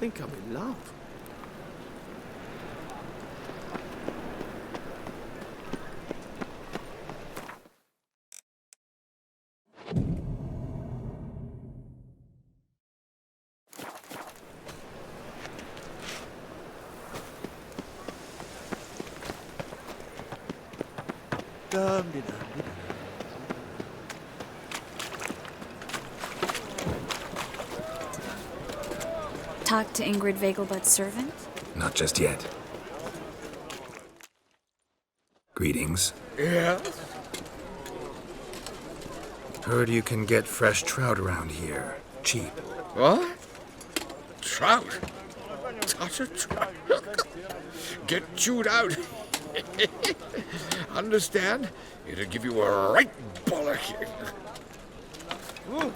think I'm in love. Talk to Ingrid Vegelbud's servant? Not just yet. Greetings. Yeah? Heard you can get fresh trout around here. Cheap. What? Trout? Touch a trout? Get chewed out. Understand? It'll give you a right bollocking. Ooh.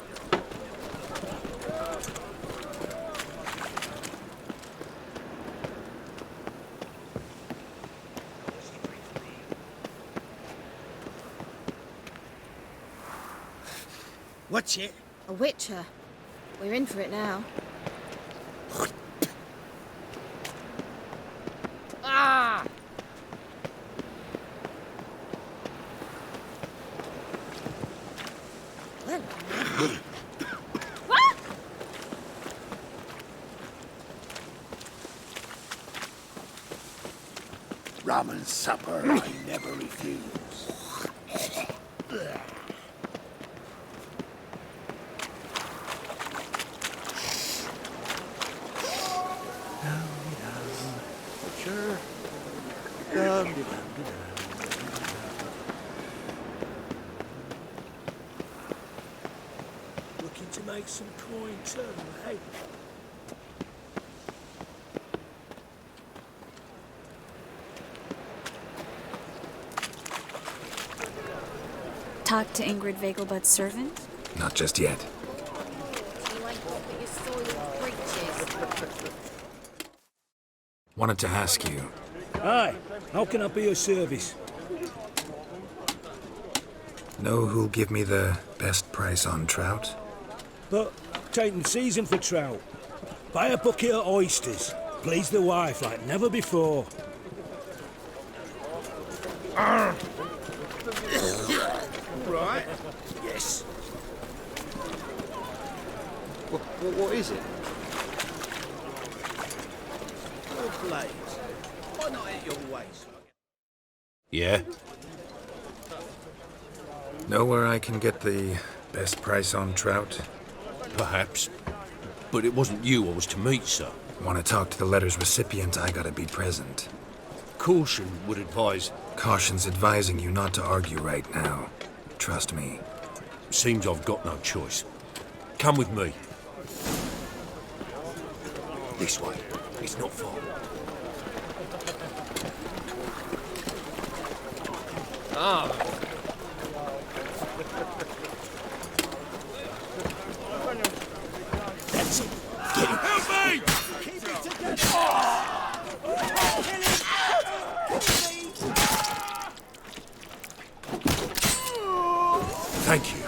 What's it? A witcher. We're in for it now. Ah! Well, Rum and supper I never refuse. Looking to make some coin too, eh? Talk to Ingrid Vegelbud's servant? Not just yet. you ain't got but your soiled breeches. Wanted to ask you. Aye, how can I be of service? Know who'll give me the best price on trout? But taking season for trout. Buy a bucket of oysters. Please the wife like never before. Right. Yes. What is it? Oh, Blaze. Why not eat your ways? Yeah? Know where I can get the best price on trout? Perhaps. But it wasn't you I was to meet, sir. Want to talk to the letter's recipient, I gotta be present. Caution would advise. Caution's advising you not to argue right now. Trust me. Seems I've got no choice. Come with me. This way. It's not far. Ah. That's it. Get it. Help me! Thank you.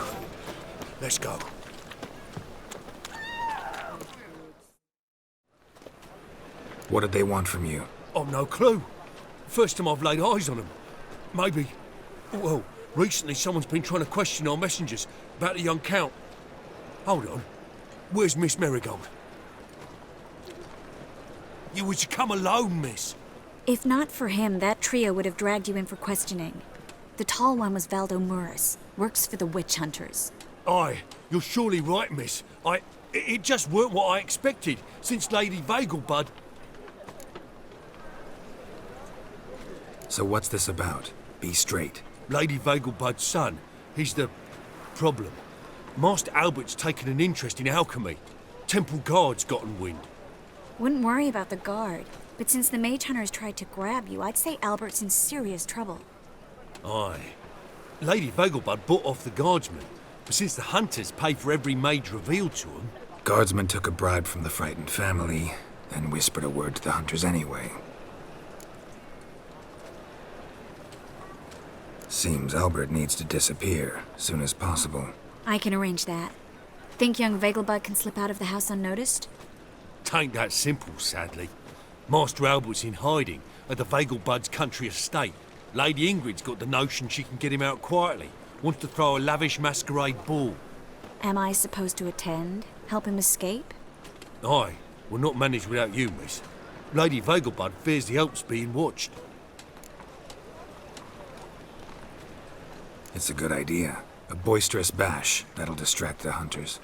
Let's go. What did they want from you? I've no clue. First time I've laid eyes on them. Maybe... Well, recently someone's been trying to question our messengers about the young Count. Hold on. Where's Miss Marigold? You was to come alone, miss. If not for him, that trio would have dragged you in for questioning. The tall one was Valdo Muris, works for the witch hunters. Aye, you're surely right, miss. It just weren't what I expected, since Lady Vegelbud... So what's this about? Be straight. Lady Vegelbud's son, he's the problem. Master Albert's taken an interest in alchemy. Temple Guard's gotten wind. Wouldn't worry about the guard, but since the mage hunters tried to grab you, I'd say Albert's in serious trouble. Aye. Lady Vegelbud bought off the guardsmen, but since the hunters pay for every mage revealed to them... Guardsmen took a bribe from the frightened family, then whispered a word to the hunters anyway. Seems Albert needs to disappear, soon as possible. I can arrange that. Think young Vegelbud can slip out of the house unnoticed? Tain't that simple, sadly. Master Albert's in hiding at the Vegelbud's country estate. Lady Ingrid's got the notion she can get him out quietly. Wants to throw a lavish masquerade ball. Am I supposed to attend? Help him escape? Aye, will not manage without you, miss. Lady Vegelbud fears the help's being watched. It's a good idea. A boisterous bash that'll distract the hunters.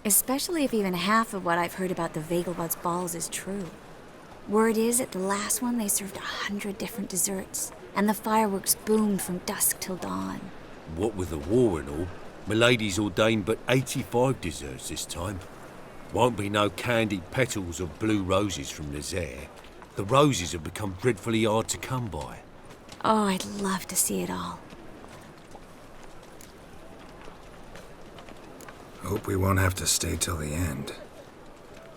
Especially if even half of what I've heard about the Vegelbud's balls is true. Word is, at the last one they served 100 different desserts, and the fireworks boomed from dusk till dawn. What with the war and all, Milady's ordained but 85 desserts this time. Won't be no candied petals of blue roses from Nazaire. The roses have become dreadfully hard to come by. Oh, I'd love to see it all. Hope we won't have to stay till the end.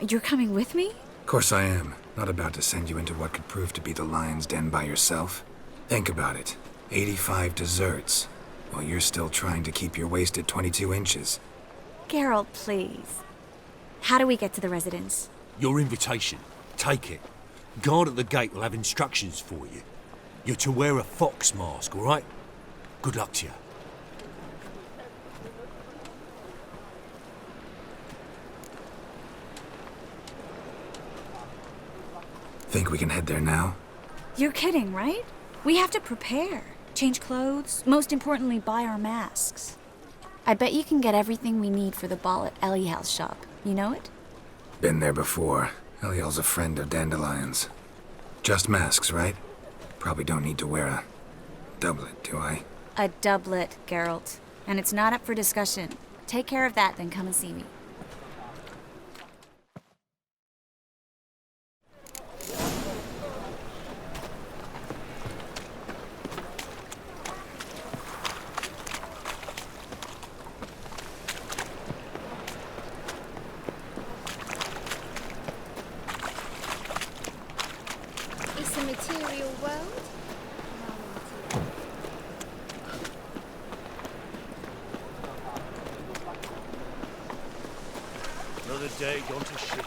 You're coming with me? Of course I am. Not about to send you into what could prove to be the lion's den by yourself. Think about it. 85 desserts, while you're still trying to keep your waist at 22 inches. Geralt, please. How do we get to the residence? Your invitation. Take it. Guard at the gate will have instructions for you. You're to wear a fox mask, all right? Good luck to you. Think we can head there now? You're kidding, right? We have to prepare. Change clothes, most importantly, buy our masks. I bet you can get everything we need for the ball at Eliel's shop. You know it? Been there before. Eliel's a friend of Dandelion's. Just masks, right? Probably don't need to wear a doublet, do I? A doublet, Geralt. And it's not up for discussion. Take care of that, then come and see me. It's a material world. Another day gone to shit.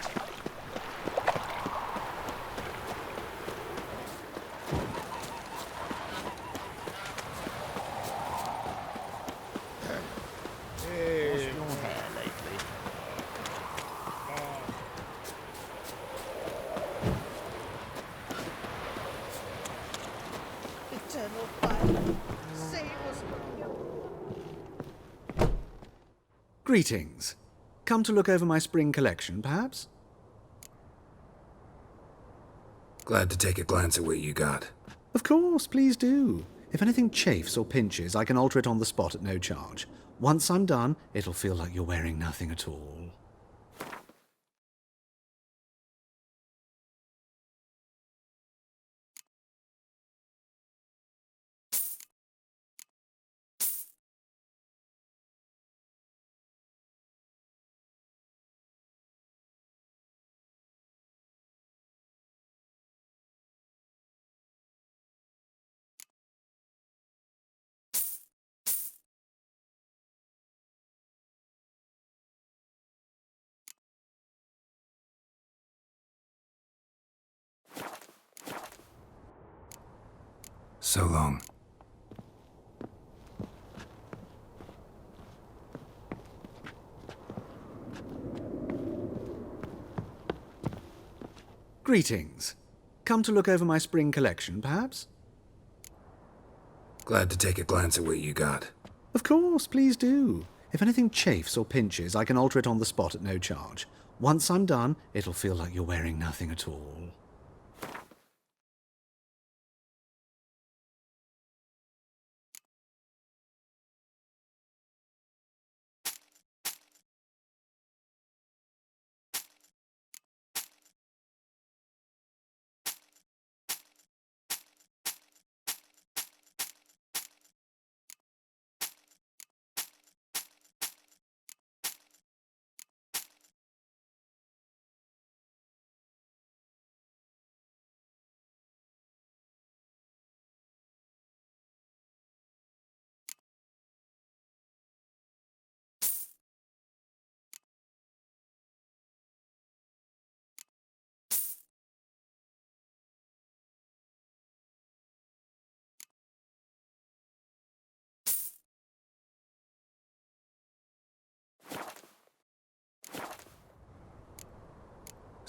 Eternal fire. Save us. Greetings. Come to look over my spring collection, perhaps? Glad to take a glance at what you got. Of course, please do. If anything chafes or pinches, I can alter it on the spot at no charge. Once I'm done, it'll feel like you're wearing nothing at all. So long. Greetings. Come to look over my spring collection, perhaps? Glad to take a glance at what you got. Of course, please do. If anything chafes or pinches, I can alter it on the spot at no charge. Once I'm done, it'll feel like you're wearing nothing at all.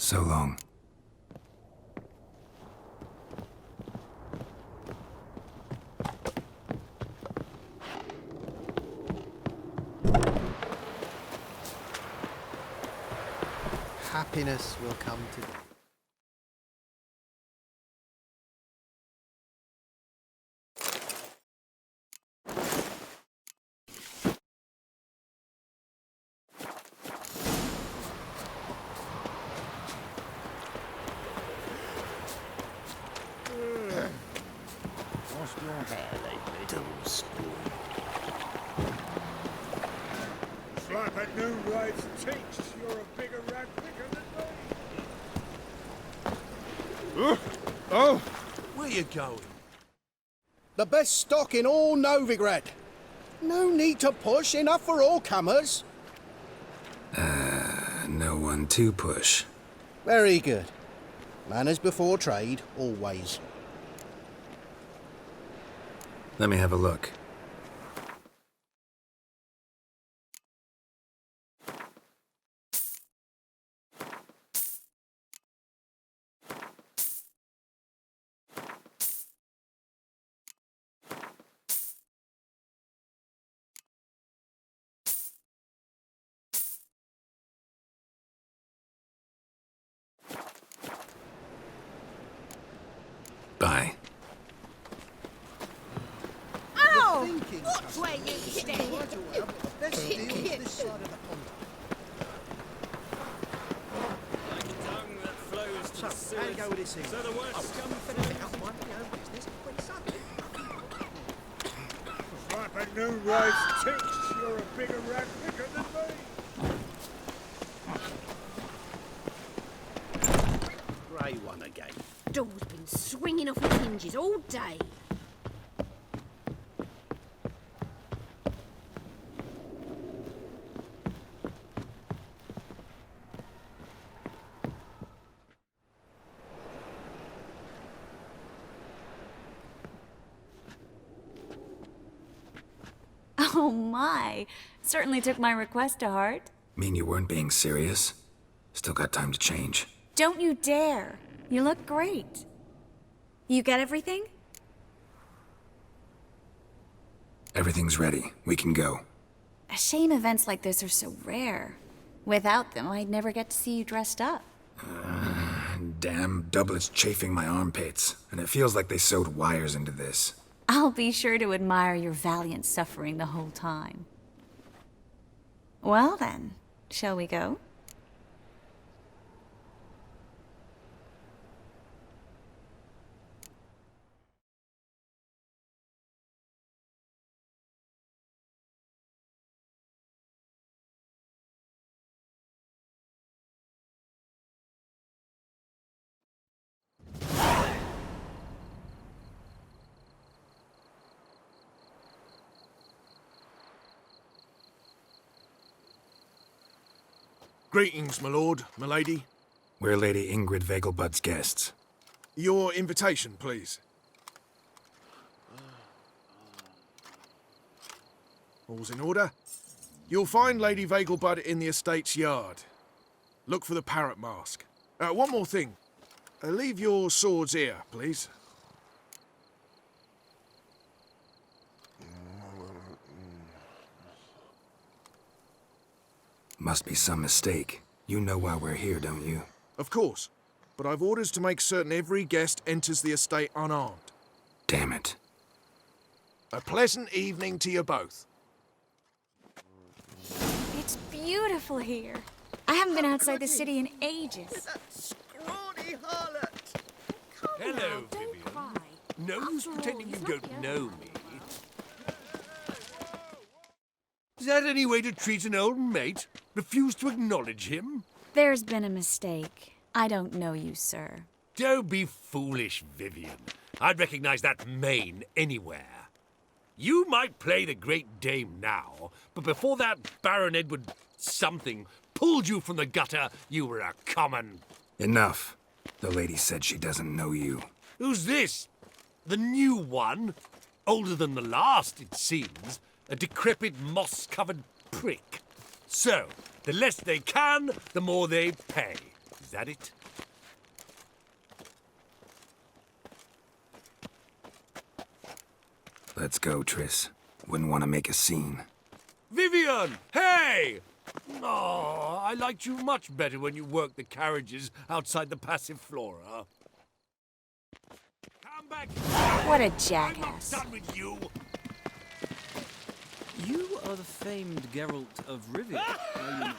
So long. Happiness will come to... Washed your hair lately? Double school. Slap at noon rides tinks. You're a bigger rat picker than me. Oh, Where you going? the best stock in all Novigrad. No need to push, enough for all comers. No one to push. Very good. Manners before trade, always. Let me have a look. Bye. Oh! What way you stand? Let's deal with this side of the pond. So, how you go with this here? So the worst scum finishing up one of your own business when Sunday. Slap at noon rides tinks. You're a bigger rat picker than me. Grey one again. Door's been swinging off its hinges all day. Oh my! Certainly took my request to heart. Mean you weren't being serious? Still got time to change. Don't you dare! You look great. You get everything? Everything's ready. We can go. A shame events like this are so rare. Without them, I'd never get to see you dressed up. Damn doublets chafing my armpits, and it feels like they sewed wires into this. I'll be sure to admire your valiant suffering the whole time. Well then, shall we go? Greetings, my lord, my lady. We're Lady Ingrid Vegelbud's guests. Your invitation, please. All's in order. You'll find Lady Vegelbud in the estate's yard. Look for the parrot mask. One more thing. Leave your swords here, please. Must be some mistake. You know why we're here, don't you? Of course, but I've orders to make certain every guest enters the estate unarmed. Damn it. A pleasant evening to you both. It's beautiful here. I haven't been outside the city in ages. Scrawny harlot! Hello, Don't Vivian. cry. No use pretending you don't know me. Is that any way to treat an old mate? Refuse to acknowledge him? There's been a mistake. I don't know you, sir. Don't be foolish, Vivian. I'd recognize that mane anywhere. You might play the Great Dame now, but before that Baron Edward something pulled you from the gutter, you were a common... Enough. The lady said she doesn't know you. Who's this? The new one? Older than the last, it seems. A decrepit, moss-covered prick. So, the less they can, the more they pay. Is that it? Let's go, Triss. Wouldn't want to make a scene. Vivian! Hey! Oh, I liked you much better when you worked the carriages outside the passive flora. Come back! What a I'm not jackass. done with you! You are the famed Geralt of Rivia, are you not?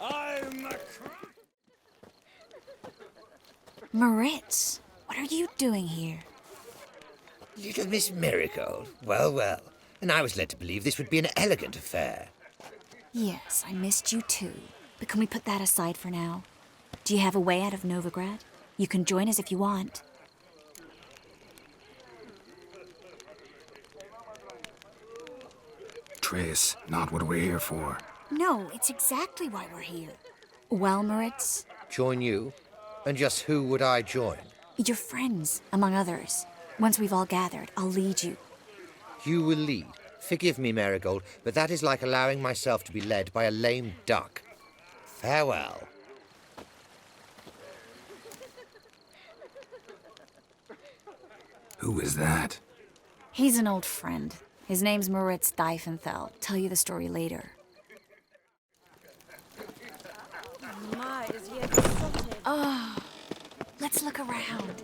I'm a Moritz, what are you doing here? Little Miss Marigold. Well, well. And I was led to believe this would be an elegant affair. Yes, I missed you too. But can we put that aside for now? Do you have a way out of Novigrad? You can join us if you want. Triss, not what we're here for. No, it's exactly why we're here. Well, Moritz, Join you? And just who would I join? your friends, among others. Once we've all gathered, I'll lead you. You will lead. Forgive me, Marigold, but that is like allowing myself to be led by a lame duck. Farewell. Who is that? He's an old friend. His name's Moritz Diefenthal. Tell you the story later. My, is he exotic? Oh, let's look around.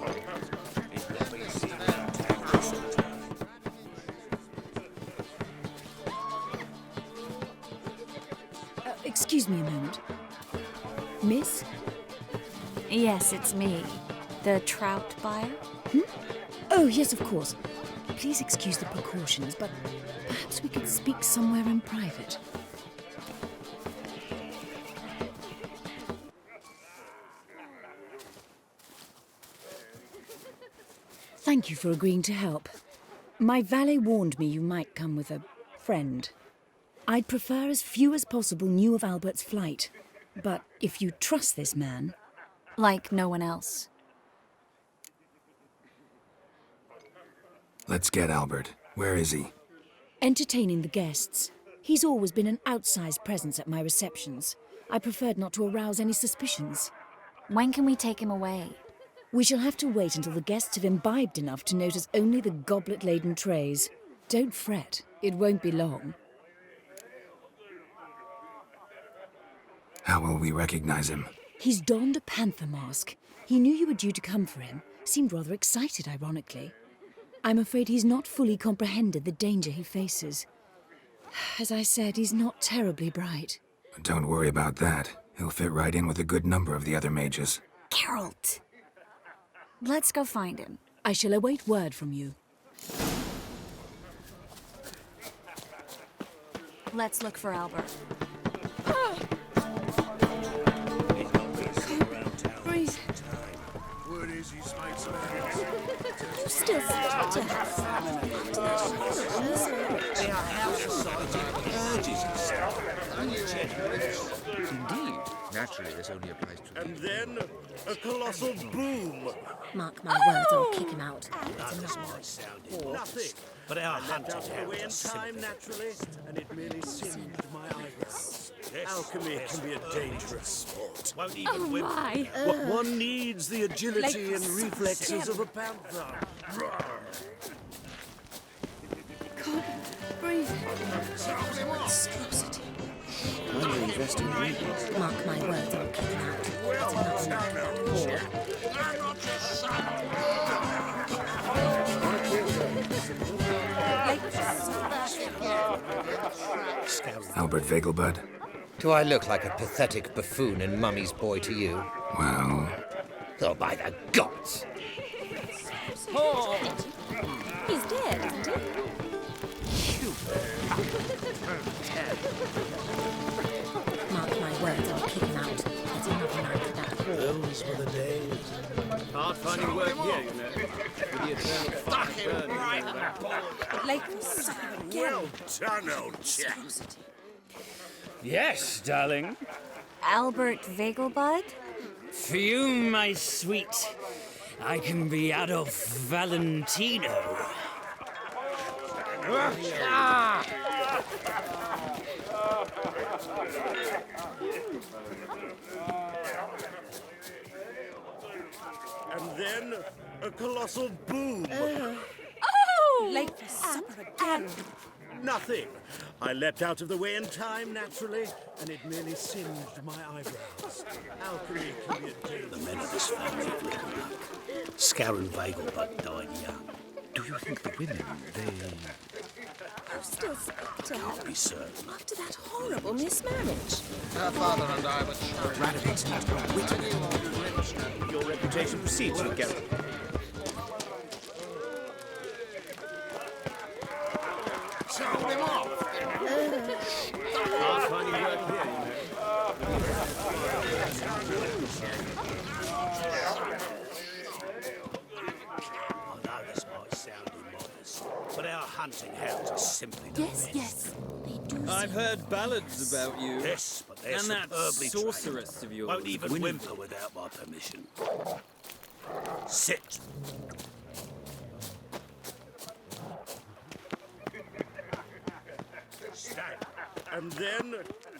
Excuse me a moment. Miss? Yes, it's me. The trout buyer? Oh, yes, of course. Please excuse the precautions, but perhaps we could speak somewhere in private. Thank you for agreeing to help. My valet warned me you might come with a friend. I'd prefer as few as possible knew of Albert's flight. But if you trust this man... Like no one else. Let's get Albert. Where is he? Entertaining the guests. He's always been an outsized presence at my receptions. I preferred not to arouse any suspicions. When can we take him away? We shall have to wait until the guests have imbibed enough to notice only the goblet-laden trays. Don't fret. It won't be long. How will we recognize him? He's donned a panther mask. He knew you were due to come for him. Seemed rather excited, ironically. I'm afraid he's not fully comprehended the danger he faces. As I said, he's not terribly bright. Don't worry about that. He'll fit right in with a good number of the other mages. Geralt! Let's go find him. I shall await word from you. Let's look for Albert. Breathe. Word is he's made some enemies. You still stutter. Indeed. Naturally, this only applies to And then a colossal boom. Mark my words, I'll kick him out. Nothing. But our hunting away in time naturally, and it merely singed my eyebrows. Alchemy can be a dangerous sport. Won't even win. What one needs the agility and reflexes of a panther. Can't breathe. I'm investing in you. Mark my words, I'll kick him out. It's enough now. Albert Vegelbud? Do I look like a pathetic buffoon and Mummy's boy to you? Well... Oh, by the gods! He's dead, isn't he? Mark my words, I'll kick him out. It's another night at that hall. Those were the days. Hard finding work here, you know. With the eternal fire burning. Well done, old chap. Yes, darling. Albert Vegelbud? For you, my sweet, I can be Adolf Valentino. And then a colossal boom. Oh! Late for supper again. Nothing. I leapt out of the way in time, naturally, and it merely singed my eyebrows. Alchemy can be a danger. The men of this family have little luck. Scar and Vegelbud died young. Do you think the women, they... You still speak to her? Can't be certain. After that horrible mismarriage. Her father and I were charged. Radion's not witty. Your reputation precedes you, Gareth. Sold him off. Hard finding work here, I know this might sound immodest, but our hunting hounds are simply the Yes, best. yes. They do. I've heard ballads about you. Yes, but they're And that superbly sorceress trained. of yours, Won't even Winnie. whimper without my permission. Sit. Stay. And then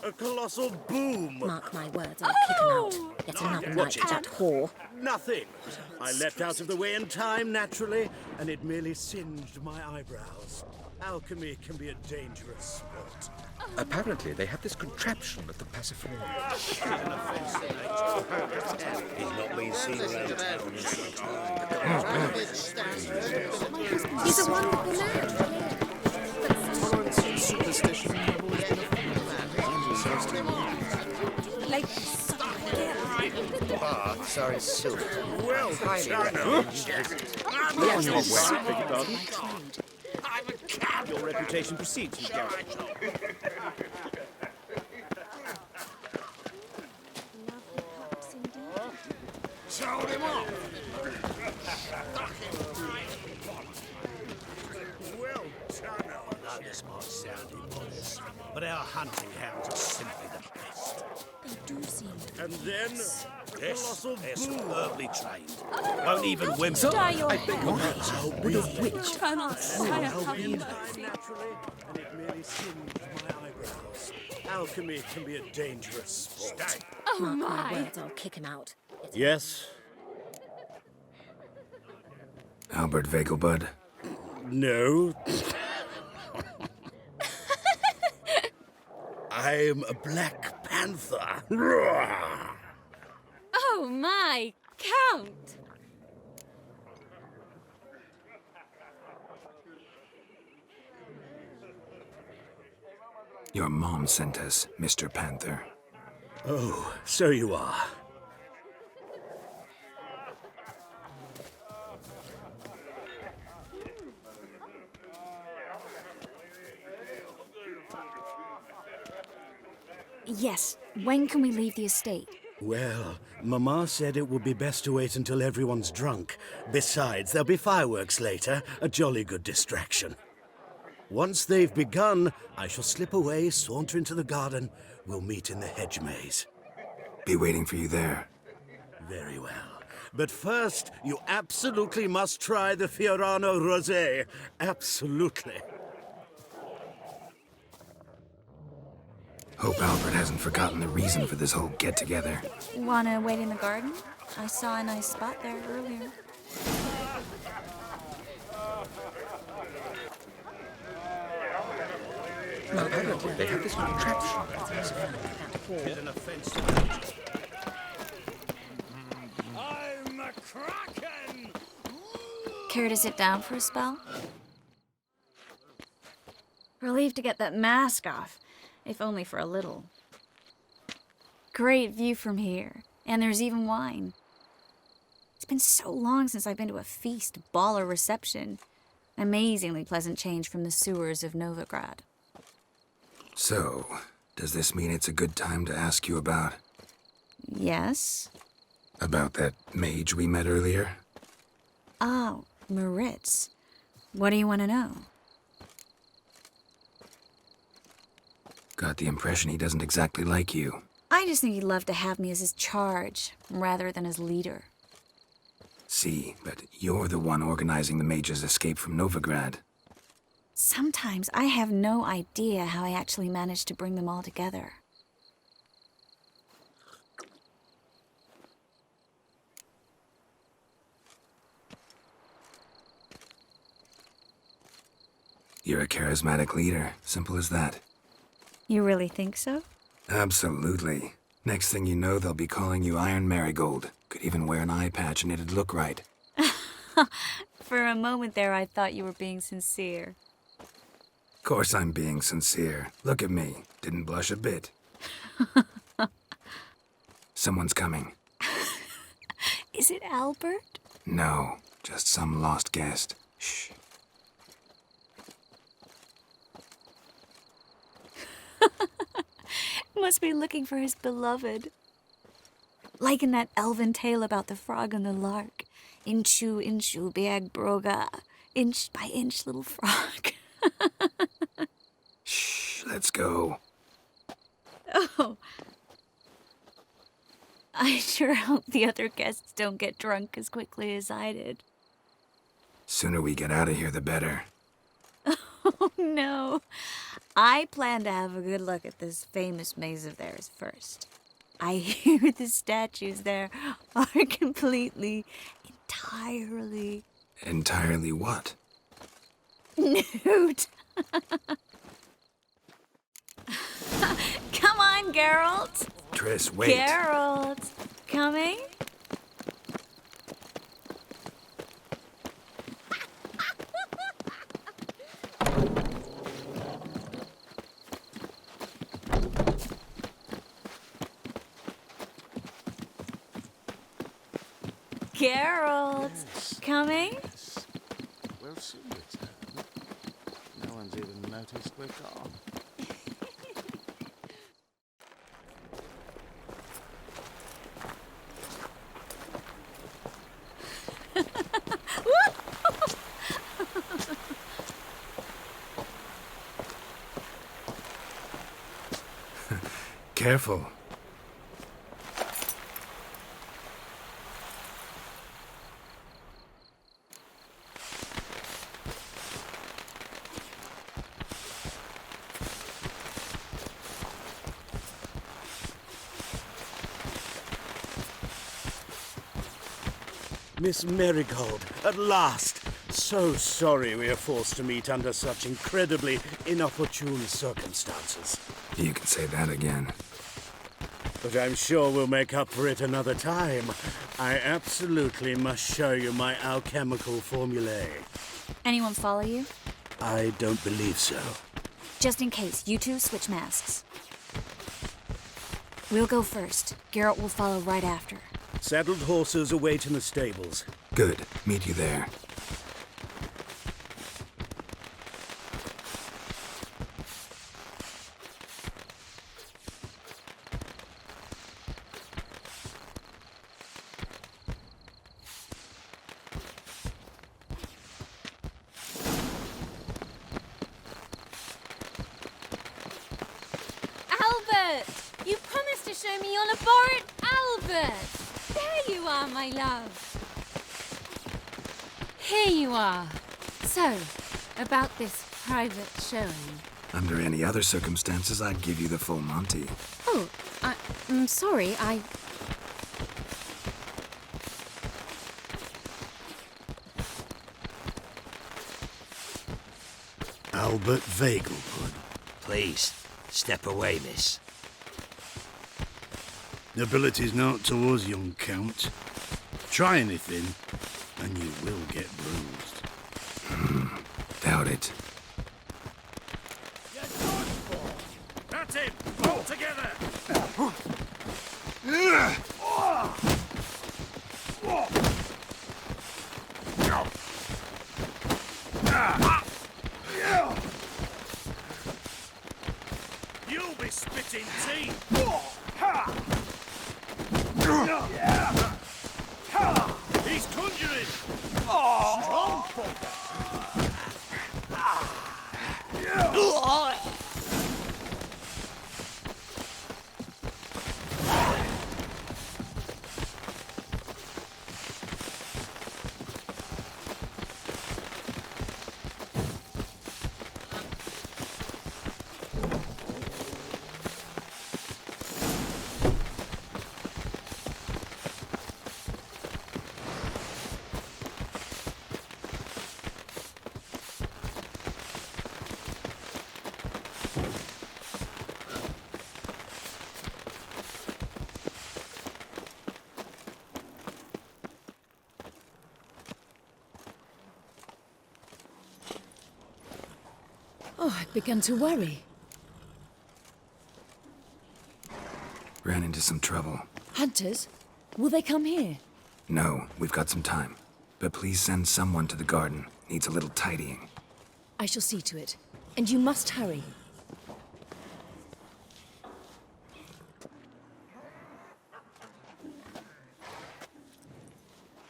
a colossal boom. Mark my words, I'll kick him out. Yet another night with that whore. Nothing. I leapt out of the way in time, naturally, and it merely singed my eyebrows. Alchemy can be a dangerous sport. Apparently, they have this contraption at the pacifier. He's not been seen around town in some time. He's a wonderful man. Tolerance and superstition have always been a thing of Late for supper again. Baths are in silk. Well, Highly China. Your reputation precedes you, Gareth. Sold him off. Well, China. I know this might sound immodest, but our hunting hounds are simply the best. They do seem to. And then Yes, colossal they're boom. superbly trained. Won't even whimper. Dye your hair. With a Which cannot say Time naturally, and it merely singed my eyebrows. Alchemy can be a dangerous sport. Oh Mark my words, I'll kick him out. Yes. Albert Vegelbud. No. I'm a Black Panther. Oh my, Count! Your mom sent us, Mr. Panther. Oh, so you are. Yes, when can we leave the estate? Well, Mama said it would be best to wait until everyone's drunk. Besides, there'll be fireworks later, a jolly good distraction. Once they've begun, I shall slip away, saunter into the garden. We'll meet in the hedge maze. Be waiting for you there. Very well. But first, you absolutely must try the Fiorano Rosé. Absolutely. Hope Albert hasn't forgotten the reason for this whole get-together. Wanna wait in the garden? I saw a nice spot there earlier. Apparently, they have this contraption. I'm a kraken! Care to sit down for a spell? Relieved to get that mask off, if only for a little. Great view from here, and there's even wine. It's been so long since I've been to a feast, ball, or reception. Amazingly pleasant change from the sewers of Novigrad. So, does this mean it's a good time to ask you about... Yes? about that mage we met earlier? Oh, Moritz. What do you want to know? Got the impression he doesn't exactly like you. I just think he'd love to have me as his charge, rather than his leader. See, but you're the one organizing the mage's escape from Novigrad. Sometimes I have no idea how I actually managed to bring them all together. You're a charismatic leader. Simple as that. You really think so? Absolutely. Next thing you know, they'll be calling you Iron Marigold. Could even wear an eye patch and it'd look right. For a moment there, I thought you were being sincere. Of course I'm being sincere. Look at me. Didn't blush a bit. Someone's coming. Is it Albert? No, just some lost guest. Shh. Must be looking for his beloved. Like in that elven tale about the frog and the lark. Inchu, inchu, biag broga. Inch by inch, little frog. Shh, let's go. Oh. I sure hope the other guests don't get drunk as quickly as I did. Sooner we get out of here, the better. Oh, no. I plan to have a good look at this famous maze of theirs first. I hear the statues there are entirely... Entirely what? Nude. Come on, Geralt. Triss, wait. Geralt, coming? Geralt, coming? Yes. We'll soon return. No one's even noticed we're gone. Careful. Miss Marigold, at last! So sorry we are forced to meet under such incredibly inopportune circumstances. You can say that again. But I'm sure we'll make up for it another time. I absolutely must show you my alchemical formulae. Anyone follow you? I don't believe so. Just in case, you two switch masks. We'll go first. Geralt will follow right after. Saddled horses await in the stables. Good. Meet you there. Albert! You promised to show me your laboratory. Albert! There you are, my love. Here you are. So, about this private showing. Under any other circumstances, I'd give you the full Monty. Oh, I'm sorry, Albert Vagelbud. Please, step away, miss. Nobility's not towards young Count. Try anything, and you will get bruised. Doubt it. That's it! All together! You'll be spitting teeth! He's conjuring! Strong I began to worry. Ran into some trouble. Hunters? Will they come here? No, we've got some time. But please send someone to the garden. Needs a little tidying. I shall see to it. And you must hurry.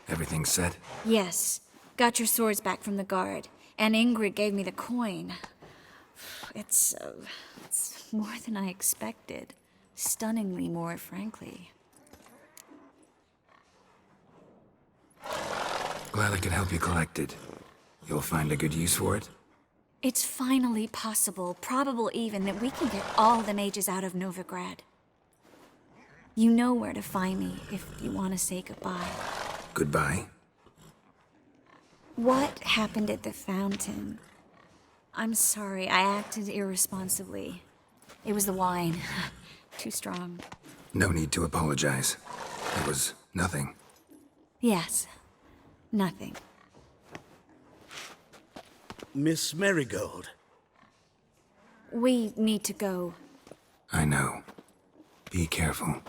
Everything set? Yes. Got your swords back from the guard. And Ingrid gave me the coin. It's more than I expected. Stunningly more, frankly. Glad I could help you collect it. You'll find a good use for it? It's finally possible, probable even, that we can get all the mages out of Novigrad. You know where to find me if you want to say goodbye. Goodbye? What happened at the fountain? I'm sorry, I acted irresponsibly. It was the wine. Too strong. No need to apologize. It was nothing. Yes. Nothing. Miss Marigold. We need to go. I know. Be careful.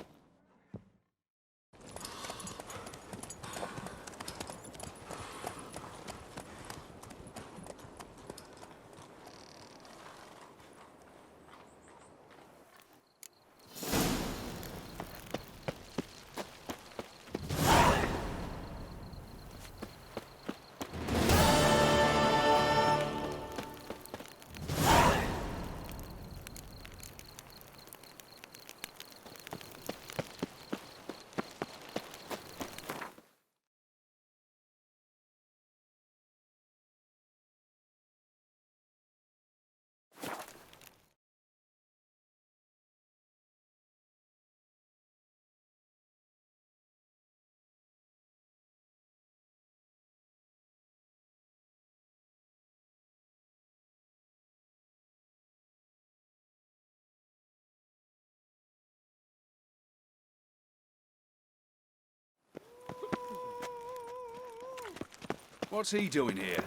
What's he doing here?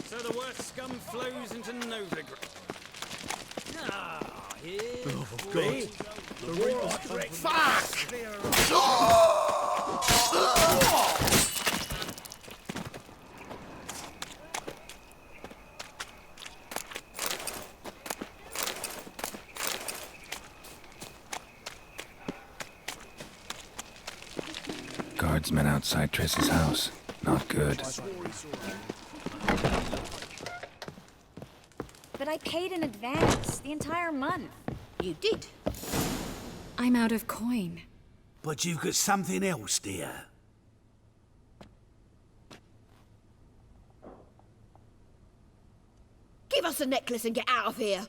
So the worst scum flows into Novigrad. Ah, here. Oh, for God. The Reaper's Fuck! Guardsmen outside Triss's house. Not good. But I paid in advance, the entire month. You did? I'm out of coin. But you've got something else, dear. Give us the necklace and get out of here.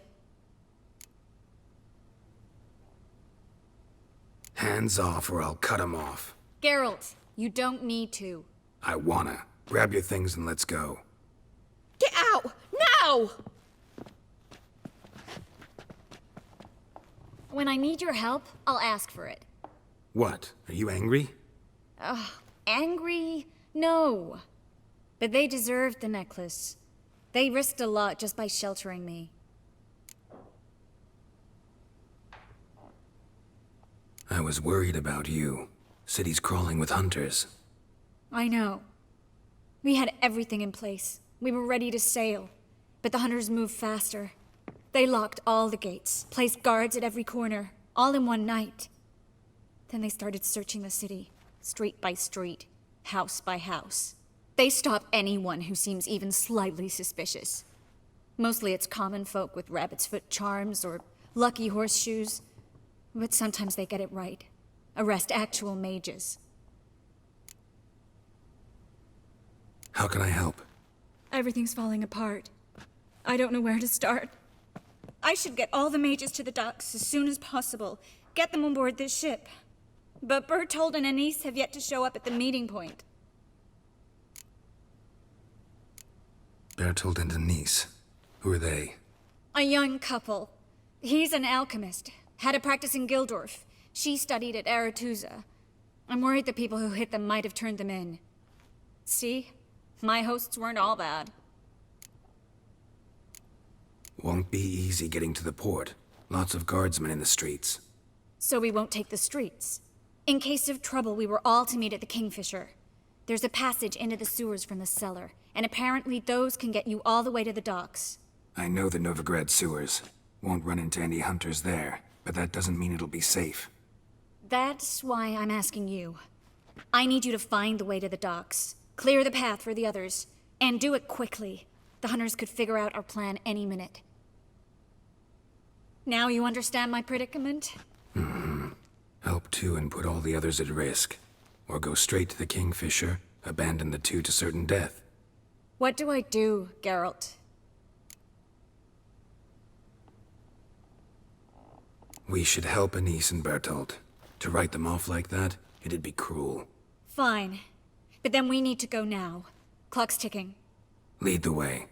Hands off or I'll cut 'em off. Geralt, you don't need to. I wanna. Grab your things and let's go. Get out! Now! When I need your help, I'll ask for it. What? Are you angry? Angry? No. But they deserved the necklace. They risked a lot just by sheltering me. I was worried about you. City's crawling with hunters. I know. We had everything in place. We were ready to sail. But the hunters moved faster. They locked all the gates, placed guards at every corner, all in one night. Then they started searching the city, street by street, house by house. They stop anyone who seems even slightly suspicious. Mostly it's common folk with rabbit's foot charms or lucky horseshoes. But sometimes they get it right. Arrest actual mages. How can I help? Everything's falling apart. I don't know where to start. I should get all the mages to the docks as soon as possible. Get them on board this ship. But Bertold and Anise have yet to show up at the meeting point. Bertold and Denise. Who are they? A young couple. He's an alchemist. Had a practice in Gildorf. She studied at Aretusa. I'm worried the people who hit them might have turned them in. See? My hosts weren't all bad. Won't be easy getting to the port. Lots of guardsmen in the streets. So we won't take the streets. In case of trouble, we were all to meet at the Kingfisher. There's a passage into the sewers from the cellar, and apparently those can get you all the way to the docks. I know the Novigrad sewers. Won't run into any hunters there, but that doesn't mean it'll be safe. That's why I'm asking you. I need you to find the way to the docks, clear the path for the others, and do it quickly. The hunters could figure out our plan any minute. Now you understand my predicament? Help two and put all the others at risk. Or go straight to the Kingfisher, abandon the two to certain death. What do I do, Geralt? We should help Anise and Bertolt. To write them off like that, it'd be cruel. Fine. But then we need to go now. Clock's ticking. Lead the way.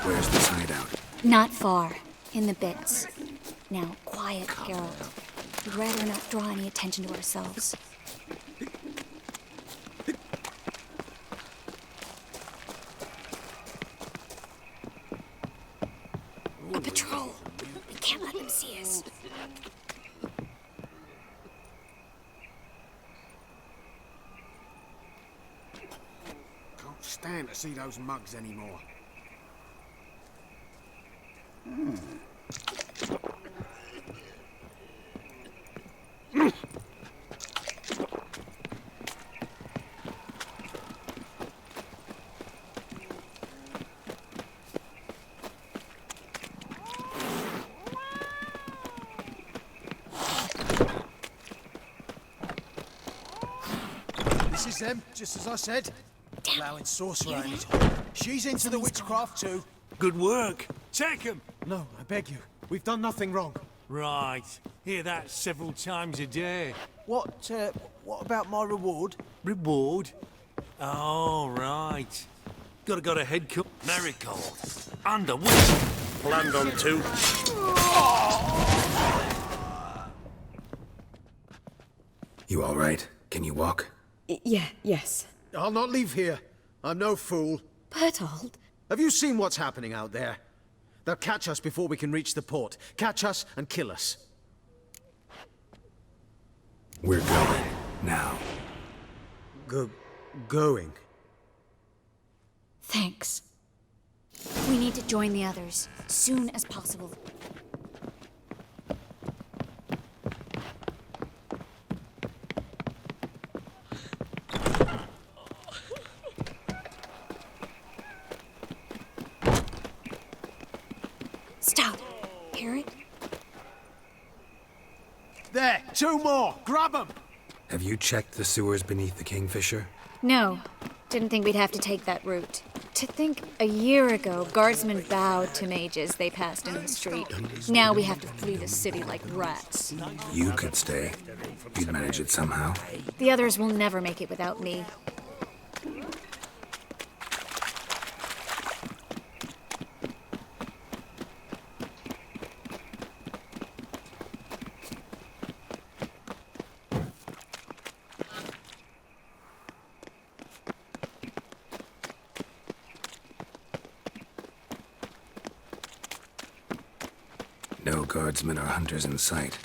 Where's this hideout? Not far. In the bits. Now, quiet, Geralt. We'd rather not draw any attention to ourselves. A patrol! We can't let them see us. Can't stand to see those mugs anymore. This is them, just as I said. Allowing sorcerer in his hole. She's into the witchcraft too. Good work. Take him. No, I beg you. We've done nothing wrong. Right. Hear that several times a day. What about my reward? Reward? Oh, right. Got a head cut. Marigold. Under witch. Planned on two. You all right? Can you walk? Yes. I'll not leave here. I'm no fool. Bertolt? Have you seen what's happening out there? They'll catch us before we can reach the port. Catch us and kill us. We're going. Now. Going? Thanks. We need to join the others, soon as possible. Stop. Hear it? There! Two more! Grab them! Have you checked the sewers beneath the Kingfisher? No. Didn't think we'd have to take that route. To think a year ago, guardsmen bowed to mages they passed in the street. Now we have to flee the city like rats. You could stay. You'd manage it somehow. The others will never make it without me. No guardsmen or hunters in sight.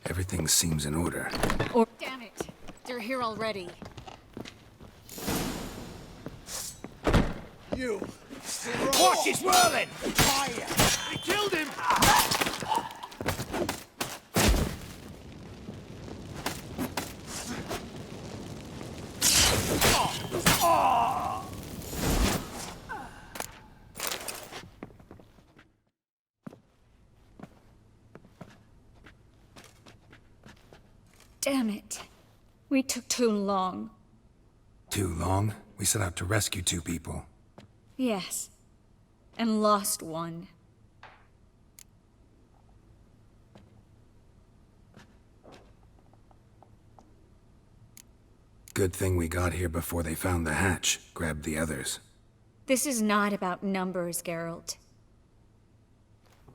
Everything seems in order. Or damn it, they're here already. You! Watch, he's whirling! Fire! He killed him! Damn it. We took too long. Too long? We set out to rescue 2 people. Yes. And lost one. Good thing we got here before they found the hatch, grabbed the others. This is not about numbers, Geralt.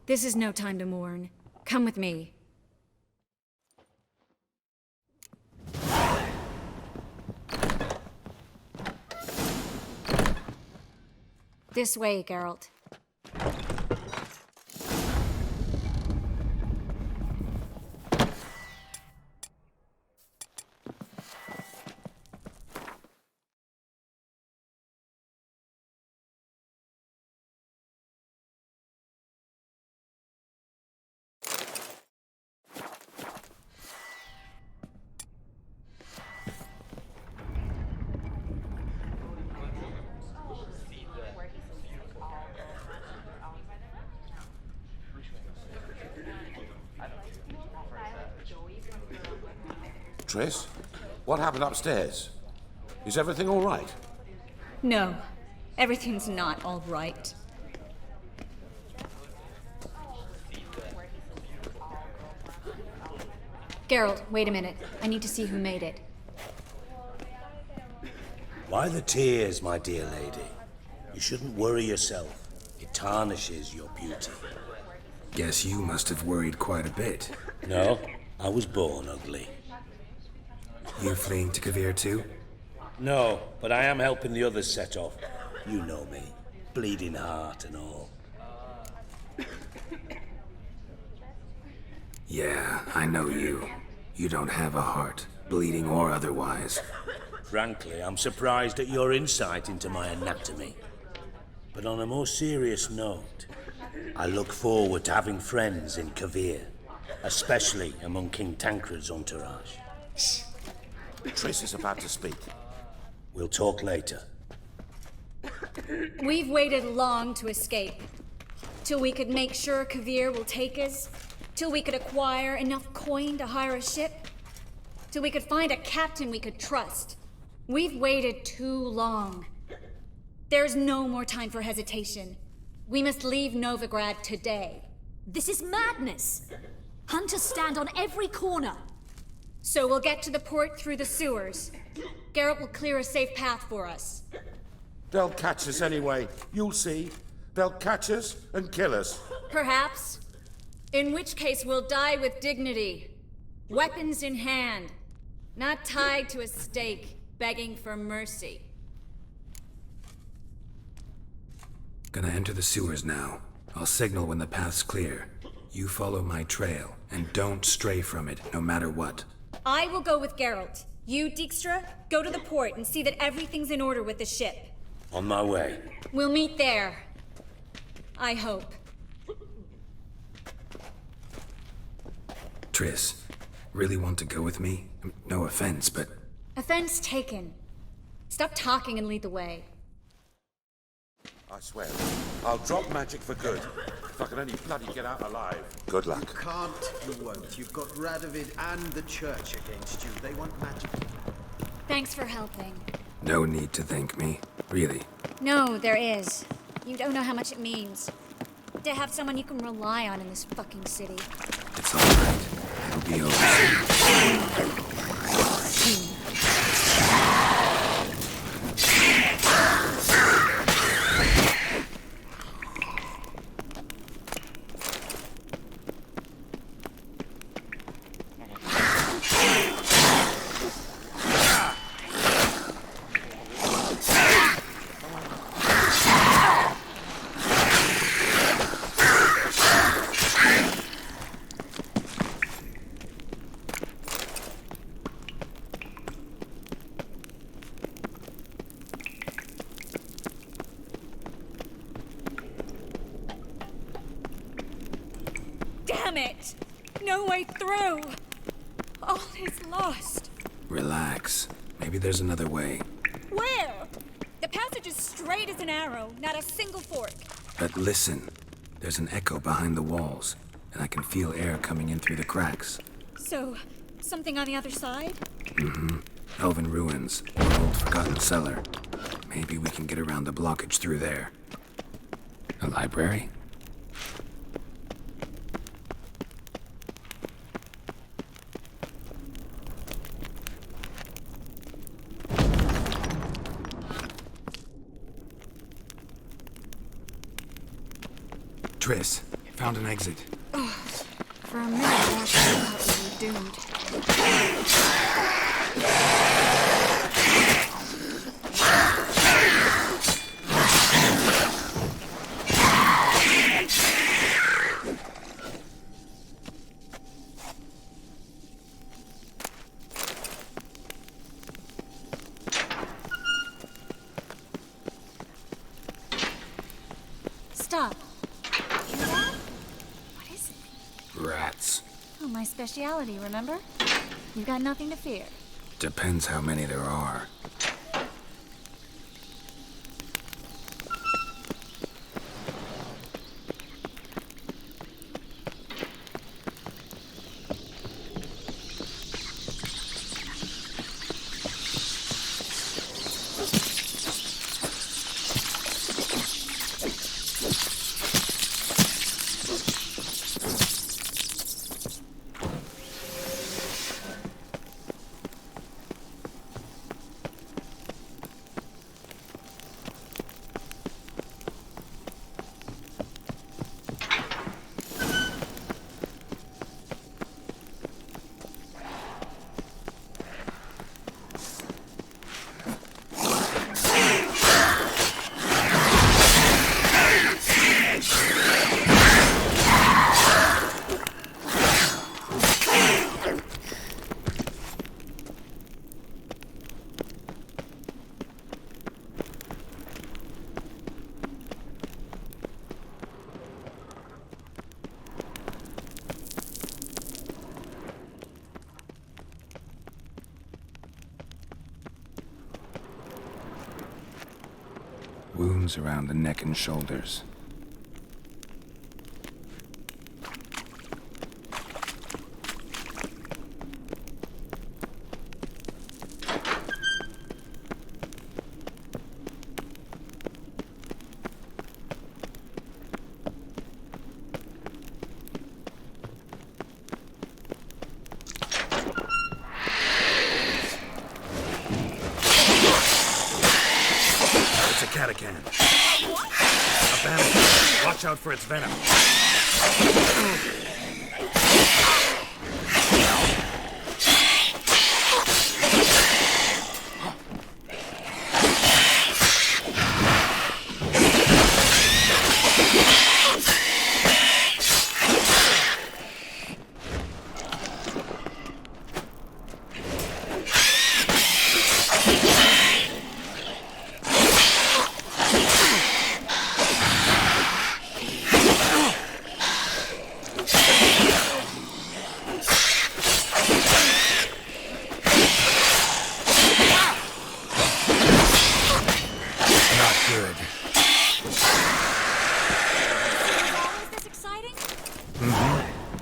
This is no time to mourn. Come with me. This way, Geralt. Triss, what happened upstairs? Is everything all right? No, everything's not all right. Geralt, wait a minute. I need to see who made it. Why the tears, my dear lady? You shouldn't worry yourself. It tarnishes your beauty. Guess you must have worried quite a bit. No, I was born ugly. You fleeing to Kavir too? No, but I am helping the others set off. You know me. Bleeding heart and all. Yeah, I know you. You don't have a heart, bleeding or otherwise. Frankly, I'm surprised at your insight into my anatomy. But on a more serious note, I look forward to having friends in Kavir, especially among King Tancred's entourage. Shh! Triss is about to speak. We'll talk later. We've waited long to escape. Till we could make sure Kavir will take us. Till we could acquire enough coin to hire a ship. Till we could find a captain we could trust. We've waited too long. There's no more time for hesitation. We must leave Novigrad today. This is madness! Hunters stand on every corner. So we'll get to the port through the sewers. Geralt will clear a safe path for us. They'll catch us anyway. You'll see. They'll catch us and kill us. Perhaps. In which case we'll die with dignity. Weapons in hand. Not tied to a stake, begging for mercy. Gonna enter the sewers now. I'll signal when the path's clear. You follow my trail, and don't stray from it, no matter what. I will go with Geralt. You, Dijkstra, go to the port and see that everything's in order with the ship. On my way. We'll meet there. I hope. Triss, really want to go with me? No offense, but... Offense taken. Stop talking and lead the way. I swear, I'll drop magic for good. If I can only bloody get out alive. Good luck. You can't, you won't. You've got Radovid and the church against you. They want magic. Thanks for helping. No need to thank me. Really. No, there is. You don't know how much it means. To have someone you can rely on in this fucking city. It's all right. It'll be over. Damn it! No way through! All is lost. Relax. Maybe there's another way. Where? The passage is straight as an arrow, not a single fork. But listen. There's an echo behind the walls, and I can feel air coming in through the cracks. So, something on the other side? Mm-hmm. Elven ruins, an old forgotten cellar. Maybe we can get around the blockage through there. A library? Triss, found an exit. Oh, for a minute, I thought we were doomed. Stop. Hear that? What is it? Rats. Oh, my speciality, remember? You've got nothing to fear. Depends how many there are. Wounds around the neck and shoulders. Catacan. A bandit. Watch out for its venom.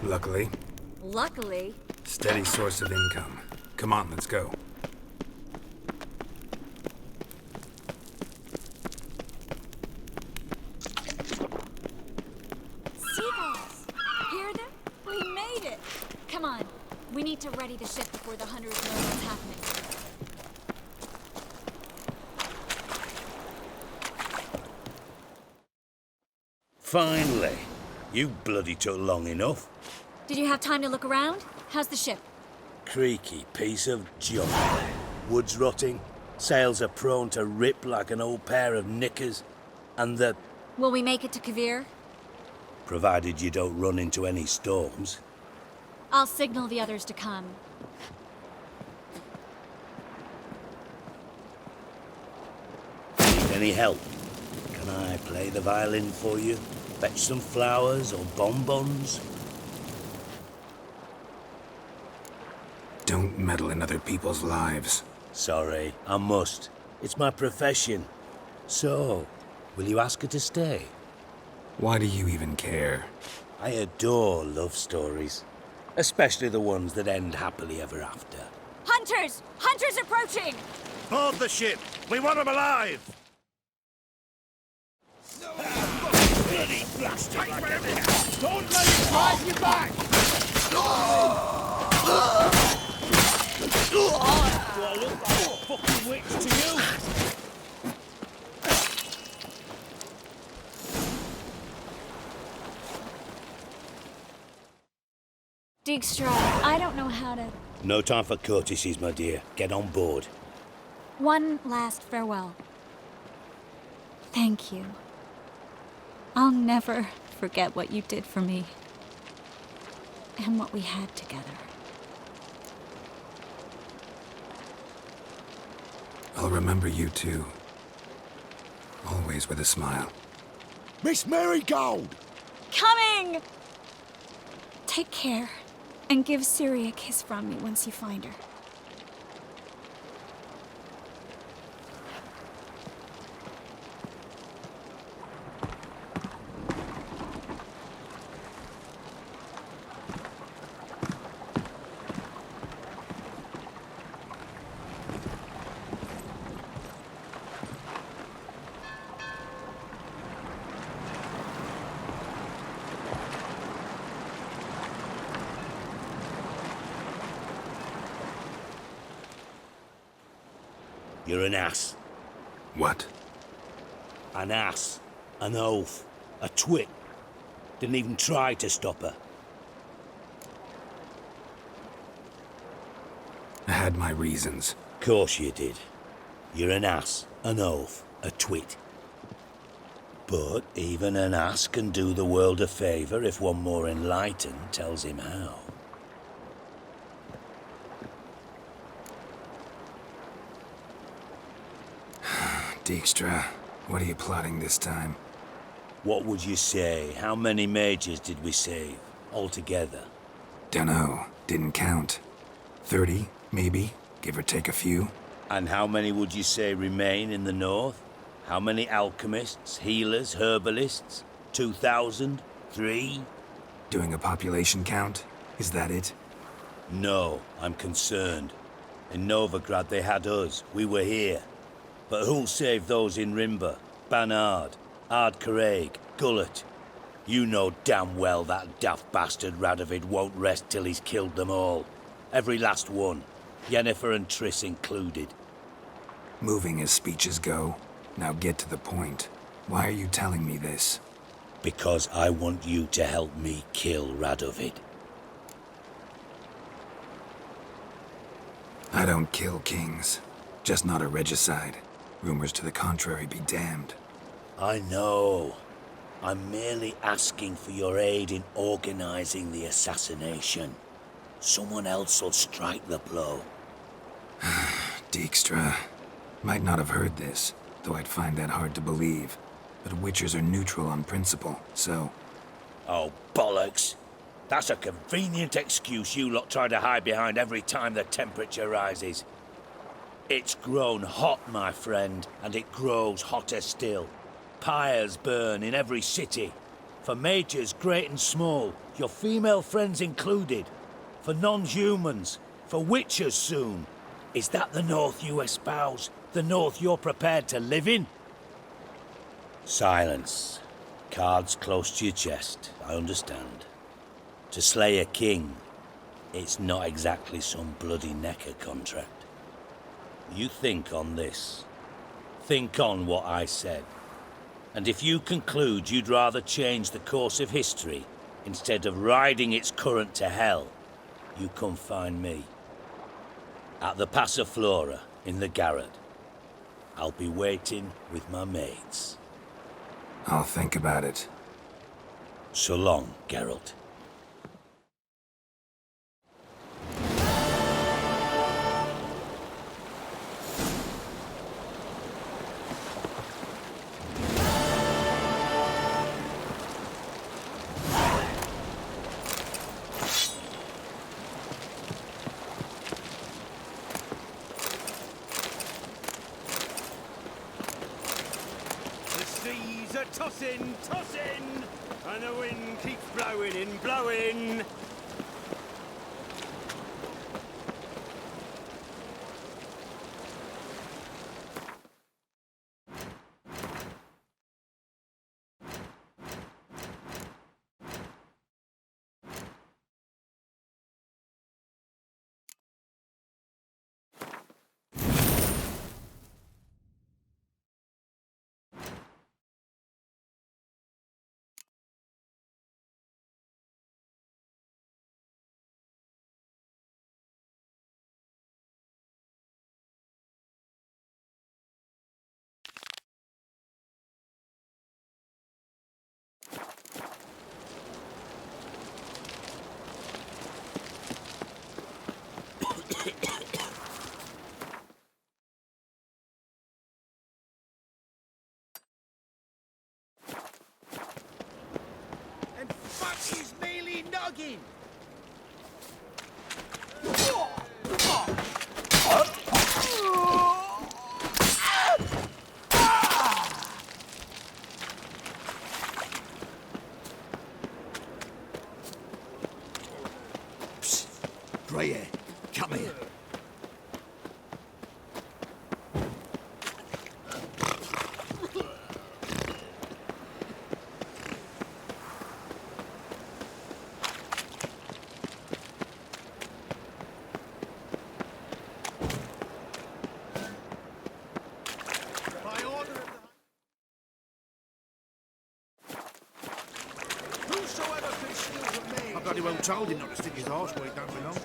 Luckily. Luckily. Steady source of income. Come on, let's go. Seagulls! Hear them? We made it! Come on. We need to ready the ship before the hunters know what's happening. Finally. You bloody took long enough. Did you have time to look around? How's the ship? Creaky piece of junk. Wood's rotting, sails are prone to rip like an old pair of knickers, and the... Will we make it to Kavir? Provided you don't run into any storms. I'll signal the others to come. Need any help? Can I play the violin for you? Fetch some flowers or bonbons? Don't meddle in other people's lives. Sorry, I must. It's my profession. So, will you ask her to stay? Why do you even care? I adore love stories. Especially the ones that end happily ever after. Hunters! Hunters approaching! Board the ship! We want them alive! Bloody bastard! Don't let it drive you back! Do I look like a fucking witch to you? Dijkstra, I don't know how to... No time for courtesies, my dear. Get on board. One last farewell. Thank you. I'll never forget what you did for me. And what we had together. I'll remember you too. Always with a smile. Miss Marigold! Coming! Take care, and give Siri a kiss from me once you find her. You're an ass. What? An ass. An oaf. A twit. Didn't even try to stop her. I had my reasons. Course you did. You're an ass, an oaf, a twit. But even an ass can do the world a favour if one more enlightened tells him how. Dijkstra, what are you plotting this time? What would you say? How many mages did we save, altogether? Dunno. Didn't count. 30, maybe, give or take a few. And how many would you say remain in the north? How many alchemists, healers, herbalists? 2,000? 3? Doing a population count? Is that it? No, I'm concerned. In Novigrad they had us. We were here. But who'll save those in Rimba? Banard, Ardcaraig, Gullet? You know damn well that daft bastard Radovid won't rest till he's killed them all. Every last one. Yennefer and Triss included. Moving as speeches go. Now get to the point. Why are you telling me this? Because I want you to help me kill Radovid. I don't kill kings. Just not a regicide. Rumors to the contrary be damned. I know. I'm merely asking for your aid in organizing the assassination. Someone else will strike the blow. Dijkstra. Might not have heard this, though I'd find that hard to believe. But Witchers are neutral on principle, so... Oh, bollocks. That's a convenient excuse you lot try to hide behind every time the temperature rises. It's grown hot, my friend, and it grows hotter still. Pyres burn in every city. For mages great and small, your female friends included. For non-humans, for witchers soon. Is that the North you espouse? The North you're prepared to live in? Silence. Cards close to your chest, I understand. To slay a king, it's not exactly some bloody necker contract. You think on this. Think on what I said. And if you conclude you'd rather change the course of history instead of riding its current to hell, you come find me. At the Passiflora in the garret. I'll be waiting with my mates. I'll think about it. So long, Geralt. boats are tossing, tossing, and the wind keeps blowing and blowing. And fuck his mealy noggin! Psst. Grey hair, come here. I bloody well told him not to stick his arse where it don't belong.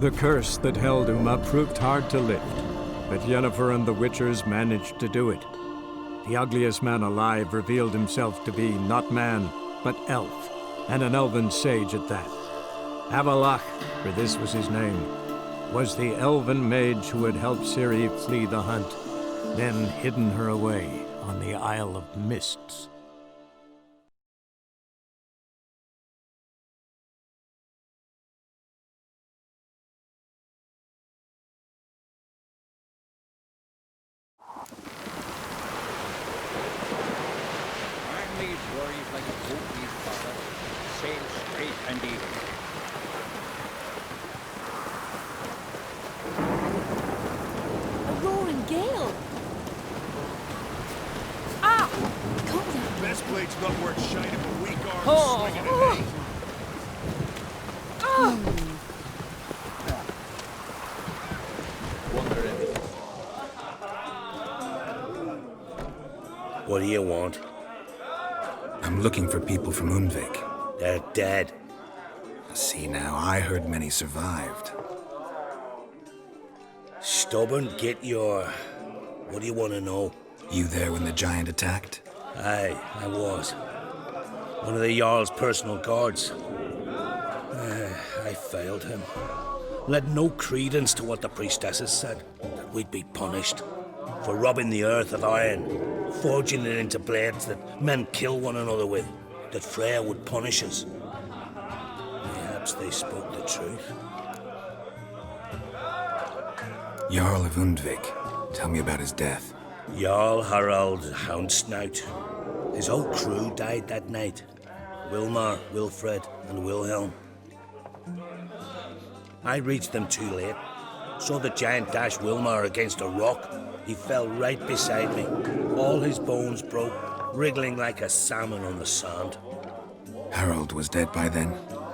The curse that held Uma proved hard to lift, but Yennefer and the Witchers managed to do it. The ugliest man alive revealed himself to be not man, but elf, and an elven sage at that. Avalach, for this was his name, was the elven mage who had helped Ciri flee the hunt, then hidden her away on the Isle of Mists. Like a boat we father, sail straight and even. A roaring gale! Ah! Calm down. Best blade's not worth shining a weak arm swinging at hay. What do you want? I'm looking for people from Undvik. They're dead. See now, I heard many survived. Stubborn, get your... What do you want to know? You there when the giant attacked? Aye, I was. One of the Jarl's personal guards. I failed him. Led no credence to what the priestesses said, that we'd be punished for robbing the earth of iron, forging it into blades that men kill one another with, that Freya would punish us. Perhaps they spoke the truth. Jarl of Undvik. Tell me about his death. Jarl Harald Houndsnout. His whole crew died that night. Wilmar, Wilfred, and Wilhelm. I reached them too late. Saw the giant dash Wilmar against a rock. He fell right beside me. All his bones broke, wriggling like a salmon on the sand. Harold was dead by then?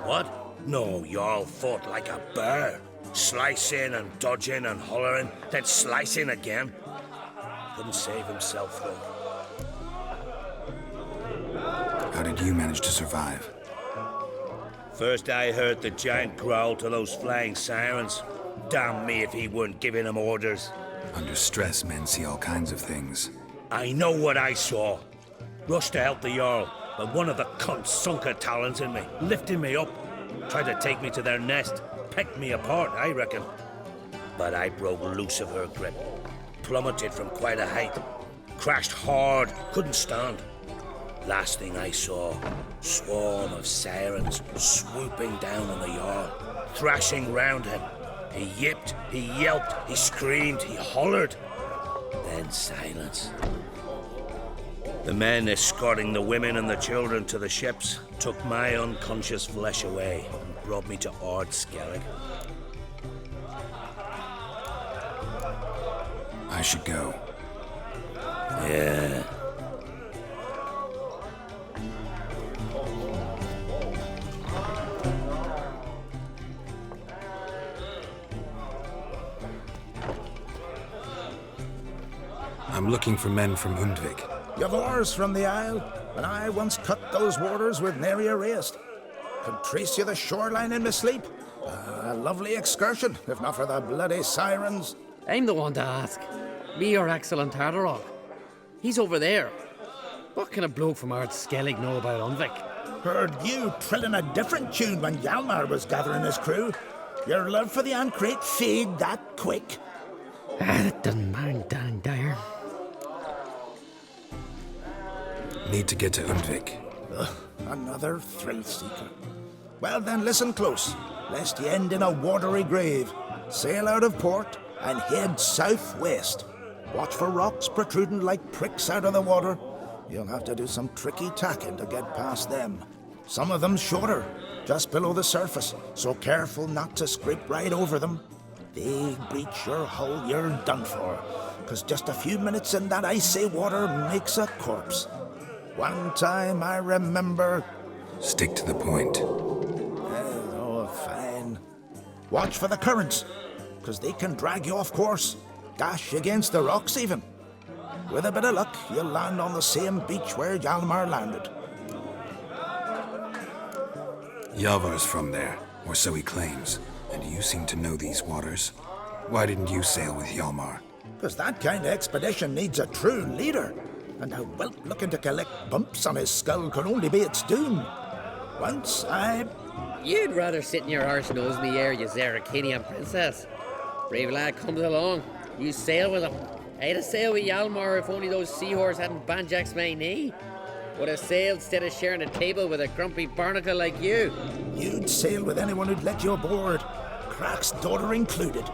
What? No, Jarl fought like a bear. Slicing and dodging and hollering, then slicing again. Couldn't save himself, though. How did you manage to survive? First I heard the giant growl to those flying sirens. Damn me if he weren't giving them orders. Under stress, men see all kinds of things. I know what I saw. Rushed to help the Jarl, but one of the cunts sunk her talons in me, lifting me up. Tried to take me to their nest. Pecked me apart, I reckon. But I broke loose of her grip. Plummeted from quite a height. Crashed hard, couldn't stand. Last thing I saw, swarm of sirens swooping down on the Jarl, thrashing round him. He yipped, he yelped, he screamed, he hollered. Then silence. The men escorting the women and the children to the ships took my unconscious flesh away and brought me to Ard Skellig. I should go. Yeah. I'm looking for men from Undvik. You've oars from the Isle, and I once cut those waters with nary a rest. Can trace you the shoreline in my sleep. A lovely excursion, if not for the bloody sirens. I'm the one to ask. Me or excellent Tardarok. He's over there. What can a bloke from Ard Skellig know about Undvik? Heard you trilling a different tune when Hjalmar was gathering his crew. Your love for the Ancrate fade that quick. That doesn't mind down there. Need to get to Undvik. Another thrill seeker. Well then, listen close, lest you end in a watery grave. Sail out of port and head southwest. Watch for rocks protruding like pricks out of the water. You'll have to do some tricky tacking to get past them. Some of them shorter, just below the surface, so careful not to scrape right over them. They breach your hull, you're done for, 'cause just a few minutes in that icy water makes a corpse. One time I remember... Stick to the point. Oh, fine. Watch for the currents, 'cause they can drag you off course. Dash against the rocks even. With a bit of luck, you'll land on the same beach where Hjalmar landed. Yavar's from there, or so he claims. And you seem to know these waters. Why didn't you sail with Hjalmar? 'Cause that kind of expedition needs a true leader. And a whelp looking to collect bumps on his skull could only be its doom. Once I... You'd rather sit in your arse nose in the air, you Zarakinian princess. Brave lad comes along. You sail with him. I'd have sailed with Hjalmar if only those seahorse hadn't banjaxed my knee. Would have sailed instead of sharing a table with a grumpy barnacle like you. You'd sail with anyone who'd let you aboard. Crack's daughter included.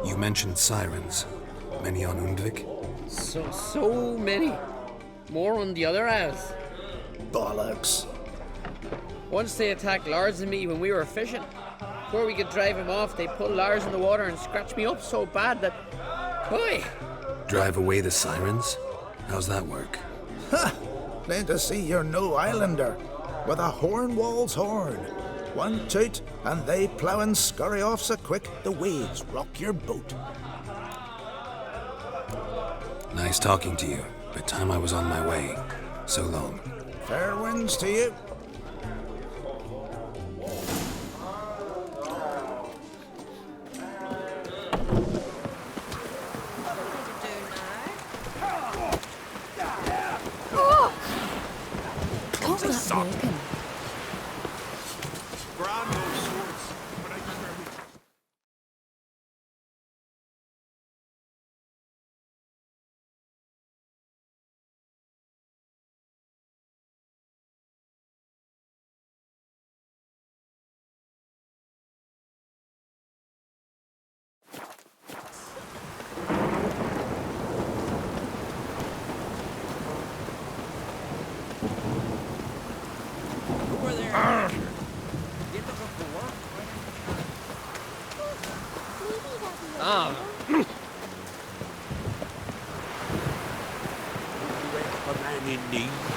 You mentioned sirens. Many on Undvik? So many. More on the other isles. Bollocks. Once they attacked Lars and me when we were fishing. Before we could drive him off, they pulled Lars in the water and scratched me up so bad that... Boy! Drive away the sirens? How's that work? Ha! Plain to see you're no islander. With a Hornwall's horn. One toot, and they plough and scurry off so quick the waves rock your boat. Nice talking to you, but time I was on my way. So long. Fair winds to you. Can't that broken? in need.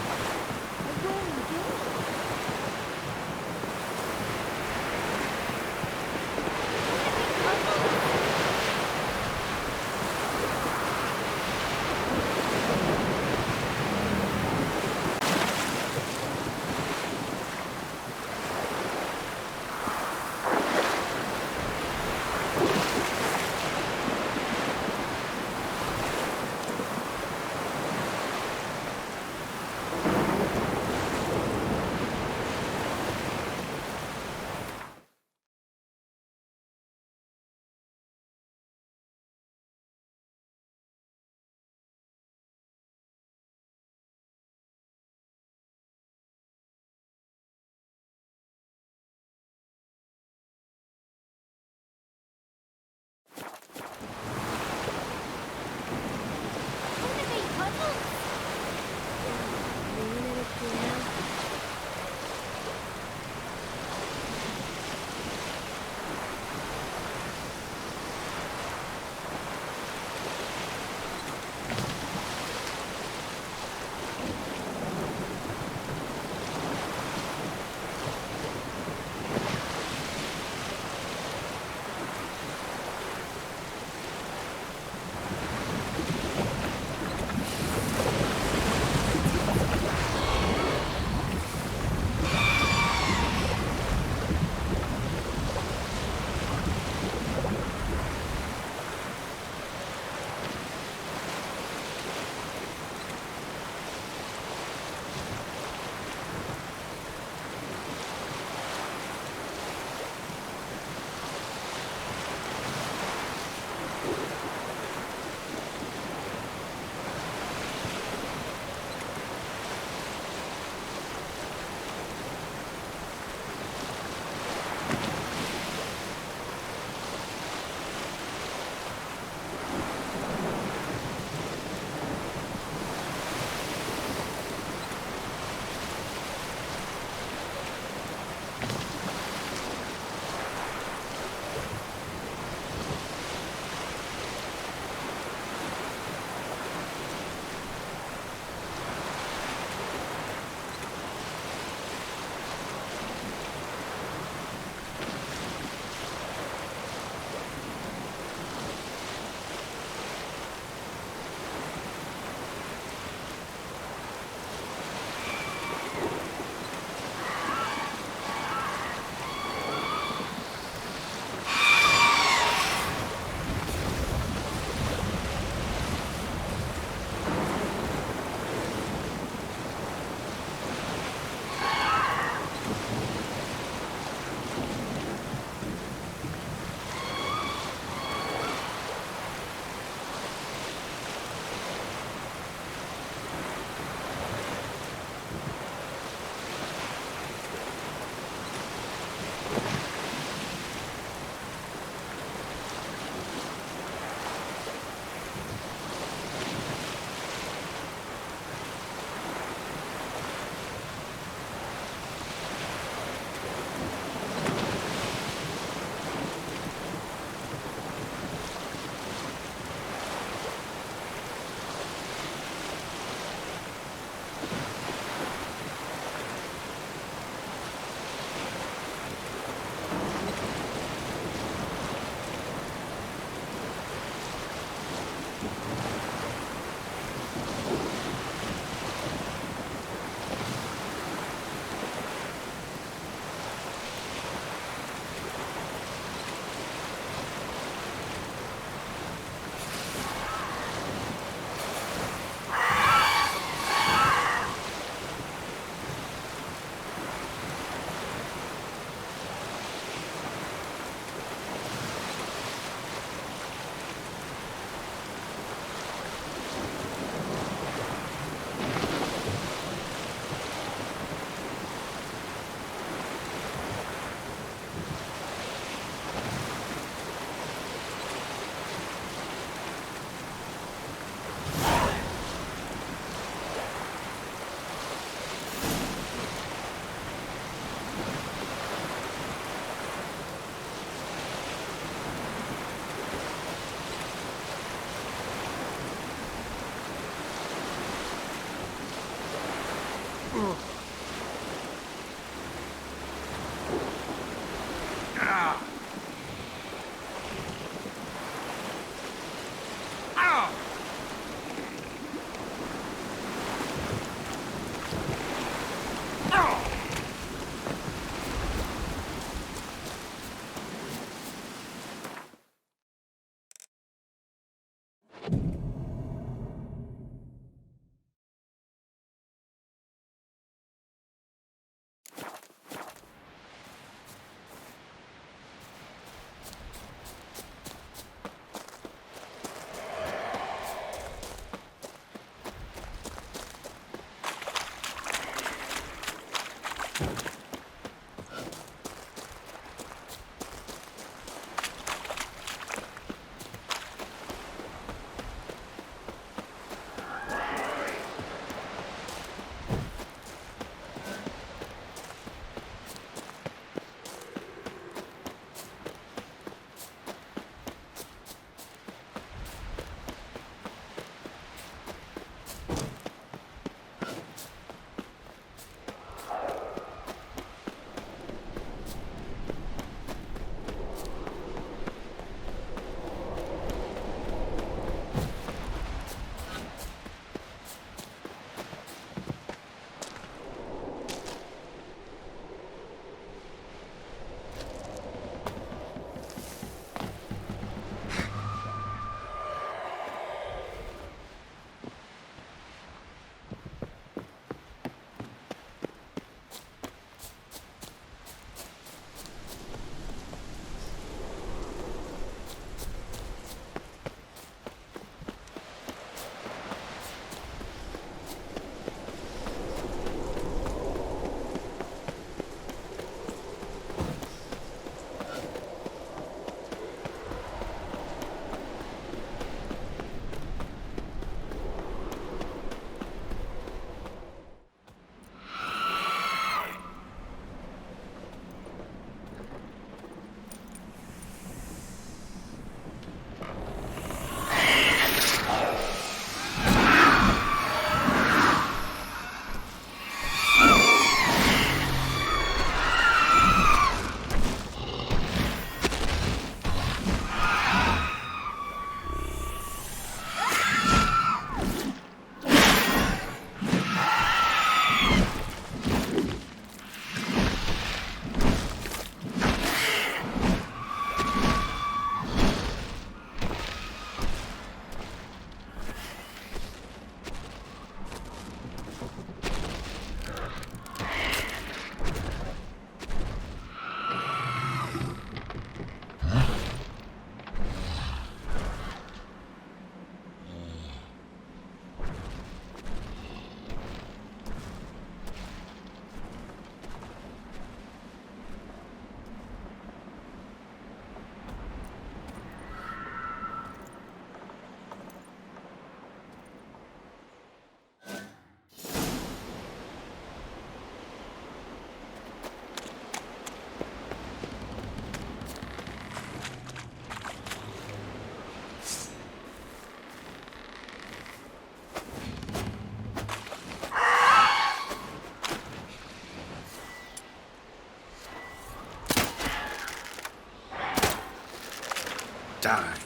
Die.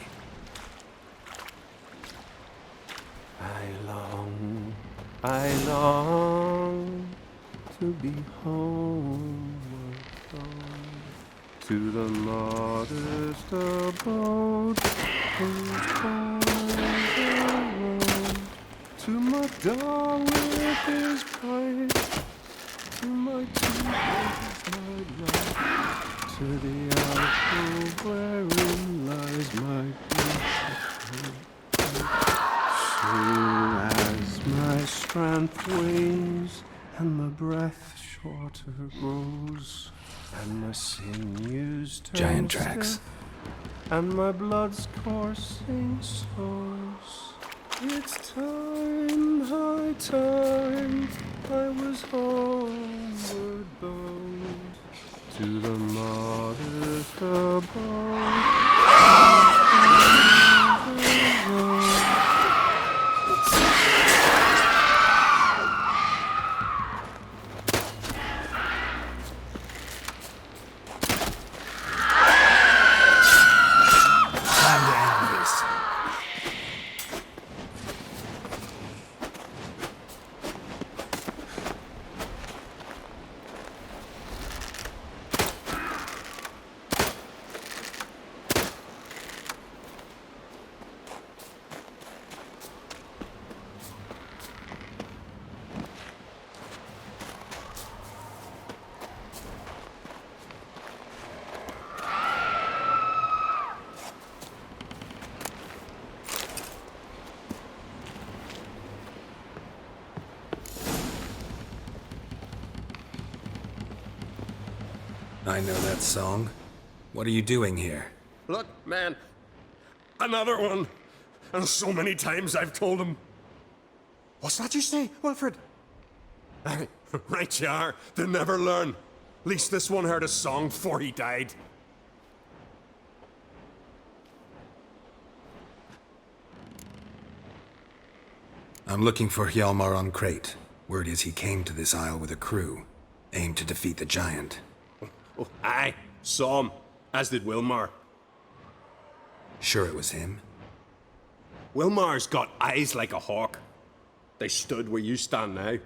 I long to be homeward bound, to the modest abode whose boys road, to my dawn with his pride, to my tears, my love, to the alcove wherein lies my beautiful. Soon as my strength wanes and the breath shorter grows, and my sinews turn Giant tracks. stiff, and my blood's coursing slows, it's time, high time, I was homeward bound, to the modest abode. I know that song. What are you doing here? Look, man. Another one. And so many times I've told him. What's that you say, Wilfred? Aye, right you are. They never learn. At least this one heard a song before he died. I'm looking for Hjalmar on Crate. Word is he came to this isle with a crew, aimed to defeat the giant. Oh, aye, saw him. As did Wilmar. Sure it was him? Wilmar's got eyes like a hawk. They stood where you stand now.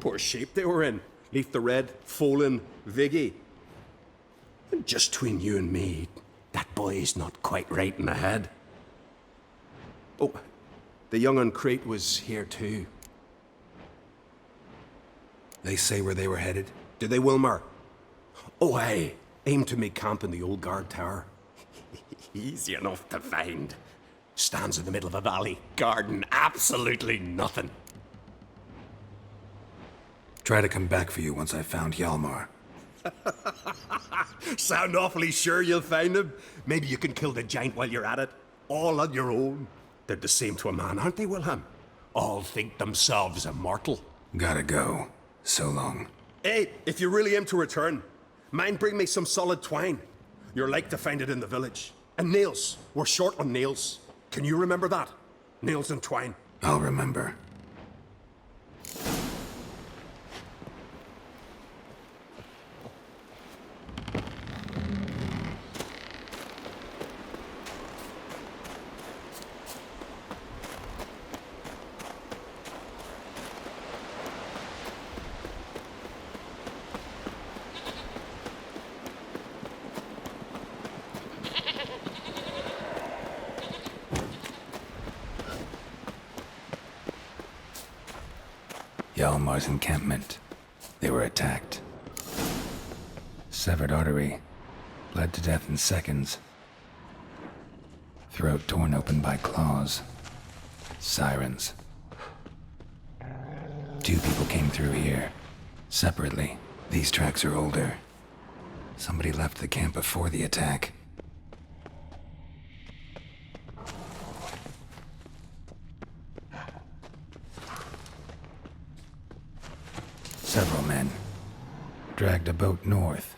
Poor shape they were in. Leaf the Red, Folin, Viggy. And just between you and me, that boy's not quite right in the head. Oh, the young on Crate was here too. They say where they were headed? Did they, Wilmar? Oh, aye. Aimed to make camp in the old guard tower. Easy enough to find. Stands in the middle of a valley, garden, absolutely nothing. Try to come back for you once I've found Hjalmar. Sound awfully sure you'll find him? Maybe you can kill the giant while you're at it. All on your own. They're the same to a man, aren't they, Wilhelm? All think themselves immortal. Gotta go. So long. Hey, if you really aim to return, mind bring me some solid twine. You're like to find it in the village. And nails. We're short on nails. Can you remember that? Nails and twine. I'll remember. Hjalmar's encampment. They were attacked. Severed artery. Bled to death in seconds. Throat torn open by claws. Sirens. 2 people came through here. Separately. These tracks are older. Somebody left the camp before the attack. Several men dragged a boat north.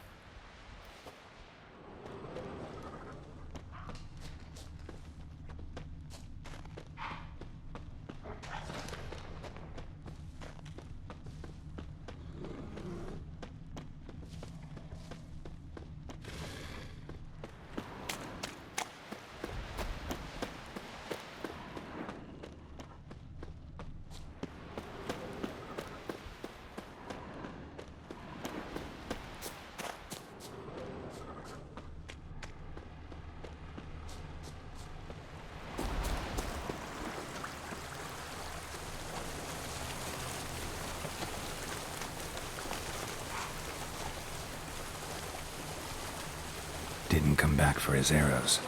Didn't come back for his arrows.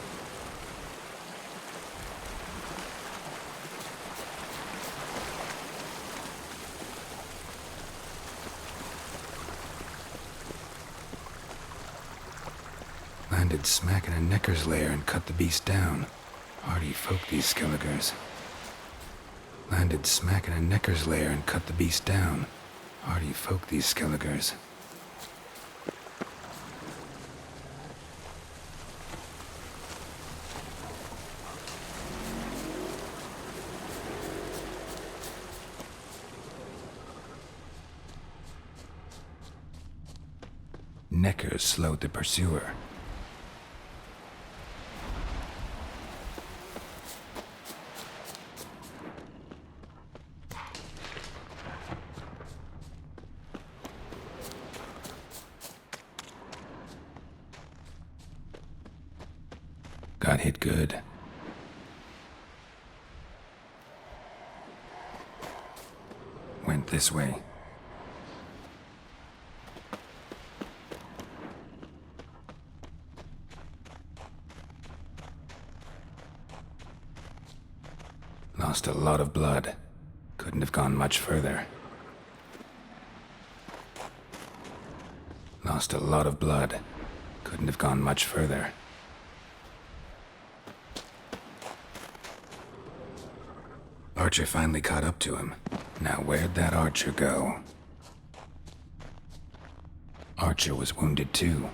Landed smack in a necker's lair and cut the beast down. Hardy folk, these Skelligers. Landed smack in a necker's lair and cut the beast down. Hardy folk, these Skelligers. Neckers slowed the pursuer. Got hit good. Went this way. Lost a lot of blood. Couldn't have gone much further. Lost a lot of blood. Couldn't have gone much further. Archer finally caught up to him. Now where'd that Archer go? Archer was wounded too.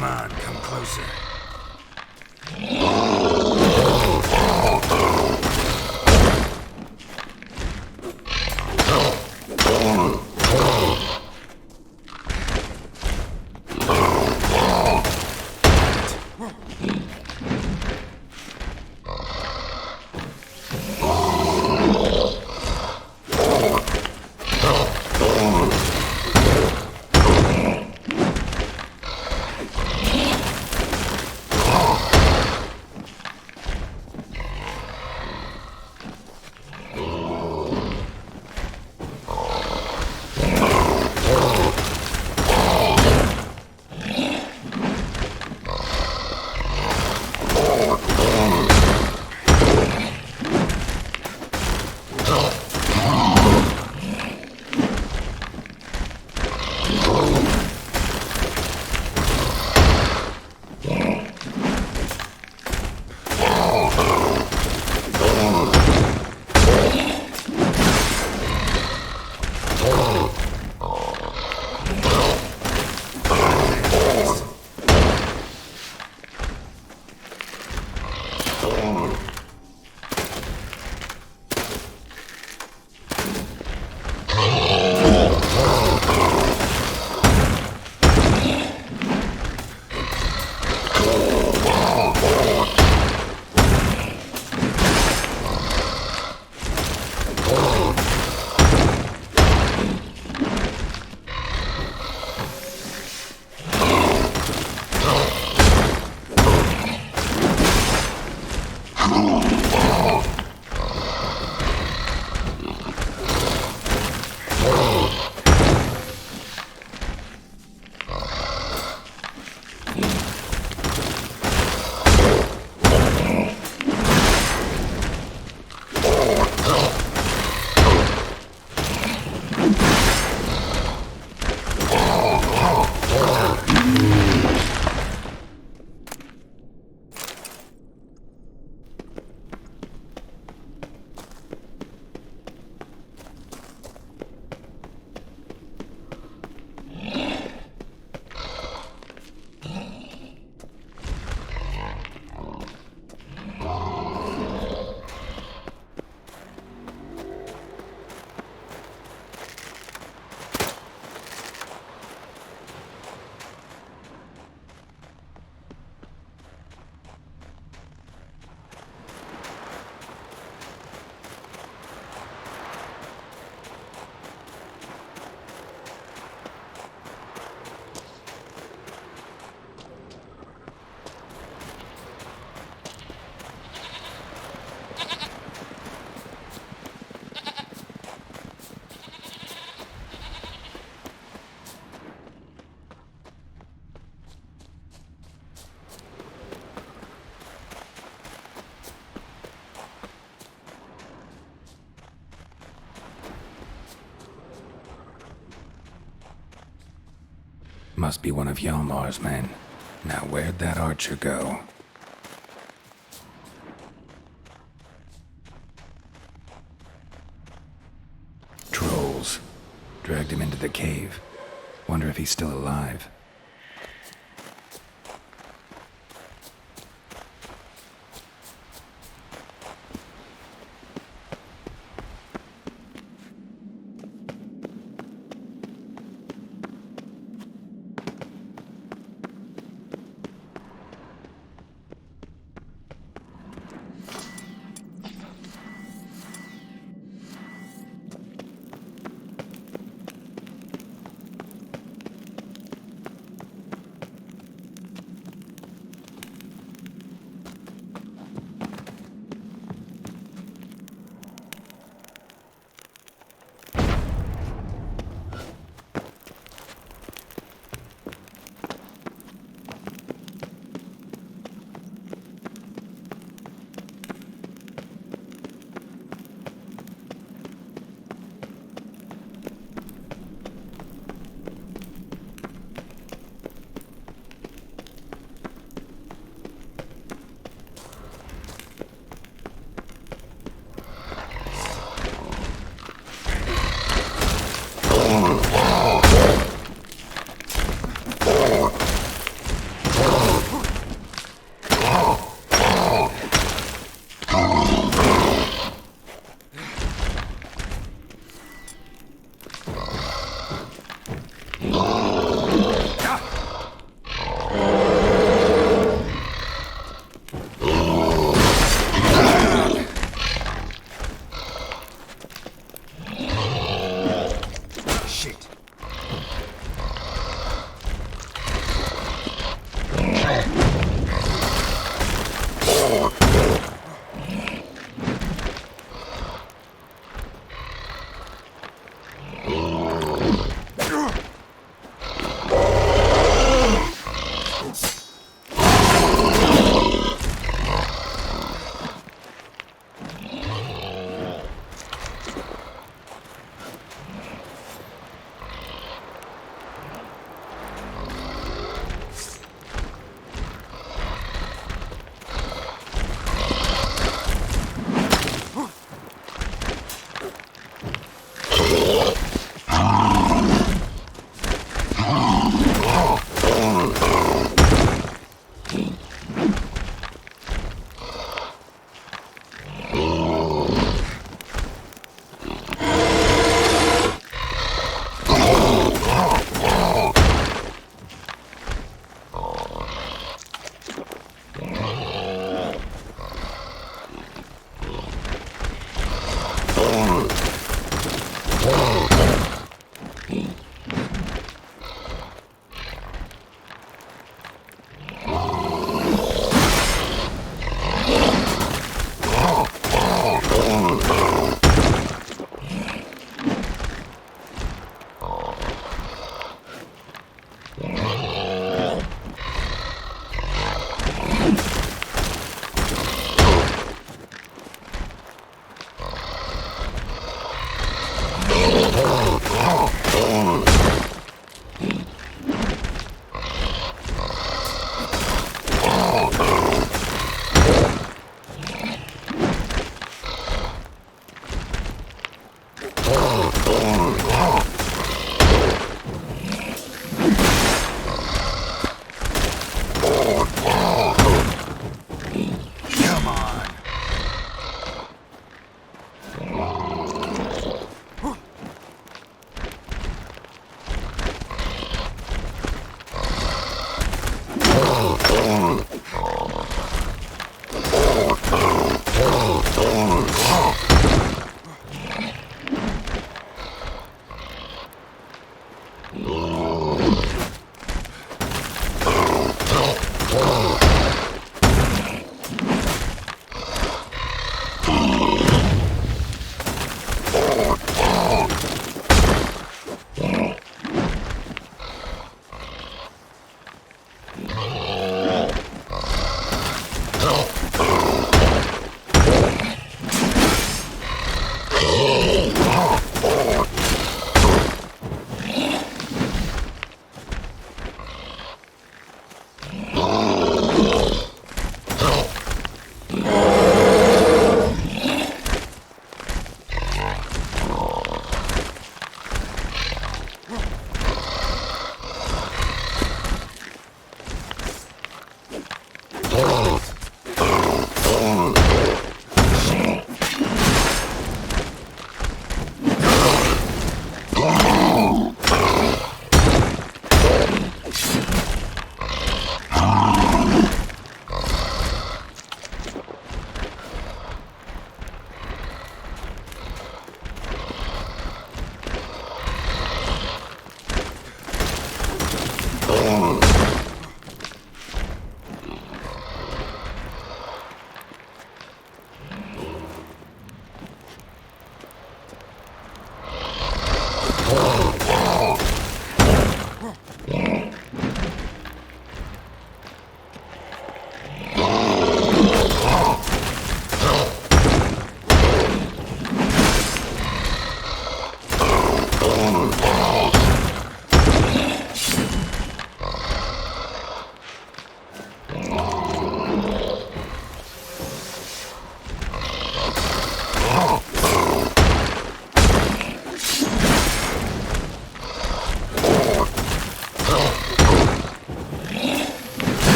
Come on, come closer. Must be one of Hjalmar's men. Now where'd that archer go? Trolls. Dragged him into the cave. Wonder if he's still alive.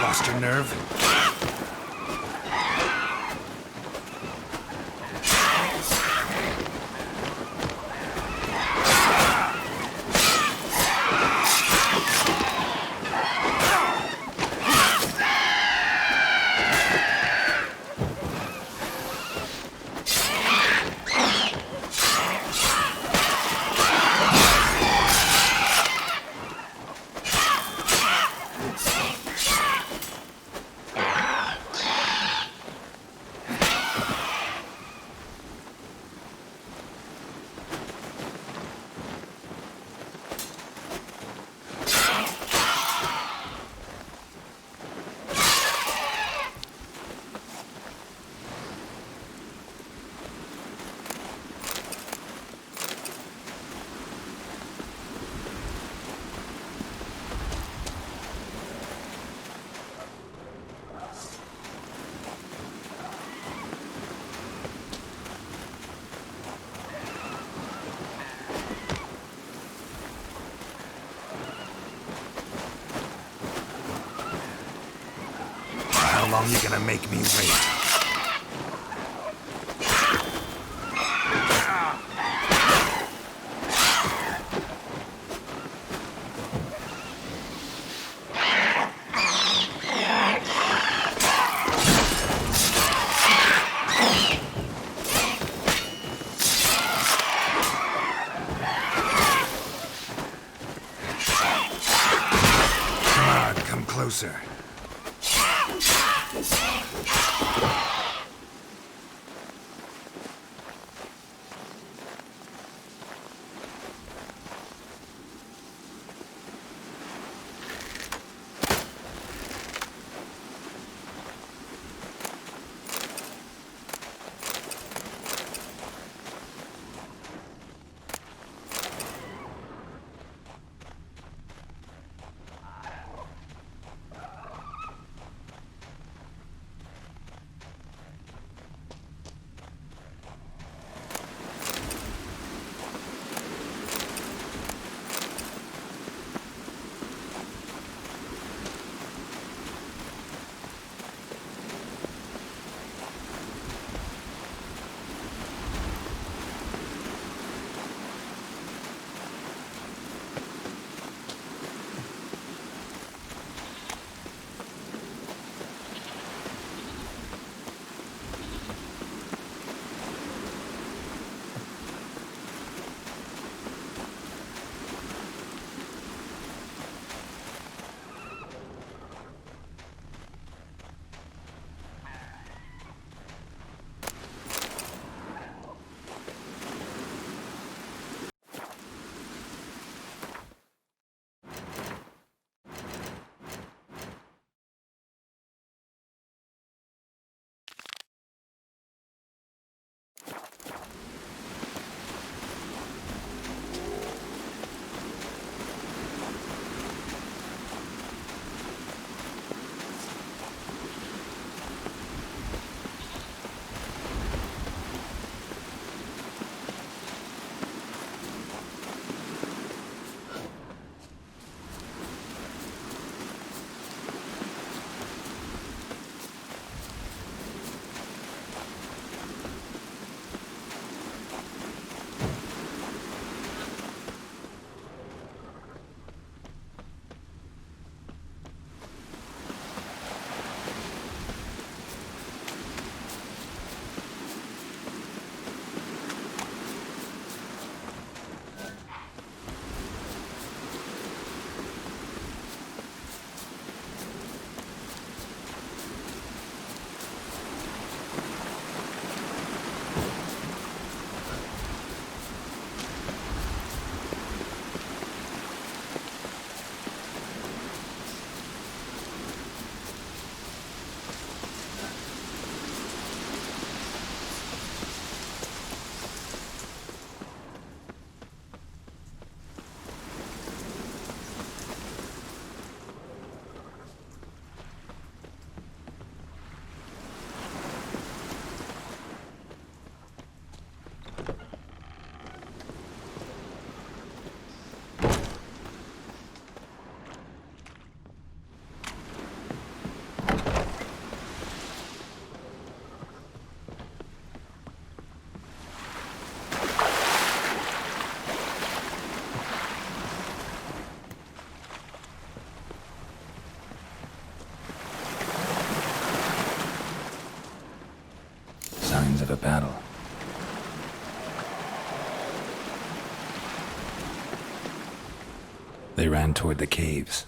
Lost your nerve? long you gonna make me wait? Closer. Signs of a battle. They ran toward the caves.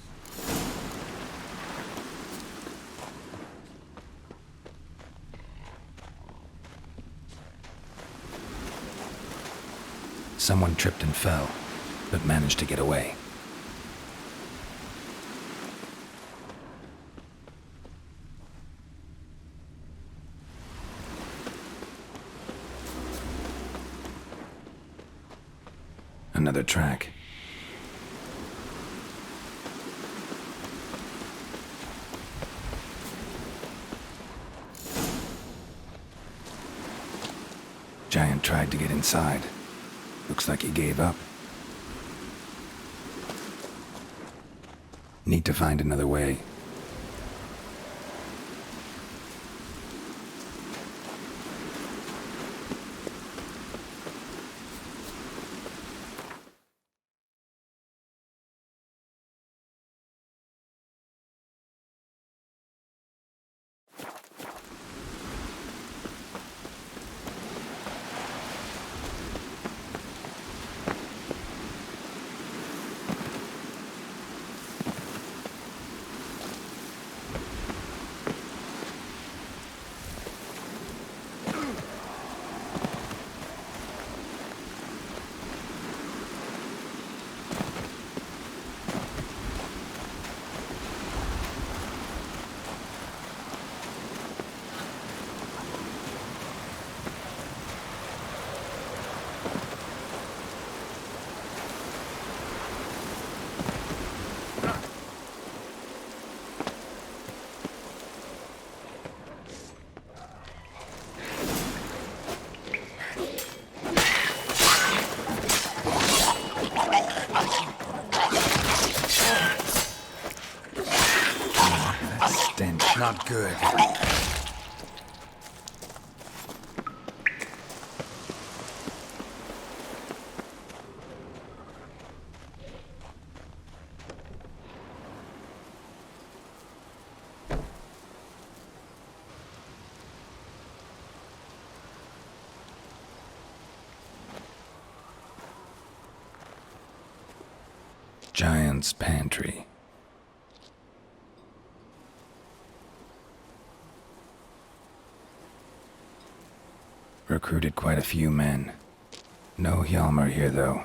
Someone tripped and fell, but managed to get away. Another track. Giant tried to get inside. Looks like he gave up. Need to find another way. not good. Giant's Pantry. Recruited quite a few men. No Hjalmar here, though.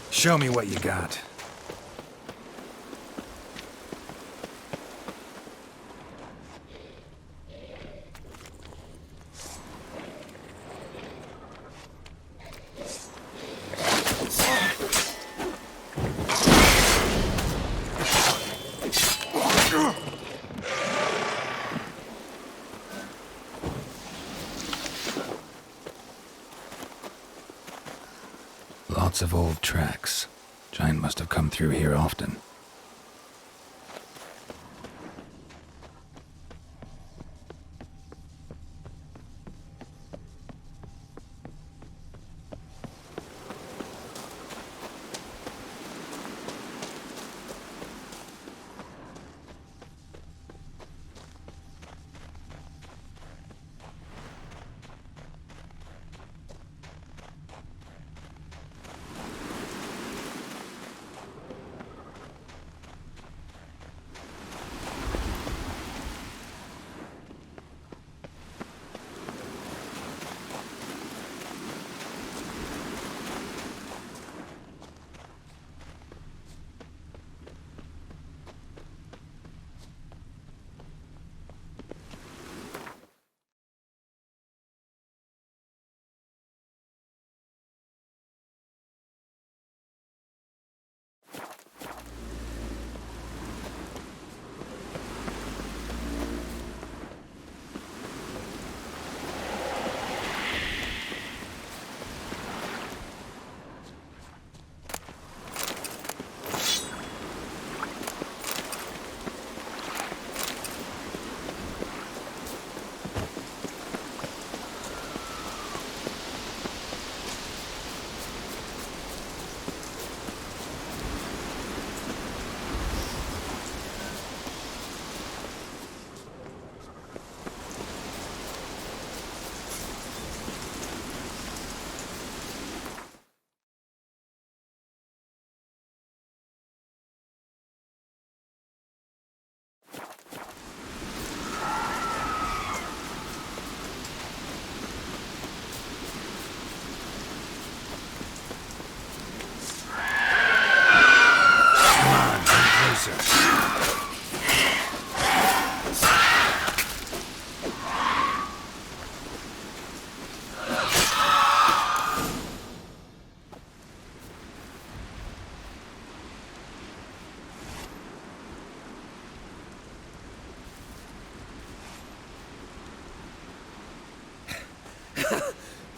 Show me what you got. Lots of old tracks. Giant must have come through here often.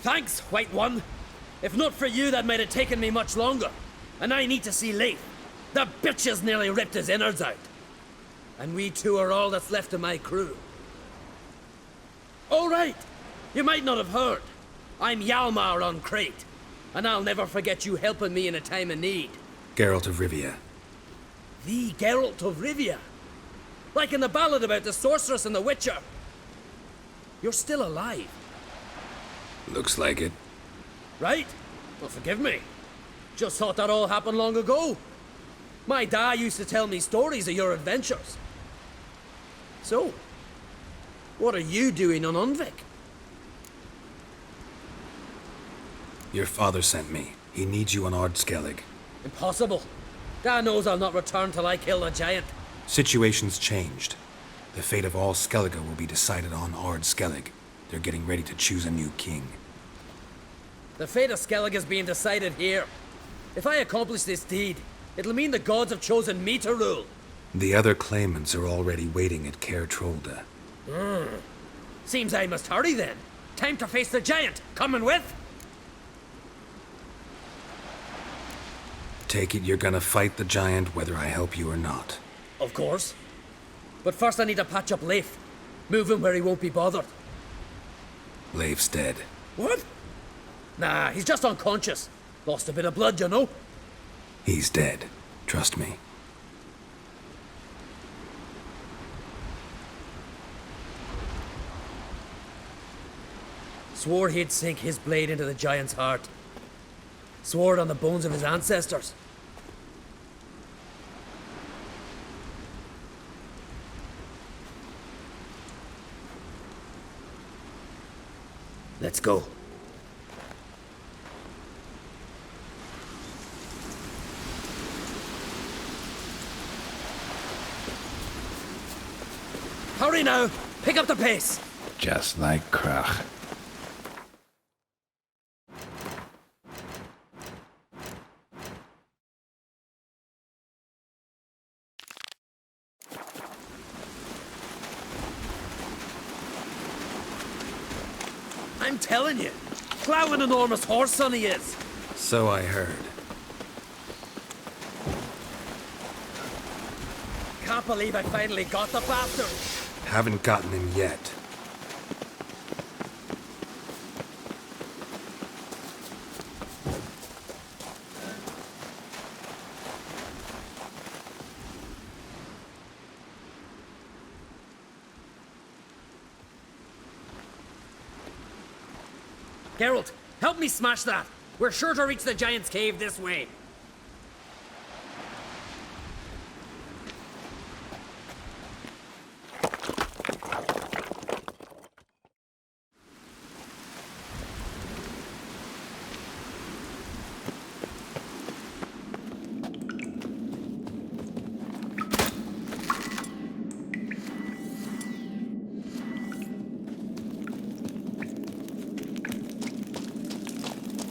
Thanks, White One. If not for you, that might have taken me much longer. And I need to see Leif. The bitch has nearly ripped his innards out. And we two are all that's left of my crew. All right. You might not have heard. I'm Hjalmar on Crete. And I'll never forget you helping me in a time of need. Geralt of Rivia. The Geralt of Rivia. Like in the ballad about the sorceress and the witcher. You're still alive. Looks like it. Right? Well, forgive me. Just thought that all happened long ago. My dad used to tell me stories of your adventures. So, what are you doing on Undvik? Your father sent me. He needs you on Ard Skellig. Impossible. Dad knows I'll not return till I kill the giant. Situation's changed. The fate of all Skellige will be decided on Ard Skellig. They're getting ready to choose a new king. The fate of Skellig is being decided here. If I accomplish this deed, it'll mean the gods have chosen me to rule. The other claimants are already waiting at Caer Trolda. Seems I must hurry then. Time to face the giant. Coming with? Take it you're gonna fight the giant whether I help you or not. Of course. But first I need to patch up Leif. Move him where he won't be bothered. Leif's dead. What? Nah, he's just unconscious. Lost a bit of blood, you know. He's dead. Trust me. Swore he'd sink his blade into the giant's heart. Swore it on the bones of his ancestors. Let's go. Hurry now! Pick up the pace! Just like Krach. I'm telling you, plough an enormous horse son he is. So I heard. Can't believe I finally got the bastard. Haven't gotten him yet. Geralt, help me smash that. We're sure to reach the giant's cave this way.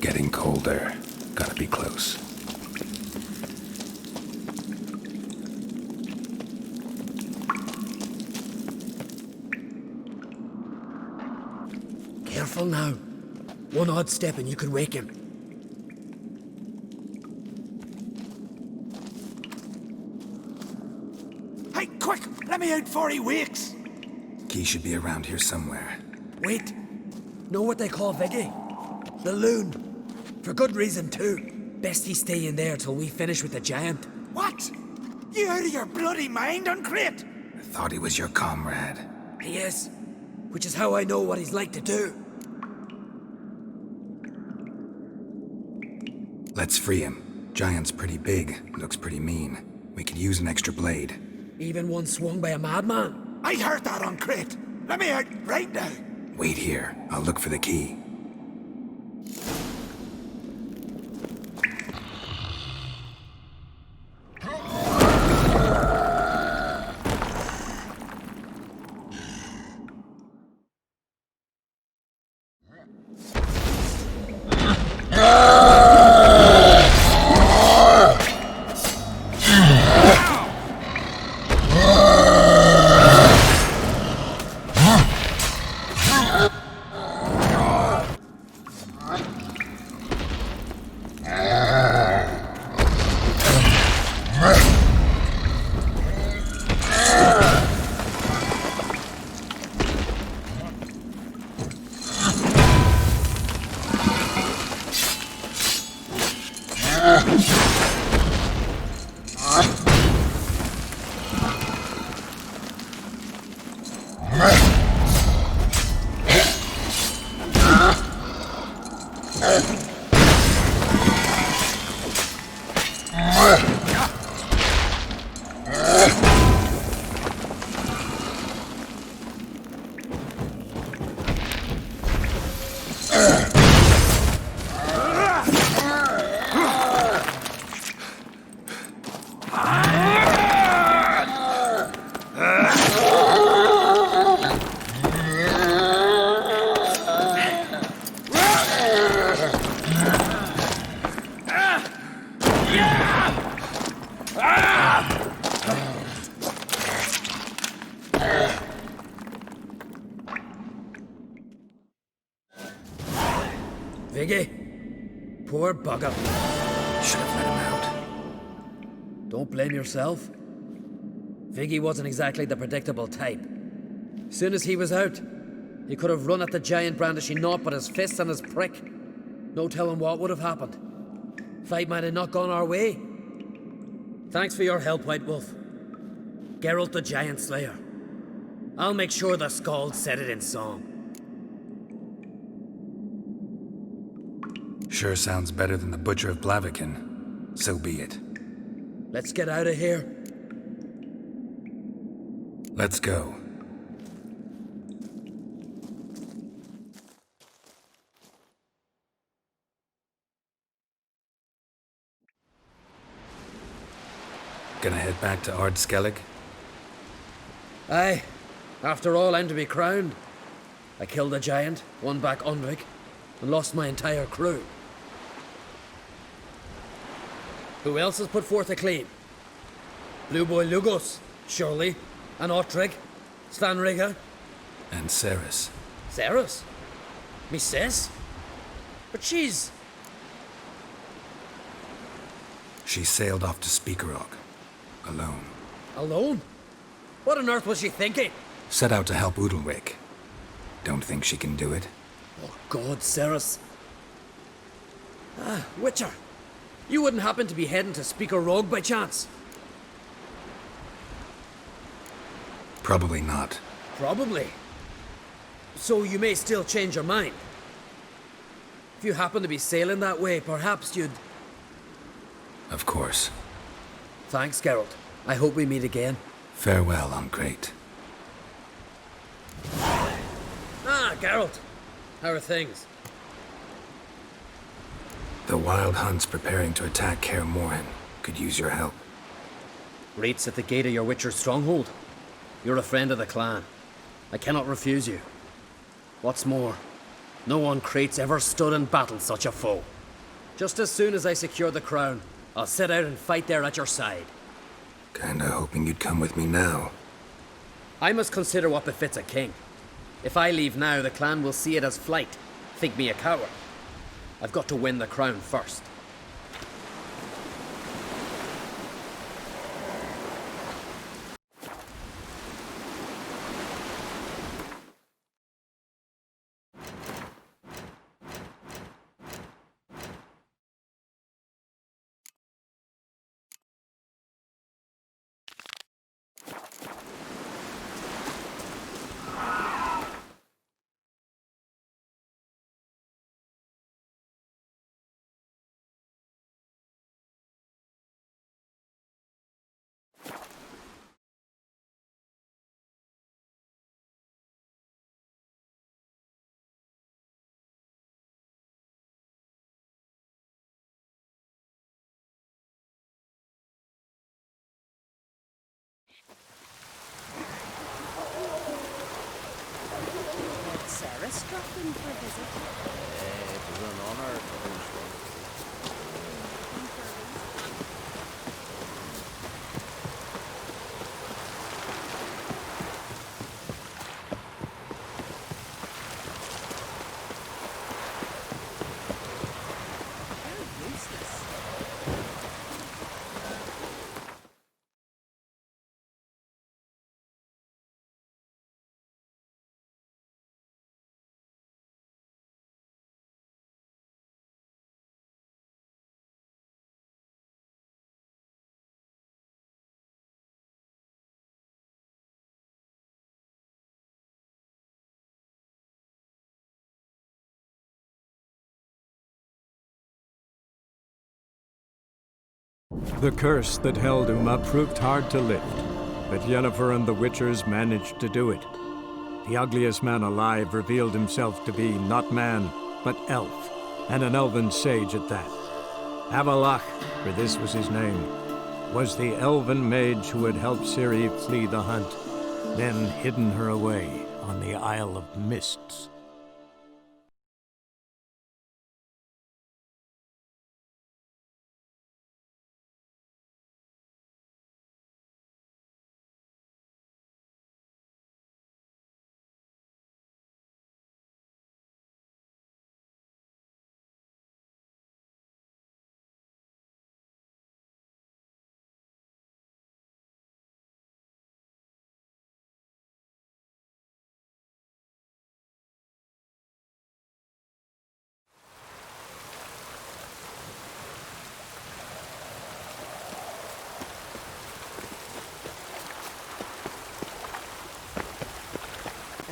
Getting colder. Gotta be close. Careful now. One odd step and you could wake him. Hey, quick! Let me out before he wakes! Key should be around here somewhere. Wait. Know what they call Viggy? The loon. For good reason, too. Best he stay in there till we finish with the giant. What? You out of your bloody mind, Uncrate? I thought he was your comrade. He is. Which is how I know what he's like to do. Let's free him. Giant's pretty big. Looks pretty mean. We could use an extra blade. Even one swung by a madman. I heard that, Uncrate. Let me out right now. Wait here. I'll look for the key. Viggy, poor bugger. Should have let him out. Don't blame yourself. Viggy wasn't exactly the predictable type. Soon as he was out, he could have run at the giant brandishing naught but his fists and his prick. No telling what would have happened. Fight might have not gone our way. Thanks for your help, White Wolf. Geralt the Giant Slayer. I'll make sure the Scald said it in song. Sure sounds better than the Butcher of Blaviken. So be it. Let's get out of here. Let's go. Gonna head back to Ard Skellig? Aye. After all, I'm to be crowned. I killed a giant, won back Unrik, and lost my entire crew. Who else has put forth a claim? Blue Boy Lugos, surely, and Ottrig, Svanrigga. And Ceres. Ceres? Me sis? But she's... She sailed off to Speakerog. Alone. alone? What on earth was she thinking? Set out to help Udalwick. Don't think she can do it. Oh, God, Ceres. Ah, Witcher. You wouldn't happen to be heading to Speaker Rogue by chance? Probably not. Probably. So you may still change your mind. If you happen to be sailing that way, perhaps you'd... Of course. Thanks, Geralt. I hope we meet again. Farewell, I'm great. Ah, Geralt. How are things? The Wild Hunt's preparing to attack Kaer Morhen. Could use your help. Raid's at the gate of your Witcher's stronghold. You're a friend of the clan. I cannot refuse you. What's more, no one Crate's ever stood and battled such a foe. Just as soon as I secure the crown, I'll set out and fight there at your side. Kinda hoping you'd come with me now. I must consider what befits a king. If I leave now, the clan will see it as flight, think me a coward. I've got to win the crown first. Ceres dropped in for a visit. It was an honor. The curse that held Uma proved hard to lift, but Yennefer and the Witchers managed to do it. The ugliest man alive revealed himself to be not man, but elf, and an elven sage at that. Avalach, for this was his name, was the elven mage who had helped Ciri flee the hunt, then hidden her away on the Isle of Mists.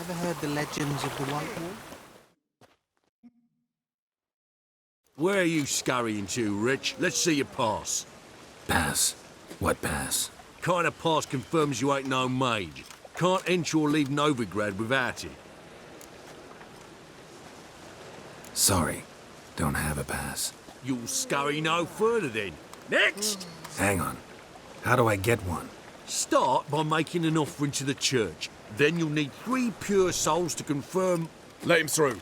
Ever heard the legends of the White Wall? Where are you scurrying to, Rich? Let's see your pass. Pass? What pass? Kind of pass confirms you ain't no maid. Can't enter or leave Novigrad without it. Sorry, don't have a pass. You'll scurry no further then. Next! Hang on. How do I get one? Start by making an offering to the church. Then you'll need 3 pure souls to confirm... Let him through.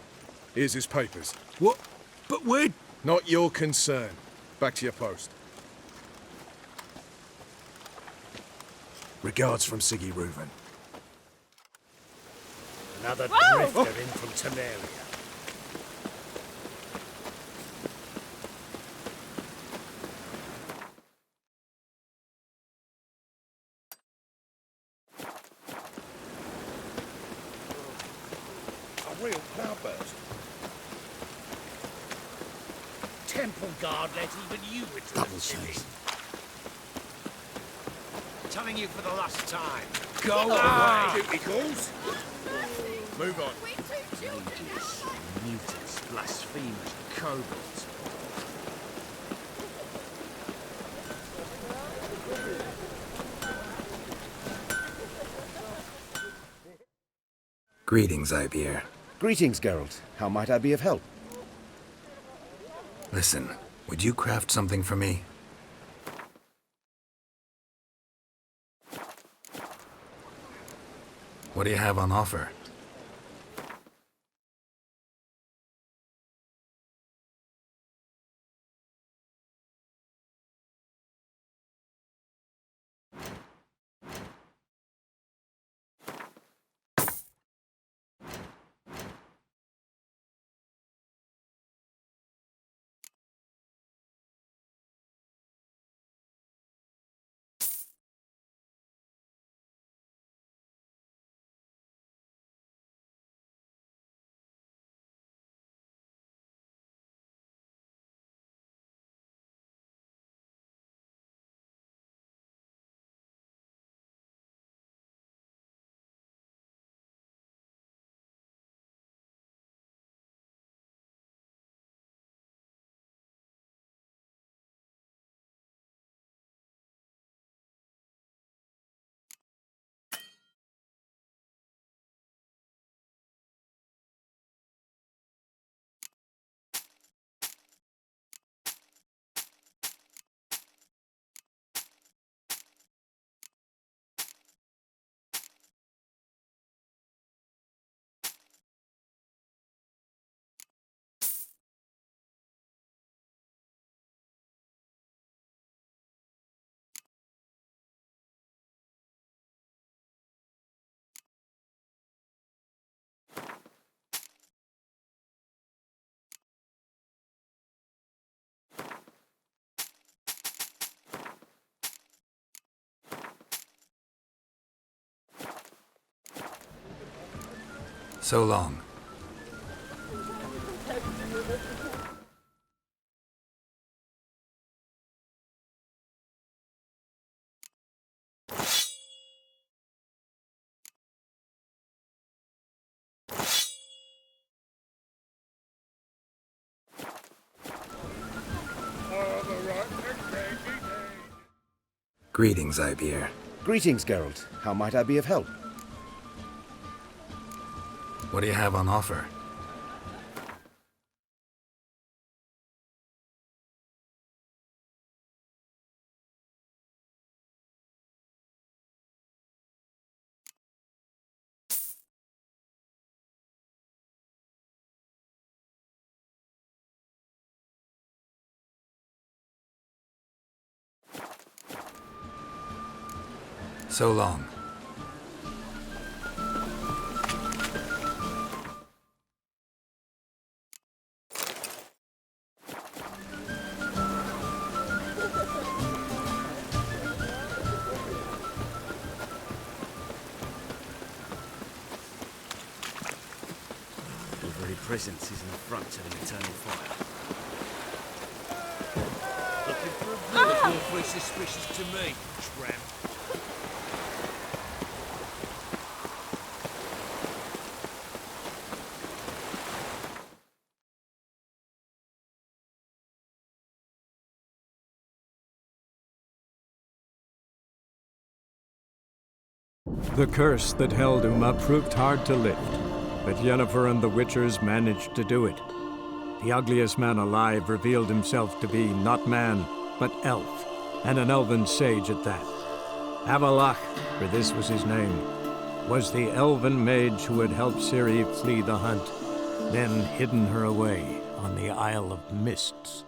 Here's his papers. What? But we're... Not your concern. Back to your post. Regards from Siggy Reuven. Another Whoa! drifter in from Temeria. A real cloudburst. Temple guard let even you return to me. Telling you for the last time. Go away! Duty calls. Move on. Mages, mutants, blasphemers, kobolds. Greetings, Ibeer. Greetings, Geralt. How might I be of help? Listen, would you craft something for me? What do you have on offer? So long. Greetings, Ibeer. Greetings, Geralt. How might I be of help? What do you have on offer? So long. Your very presence is an affront to the eternal fire. Looking for a village, awfully suspicious to me, tramp. The curse that held Uma proved hard to lift, but Yennefer and the Witchers managed to do it. The ugliest man alive revealed himself to be not man, but elf, and an elven sage at that. Avalach, for this was his name, was the elven mage who had helped Ciri flee the hunt, then hidden her away on the Isle of Mists.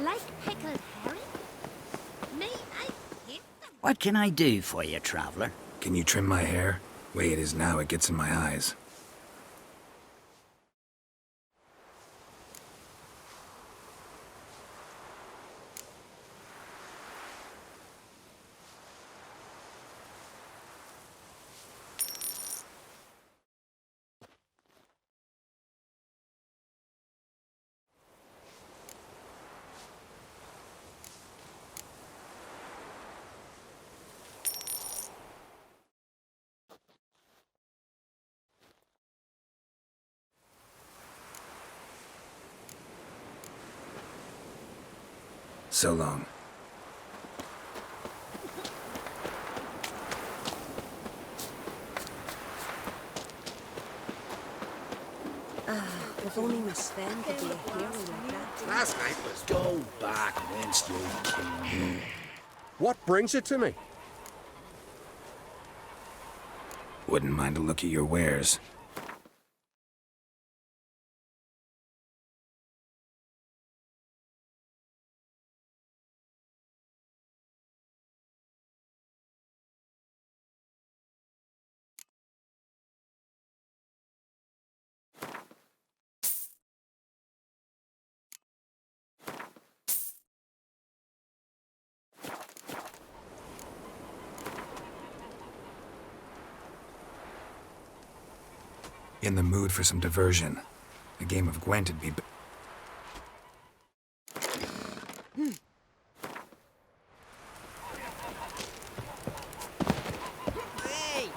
Like pickled herring? Me, I hate them. What can I do for you, traveler? Can you trim my hair? Way it is now, it gets in my eyes. So long. If only Miss Sven could be a hero like that. Last night was... Go back, whence you came. What brings it to me? Wouldn't mind a look at your wares. In the mood for some diversion. A game of Gwent'd be... Hey!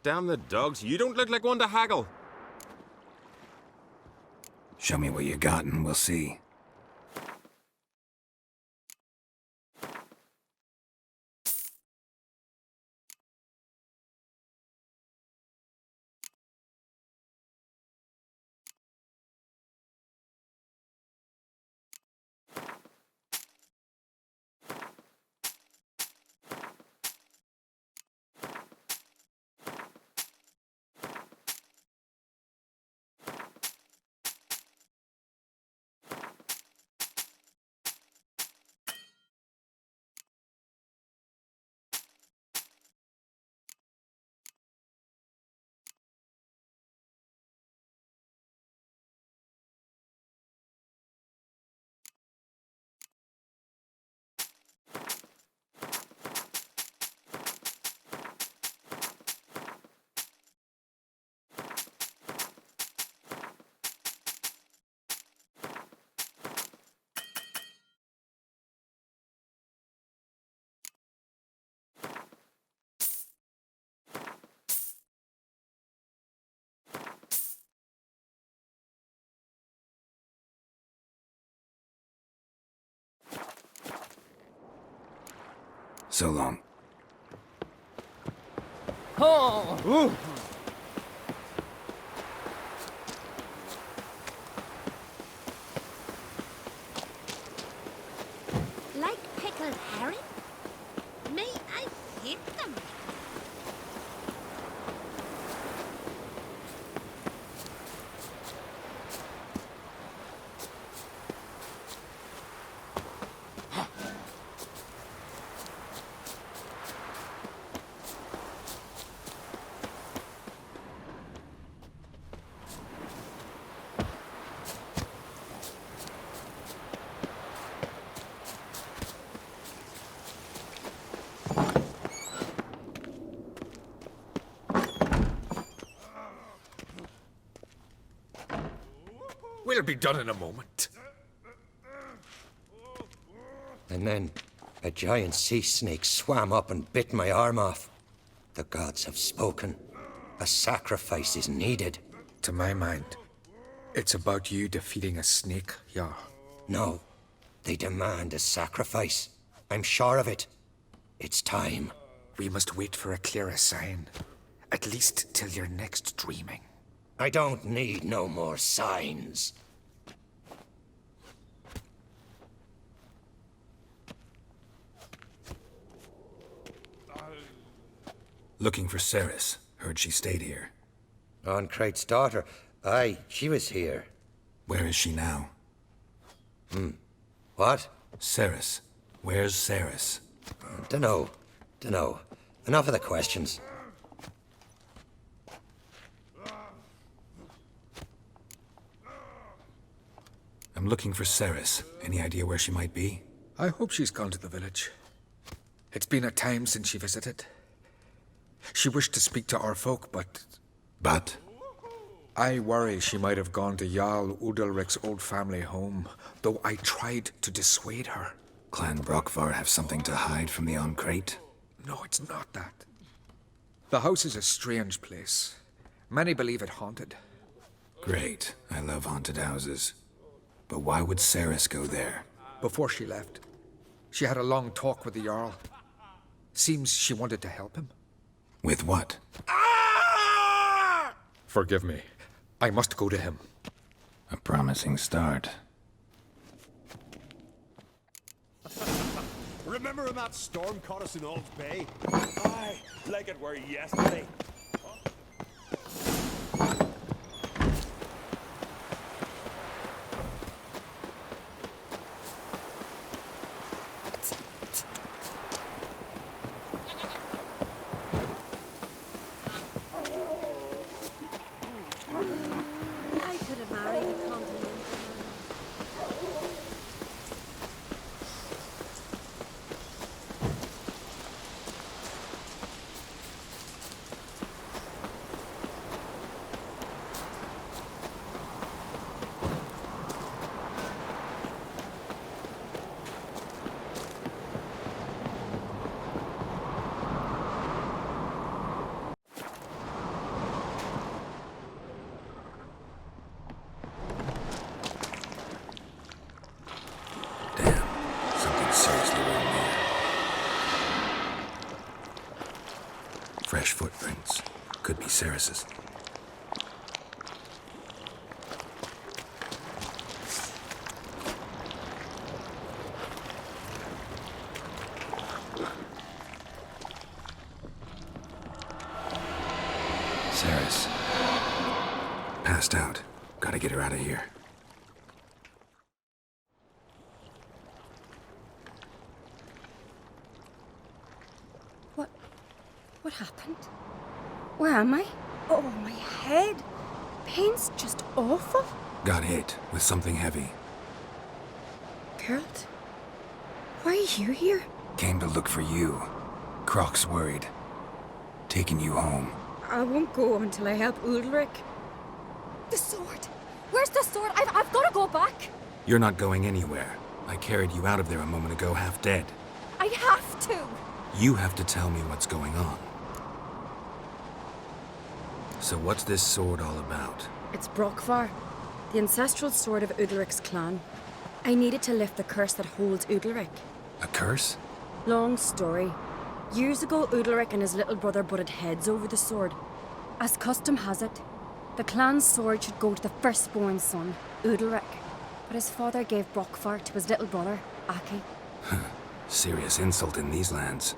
Damn the dogs, you don't look like one to haggle. Show me what you got and we'll see. So long. Oh! Ooh. Like pickled herring? Me, I hate them. We'll be done in a moment. And then a giant sea snake swam up and bit my arm off. The gods have spoken. A sacrifice is needed. To my mind, it's about you defeating a snake, Jarl. No. They demand a sacrifice. I'm sure of it. It's time. We must wait for a clearer sign. At least till your next dreaming. I don't need no more signs. Looking for Ceres. Heard she stayed here. Crate's daughter. Aye, she was here. Where is she now? What? Ceres. Where's Ceres? Dunno. Enough of the questions. I'm looking for Ceres. Any idea where she might be? I hope she's gone to the village. It's been a time since she visited. She wished to speak to our folk, but... But? I worry she might have gone to Jarl Udalric's old family home, though I tried to dissuade her. Clan Brockvar have something to hide from the Crate? No, it's not that. The house is a strange place. Many believe it haunted. Great. I love haunted houses. But why would Ceres go there? Before she left, she had a long talk with the Jarl. Seems she wanted to help him. With what? Forgive me. I must go to him. A promising start. Remember when that storm caught us in Old Bay? Aye, like it were yesterday. I could have married a continental man. Seriously wrong there. Fresh footprints. Could be Ceres's. Ceres. Passed out. Gotta get her out of here. What happened? Where am I? Oh, my head. Pain's just awful. Got hit with something heavy. Geralt? Why are you here? Came to look for you. Croc's worried. Taking you home. I won't go until I help Udalric. The sword! Where's the sword? I've got to go back! You're not going anywhere. I carried you out of there a moment ago, half dead. I have to! You have to tell me what's going on. So what's this sword all about? It's Brockvar, the ancestral sword of Udalric's clan. I needed to lift the curse that holds Udalric. A curse? Long story. Years ago, Udalric and his little brother butted heads over the sword. As custom has it, the clan's sword should go to the firstborn son, Udalric. But his father gave Brockvar to his little brother, Aki. Serious insult in these lands.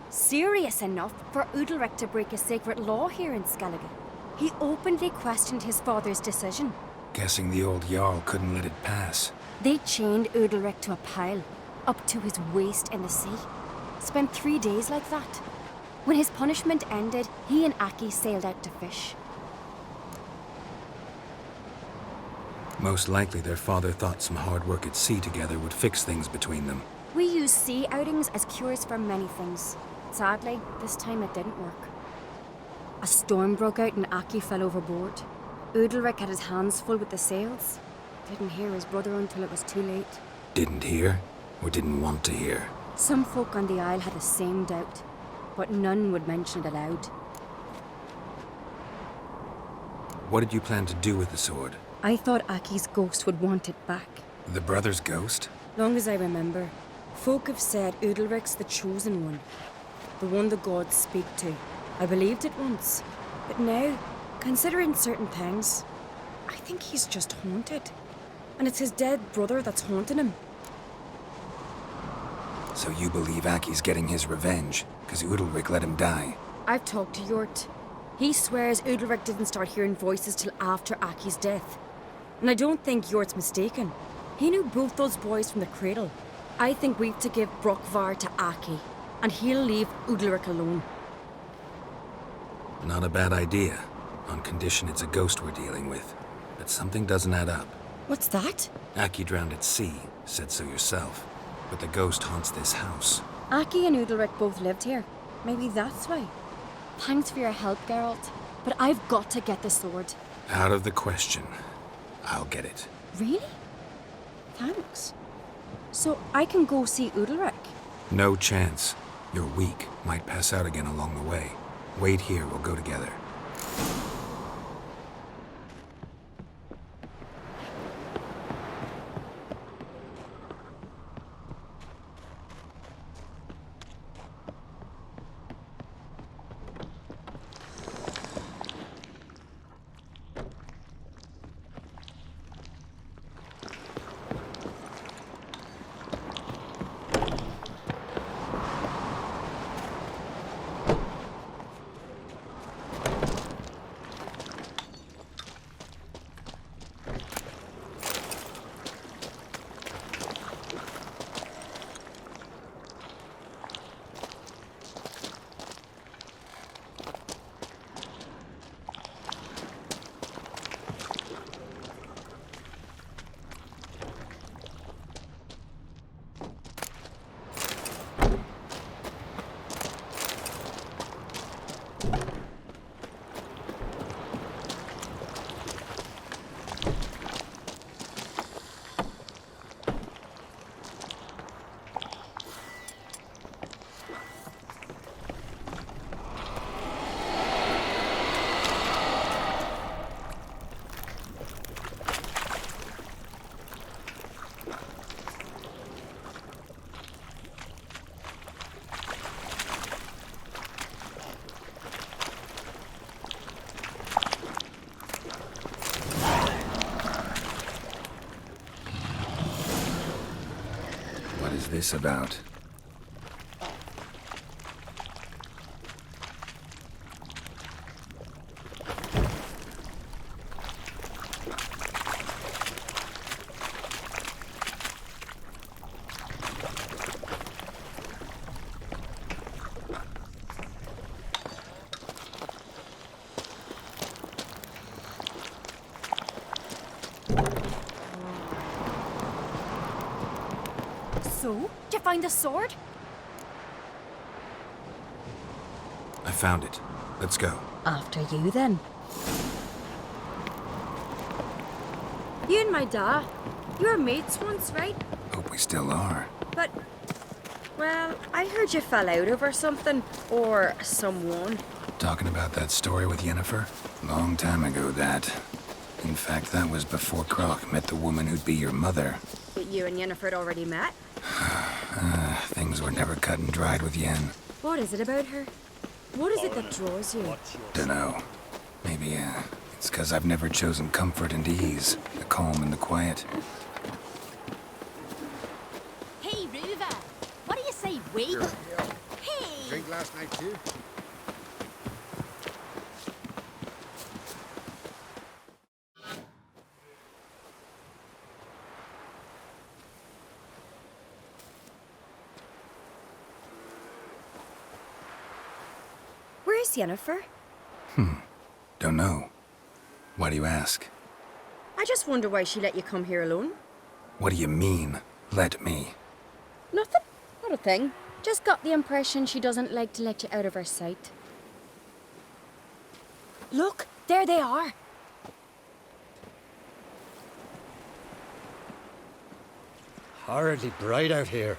Serious enough for Udalric to break a sacred law here in Skellige. He openly questioned his father's decision. Guessing the old Jarl couldn't let it pass. They chained Udalric to a pile, up to his waist in the sea. Spent 3 days like that. When his punishment ended, he and Aki sailed out to fish. Most likely their father thought some hard work at sea together would fix things between them. We use sea outings as cures for many things. Sadly, this time it didn't work. A storm broke out and Aki fell overboard. Udalric had his hands full with the sails. Didn't hear his brother until it was too late. Didn't hear, or didn't want to hear? Some folk on the Isle had the same doubt, but none would mention it aloud. What did you plan to do with the sword? I thought Aki's ghost would want it back. The brother's ghost? Long as I remember, folk have said Udalric's the chosen one. The one the gods speak to. I believed it once. But now, considering certain things, I think he's just haunted. And it's his dead brother that's haunting him. So you believe Aki's getting his revenge, because Udalric let him die? I've talked to Yort. He swears Udalric didn't start hearing voices till after Aki's death. And I don't think Yort's mistaken. He knew both those boys from the cradle. I think we've to give Brokvar to Aki, and he'll leave Udalric alone. Not a bad idea, on condition it's a ghost we're dealing with. But something doesn't add up. What's that? Aki drowned at sea, said so yourself. But the ghost haunts this house. Aki and Udalric both lived here. Maybe that's why. Thanks for your help, Geralt. But I've got to get the sword. Out of the question. I'll get it. Really? Thanks. So I can go see Udalric? No chance. You're weak. Might pass out again along the way. Wait here, we'll go together. What is this about? So, did you find the sword? I found it. Let's go. After you, then. You and my da, you were mates once, right? Hope we still are. But, well, I heard you fell out over something, or someone. Talking about that story with Yennefer? Long time ago, that. In fact, that was before Croc met the woman who'd be your mother. But you and Yennefer had already met? Things were never cut and dried with Yen. What is it about her? What is it that draws you? Dunno. Maybe, it's 'cause I've never chosen comfort and ease. The calm and the quiet. Hey, Ruva. What do you say, we? Hey! Drink last night, too? Where's Yennefer? Don't know. Why do you ask? I just wonder why she let you come here alone. What do you mean, let me? Nothing. Not a thing. Just got the impression she doesn't like to let you out of her sight. Look, there they are. Horridly bright out here.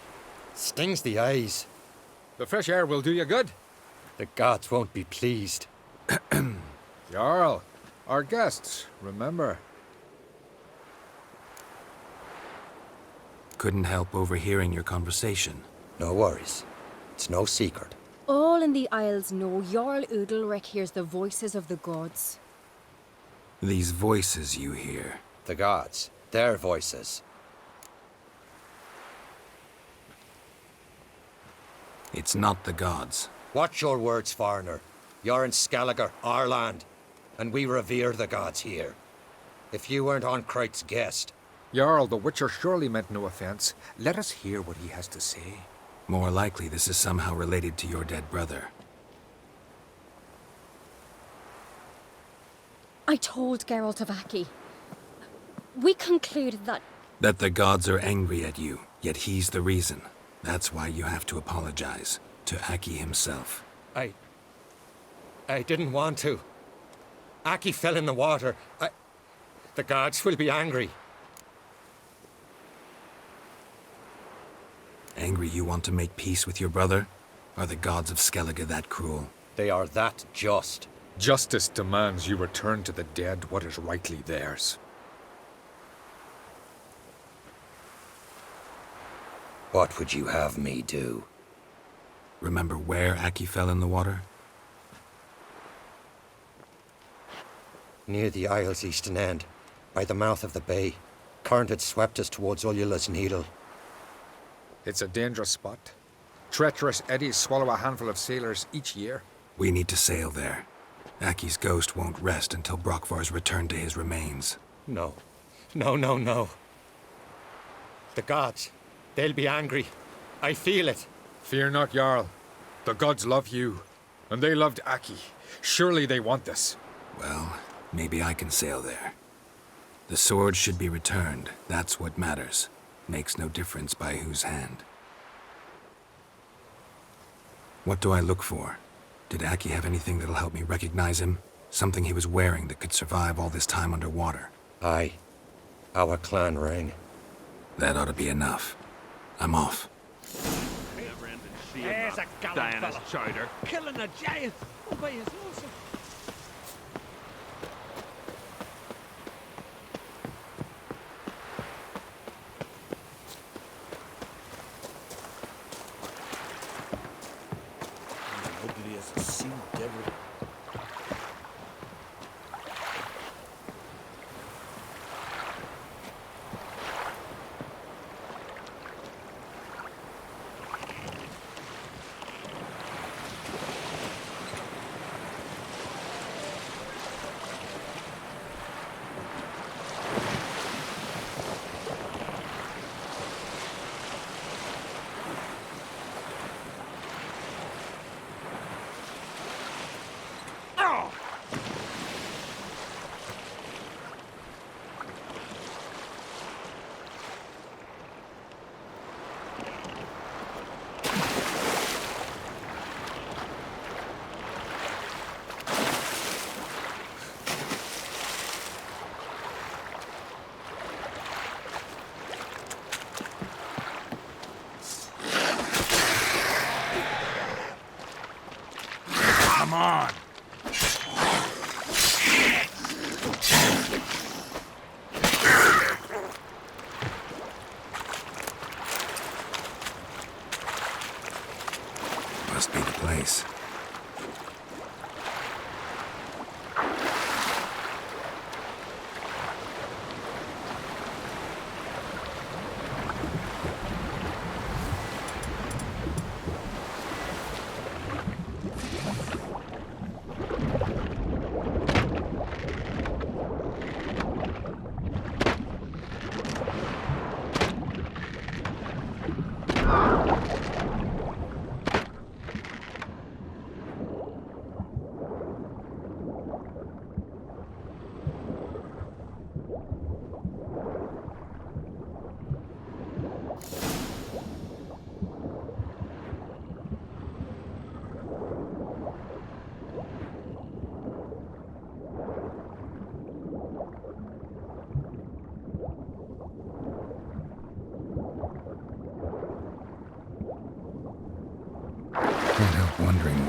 Stings the eyes. The fresh air will do you good. The gods won't be pleased. Jarl, our guests, remember. Couldn't help overhearing your conversation. No worries. It's no secret. All in the Isles know Jarl Udalric hears the voices of the gods. These voices you hear. The gods. Their voices. It's not the gods. Watch your words, foreigner. You're in Skelliger, our land, and we revere the gods here. If you weren't on Kright's guest... Jarl, the Witcher surely meant no offense. Let us hear what he has to say. More likely this is somehow related to your dead brother. I told Geralt of Aki. We concluded that... That the gods are angry at you, yet he's the reason. That's why you have to apologize. To Aki himself. I didn't want to. Aki fell in the water. The gods will be angry. Angry you want to make peace with your brother? Are the gods of Skellige that cruel? They are that just. Justice demands you return to the dead what is rightly theirs. What would you have me do? Remember where Aki fell in the water? Near the Isle's eastern end, by the mouth of the bay. Current had swept us towards Ullula's Needle. It's a dangerous spot. Treacherous eddies swallow a handful of sailors each year. We need to sail there. Aki's ghost won't rest until Brokvar's returned to his remains. No. No. The gods. They'll be angry. I feel it. Fear not, Jarl. The gods love you, and they loved Aki. Surely they want this. Well, maybe I can sail there. The sword should be returned. That's what matters. Makes no difference by whose hand. What do I look for? Did Aki have anything that'll help me recognize him? Something he was wearing that could survive all this time underwater? Aye. Our clan ring. That ought to be enough. I'm off. There's a gallant fella. Chowder. Killing a giant. Oh, by his awesome. Ugly as a sea devil.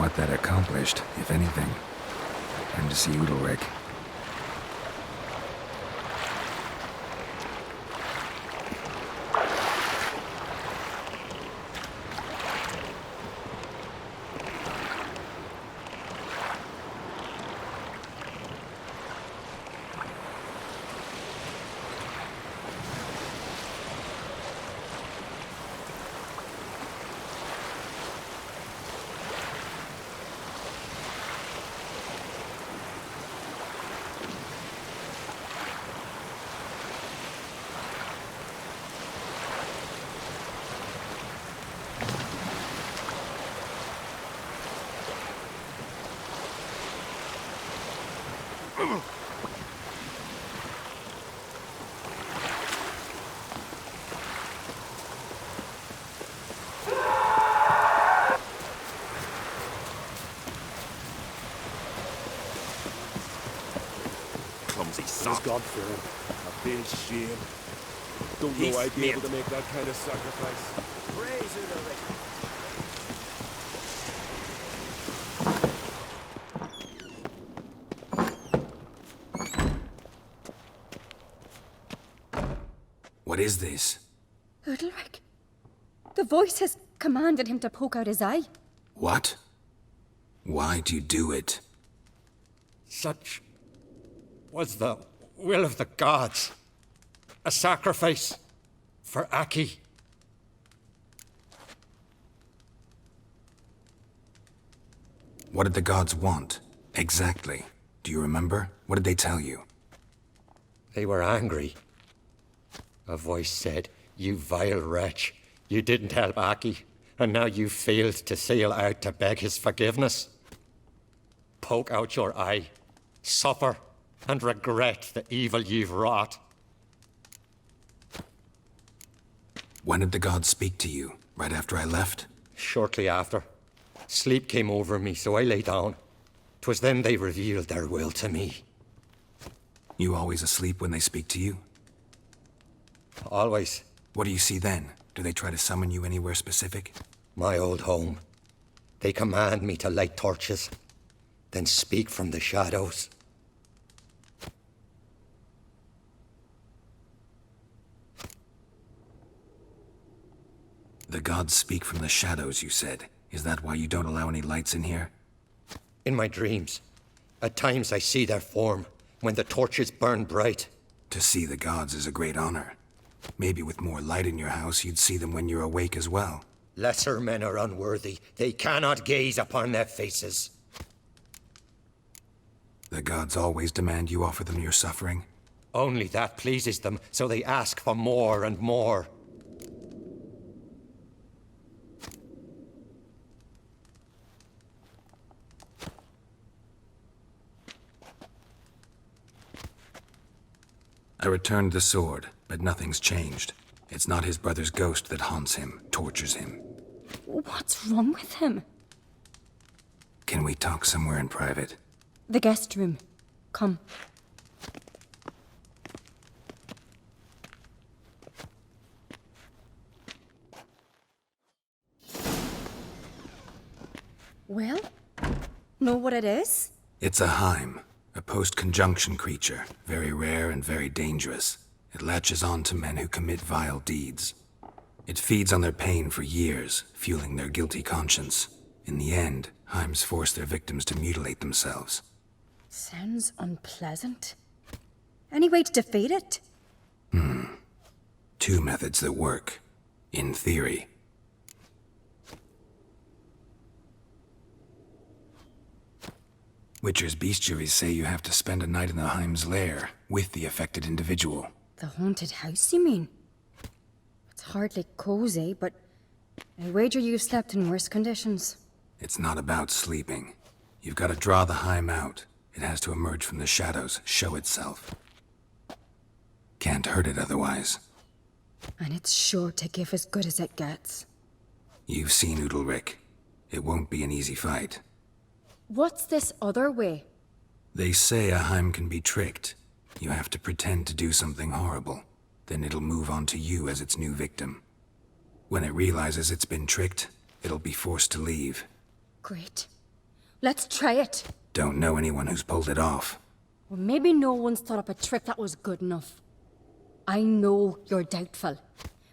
what that accomplished, if anything. Time to see Udalric. Clumsy He's son. God-fearing. A big shame. Don't know I'd be able to make that kind of sacrifice. Praise Udalric. What is this? Udalric. The voice has commanded him to poke out his eye. What? Why do you do it? Such was the will of the gods. A sacrifice for Aki. What did the gods want? Exactly. Do you remember? What did they tell you? They were angry. A voice said, "You vile wretch, you didn't help Aki, and now you failed to sail out to beg his forgiveness. Poke out your eye, suffer, and regret the evil you've wrought." When did the gods speak to you? Right after I left? Shortly after. Sleep came over me, so I lay down. 'Twas then they revealed their will to me. You always asleep when they speak to you? Always. What do you see then? Do they try to summon you anywhere specific? My old home. They command me to light torches, then speak from the shadows. The gods speak from the shadows, you said. Is that why you don't allow any lights in here? In my dreams. At times I see their form, when the torches burn bright. To see the gods is a great honor. Maybe with more light in your house, you'd see them when you're awake as well. Lesser men are unworthy. They cannot gaze upon their faces. The gods always demand you offer them your suffering? Only that pleases them, so they ask for more and more. I returned the sword, but nothing's changed. It's not his brother's ghost that haunts him, tortures him. What's wrong with him? Can we talk somewhere in private? The guest room. Come. Well, know what it is? It's a Heim, a post-conjunction creature, very rare and very dangerous. It latches on to men who commit vile deeds. It feeds on their pain for years, fueling their guilty conscience. In the end, Heims force their victims to mutilate themselves. Sounds unpleasant. Any way to defeat it? Two methods that work. In theory. Witcher's bestiaries say you have to spend a night in the Heim's lair, with the affected individual. The haunted house, you mean? It's hardly cozy, but I wager you've slept in worse conditions. It's not about sleeping. You've got to draw the Heim out. It has to emerge from the shadows, show itself. Can't hurt it otherwise. And it's sure to give as good as it gets. You've seen Udalric. It won't be an easy fight. What's this other way? They say a Heim can be tricked. You have to pretend to do something horrible. Then it'll move on to you as its new victim. When it realizes it's been tricked, it'll be forced to leave. Great. Let's try it. Don't know anyone who's pulled it off. Well, maybe no one's thought up a trick that was good enough. I know you're doubtful,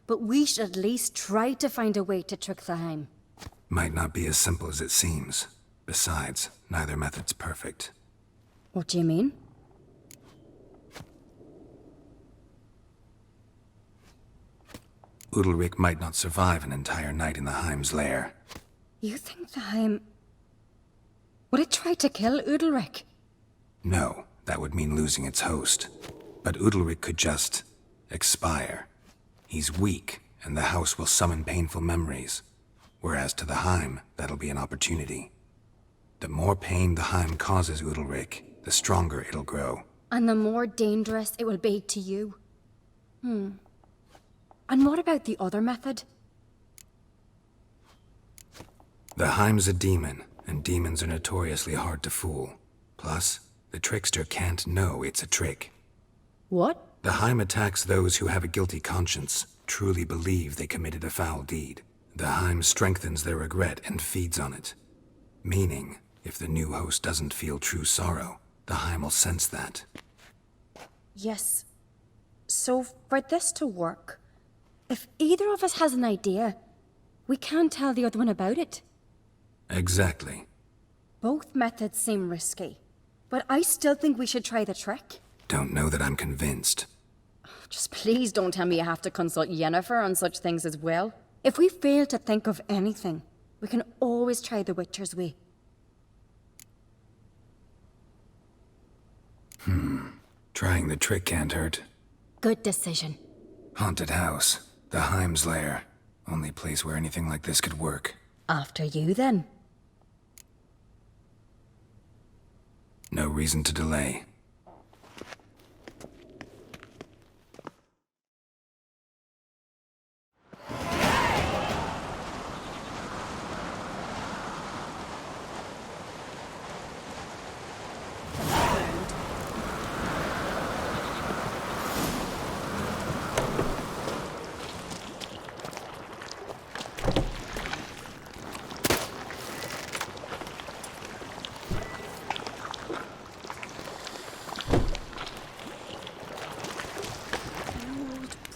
but we should at least try to find a way to trick the Heim. Might not be as simple as it seems. Besides, neither method's perfect. What do you mean? Udalric might not survive an entire night in the Heim's lair. You think the Heim... Would it try to kill Udalric? No, that would mean losing its host. But Udalric could just... expire. He's weak, and the house will summon painful memories. Whereas to the Heim, that'll be an opportunity. The more pain the Heim causes Udalric, the stronger it'll grow. And the more dangerous it will be to you. And what about the other method? The Heim's a demon, and demons are notoriously hard to fool. Plus, the trickster can't know it's a trick. What? The Heim attacks those who have a guilty conscience, truly believe they committed a foul deed. The Heim strengthens their regret and feeds on it. Meaning, if the new host doesn't feel true sorrow, the Heim will sense that. Yes. So, for this to work, if either of us has an idea, we can't tell the other one about it. Exactly. Both methods seem risky, but I still think we should try the trick. Don't know that I'm convinced. Just please don't tell me you have to consult Yennefer on such things as well. If we fail to think of anything, we can always try the Witcher's way. Trying the trick can't hurt. Good decision. Haunted house. The Heim's lair. Only place where anything like this could work. After you, then. No reason to delay.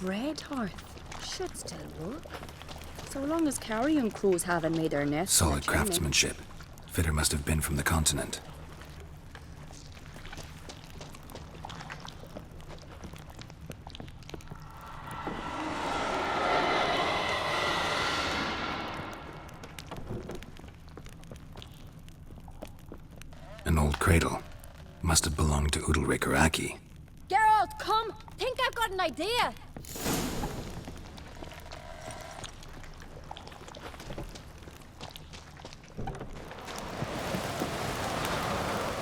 Bread hearth should still work. So long as carrion crows haven't made their nests. Solid craftsmanship. Fitter must have been from the continent. An old cradle. Must have belonged to Udalric or Aki. Geralt, come! Think I've got an idea!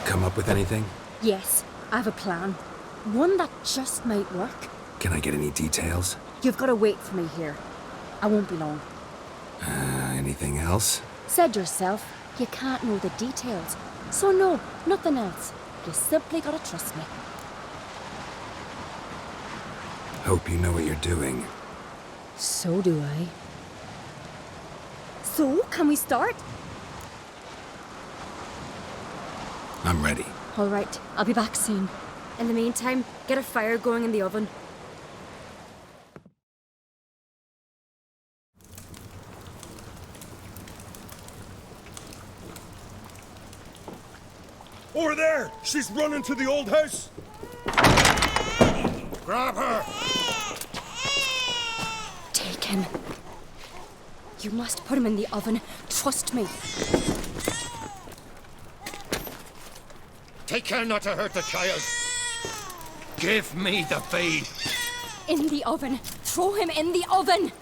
Come up with anything? Yes, I have a plan. One that just might work. Can I get any details? You've got to wait for me here. I won't be long. Anything else? Said yourself, you can't know the details. So no, nothing else. You simply gotta trust me. Hope you know what you're doing. So do I. So, can we start? I'm ready. All right, I'll be back soon. In the meantime, get a fire going in the oven. Over there! She's running to the old house! Grab her! Take him. You must put him in the oven. Trust me. Take care not to hurt the child. Give me the feed. In the oven. Throw him in the oven!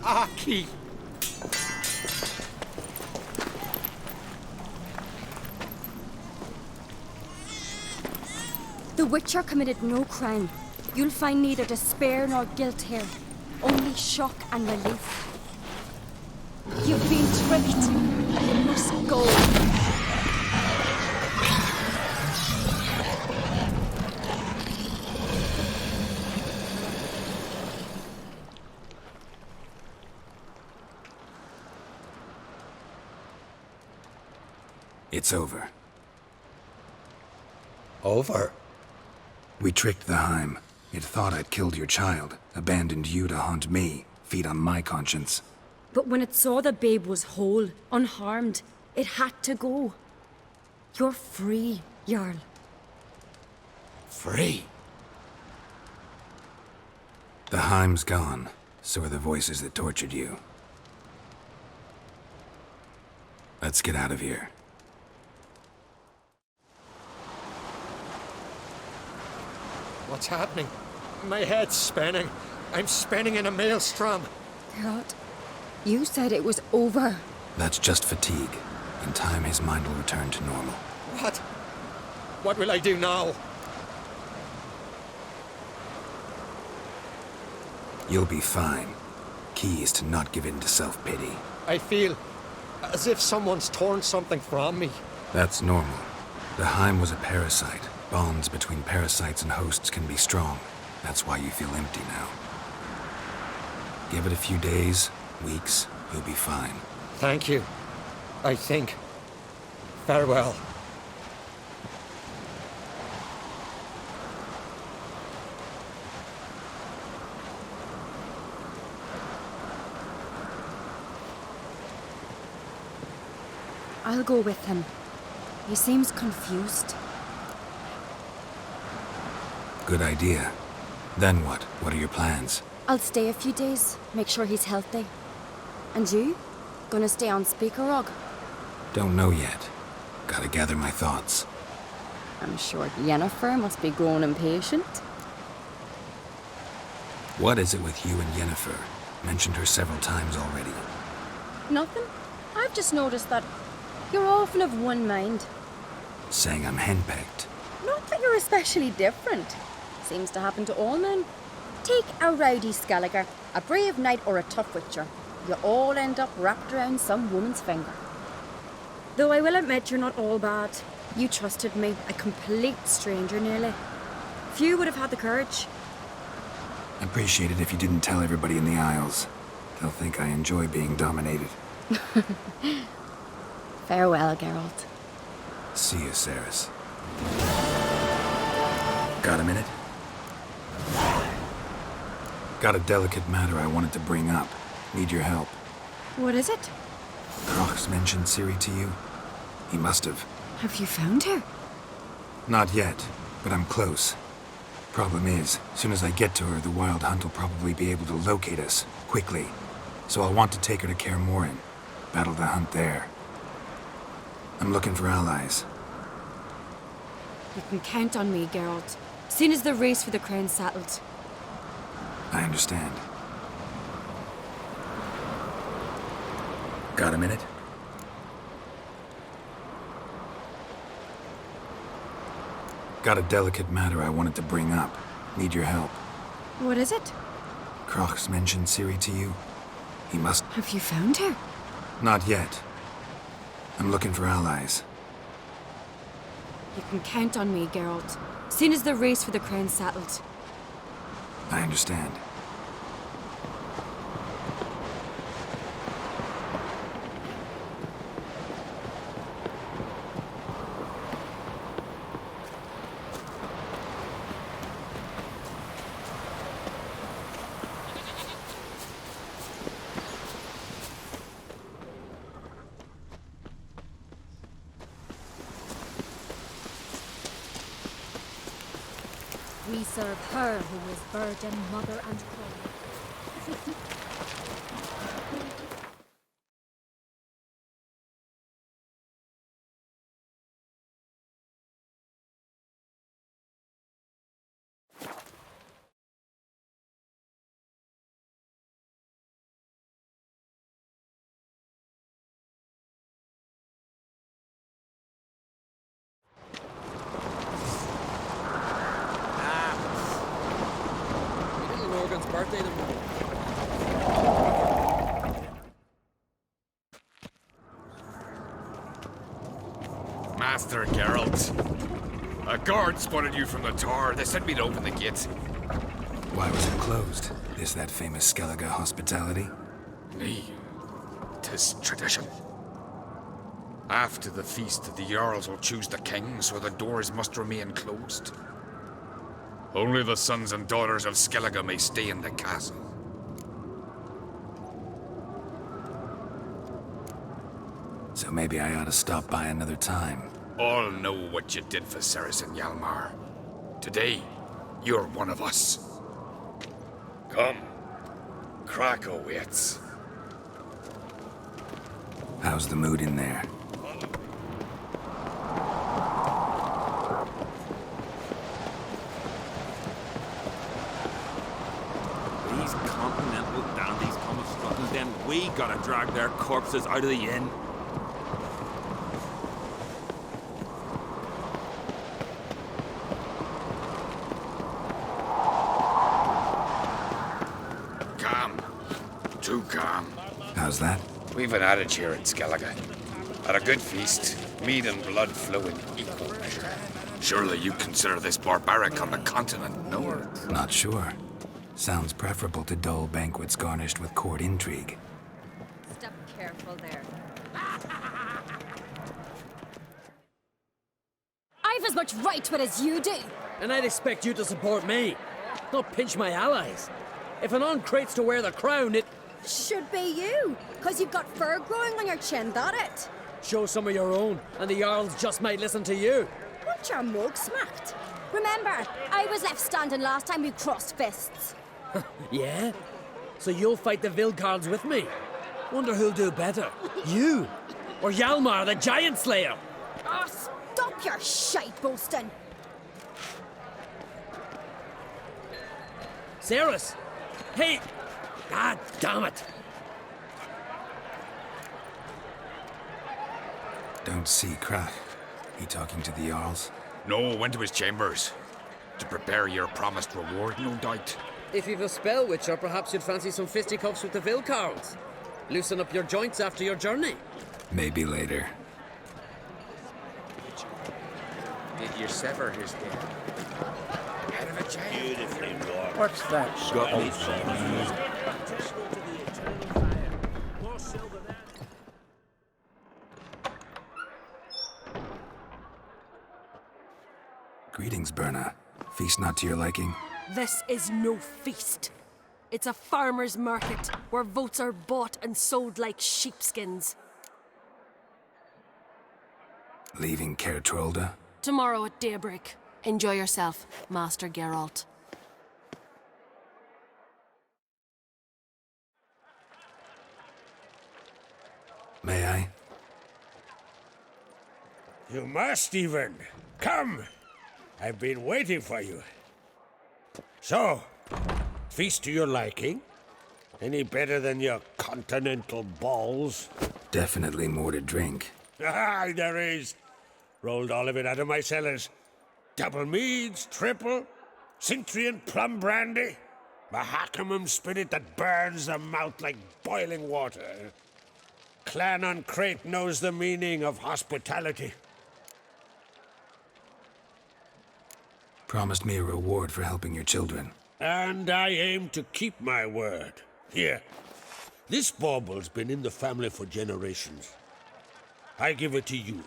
Aki! The Witcher committed no crime. You'll find neither despair nor guilt here. Only shock and relief. You've been tricked. You must go. It's over. Over? We tricked the Heim. It thought I'd killed your child, abandoned you to haunt me, feed on my conscience. But when it saw the babe was whole, unharmed, it had to go. You're free, Jarl. Free? The Heim's gone, so are the voices that tortured you. Let's get out of here. What's happening? My head's spinning. I'm spinning in a maelstrom. Geralt, you said it was over. That's just fatigue. In time, his mind will return to normal. What? What will I do now? You'll be fine. Key is to not give in to self-pity. I feel as if someone's torn something from me. That's normal. The Heim was a parasite. Bonds between parasites and hosts can be strong. That's why you feel empty now. Give it a few days, weeks, you'll be fine. Thank you. I think. Farewell. I'll go with him. He seems confused. Good idea. Then what? What are your plans? I'll stay a few days, make sure he's healthy. And you? Gonna stay on Speaker Rog? Don't know yet. Gotta gather my thoughts. I'm sure Yennefer must be growing impatient. What is it with you and Yennefer? Mentioned her several times already. Nothing. I've just noticed that you're often of one mind. Saying I'm henpecked. Not that you're especially different. Seems to happen to all men. Take a rowdy Skelliger, a brave knight or a tough witcher. You all end up wrapped around some woman's finger. Though I will admit you're not all bad. You trusted me, a complete stranger nearly. Few would have had the courage. I'd appreciate it if you didn't tell everybody in the Isles. They'll think I enjoy being dominated. Farewell, Geralt. See you, Ceres. Got a minute? Got a delicate matter I wanted to bring up. Need your help. What is it? Crocs mentioned Ciri to you? He must have. Have you found her? Not yet, but I'm close. Problem is, soon as I get to her, the Wild Hunt will probably be able to locate us, quickly. So I'll want to take her to Kaer Morhen. Battle the hunt there. I'm looking for allies. You can count on me, Geralt. Soon as the race for the crown's settled. I understand. Got a minute? Got a delicate matter I wanted to bring up. Need your help. What is it? Crocs mentioned Ciri to you? He must... Have you found her? Not yet. I'm looking for allies. You can count on me, Geralt. Soon as the race for the crown's settled. I understand. We serve her who is virgin, mother, and queen. Master Geralt. A guard spotted you from the tower. They sent me to open the gate. Why was it closed? Is that famous Skellige hospitality? Nay, 'tis tradition. After the feast, the Jarls will choose the king, so the doors must remain closed. Only the sons and daughters of Skellige may stay in the castle. So maybe I ought to stop by another time. All know what you did for Saracen Hjalmar. Today, you're one of us. Come. Krakow waits. How's the mood in there? These continental dandies come strutting, then we gotta drag their corpses out of the inn. Too calm. How's that? We've an adage here in Skellige. At a good feast, mead and blood flow in equal measure. Surely you consider this barbaric on the continent, no? Not sure. Sounds preferable to dull banquets garnished with court intrigue. Step careful there. I've as much right to it as you do. And I'd expect you to support me, not pinch my allies. If an on-crate's to wear the crown, it... Should be you, because you've got fur growing on your chin, that it? Show some of your own, and the Jarls just might listen to you. Want your mug smacked? Remember, I was left standing last time we crossed fists. Yeah? So you'll fight the Vilcards with me? Wonder who'll do better, you or Hjalmar the Giant Slayer? Ah, stop your shite boasting. Ceres! Hey! God damn it! Don't see Krak. He talking to the Jarls? No, went to his chambers. To prepare your promised reward, no doubt. If you've a spell witcher, perhaps you'd fancy some fisticuffs with the Vilcards. Loosen up your joints after your journey. Maybe later. Did you sever his head? Head of a giant. Beautifully wrought. What's that? Greetings, Berna. Feast not to your liking? This is no feast. It's a farmer's market where votes are bought and sold like sheepskins. Leaving Caer Trolda? Tomorrow at daybreak. Enjoy yourself, Master Geralt. May I? You must even. Come! I've been waiting for you. So, feast to your liking? Any better than your continental balls? Definitely more to drink. Ah, there is. Rolled all of it out of my cellars. Double meads, triple, Cintrian plum brandy, Mahakimum spirit that burns the mouth like boiling water. Clan on Crate knows the meaning of hospitality. Promised me a reward for helping your children. And I aim to keep my word. Here, this bauble's been in the family for generations. I give it to you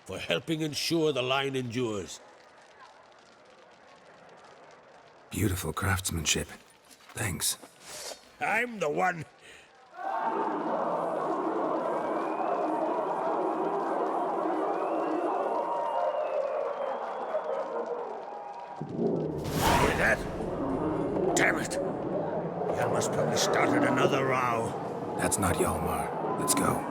for helping ensure the line endures. Beautiful craftsmanship. Thanks. I'm the one. Hear that? Damn it! Hjalmar's probably started another row. That's not Hjalmar. Let's go.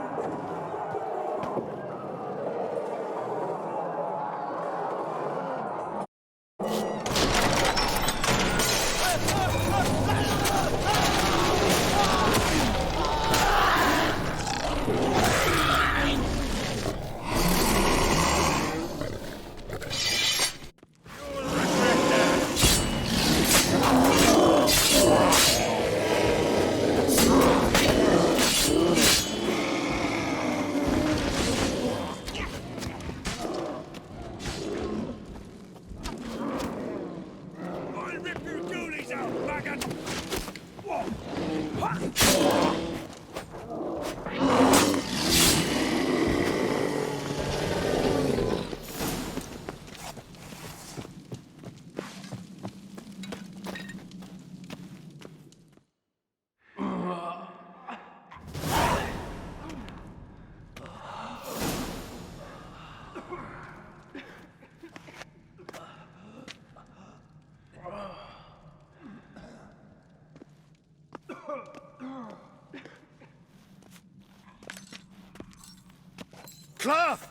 Cloth!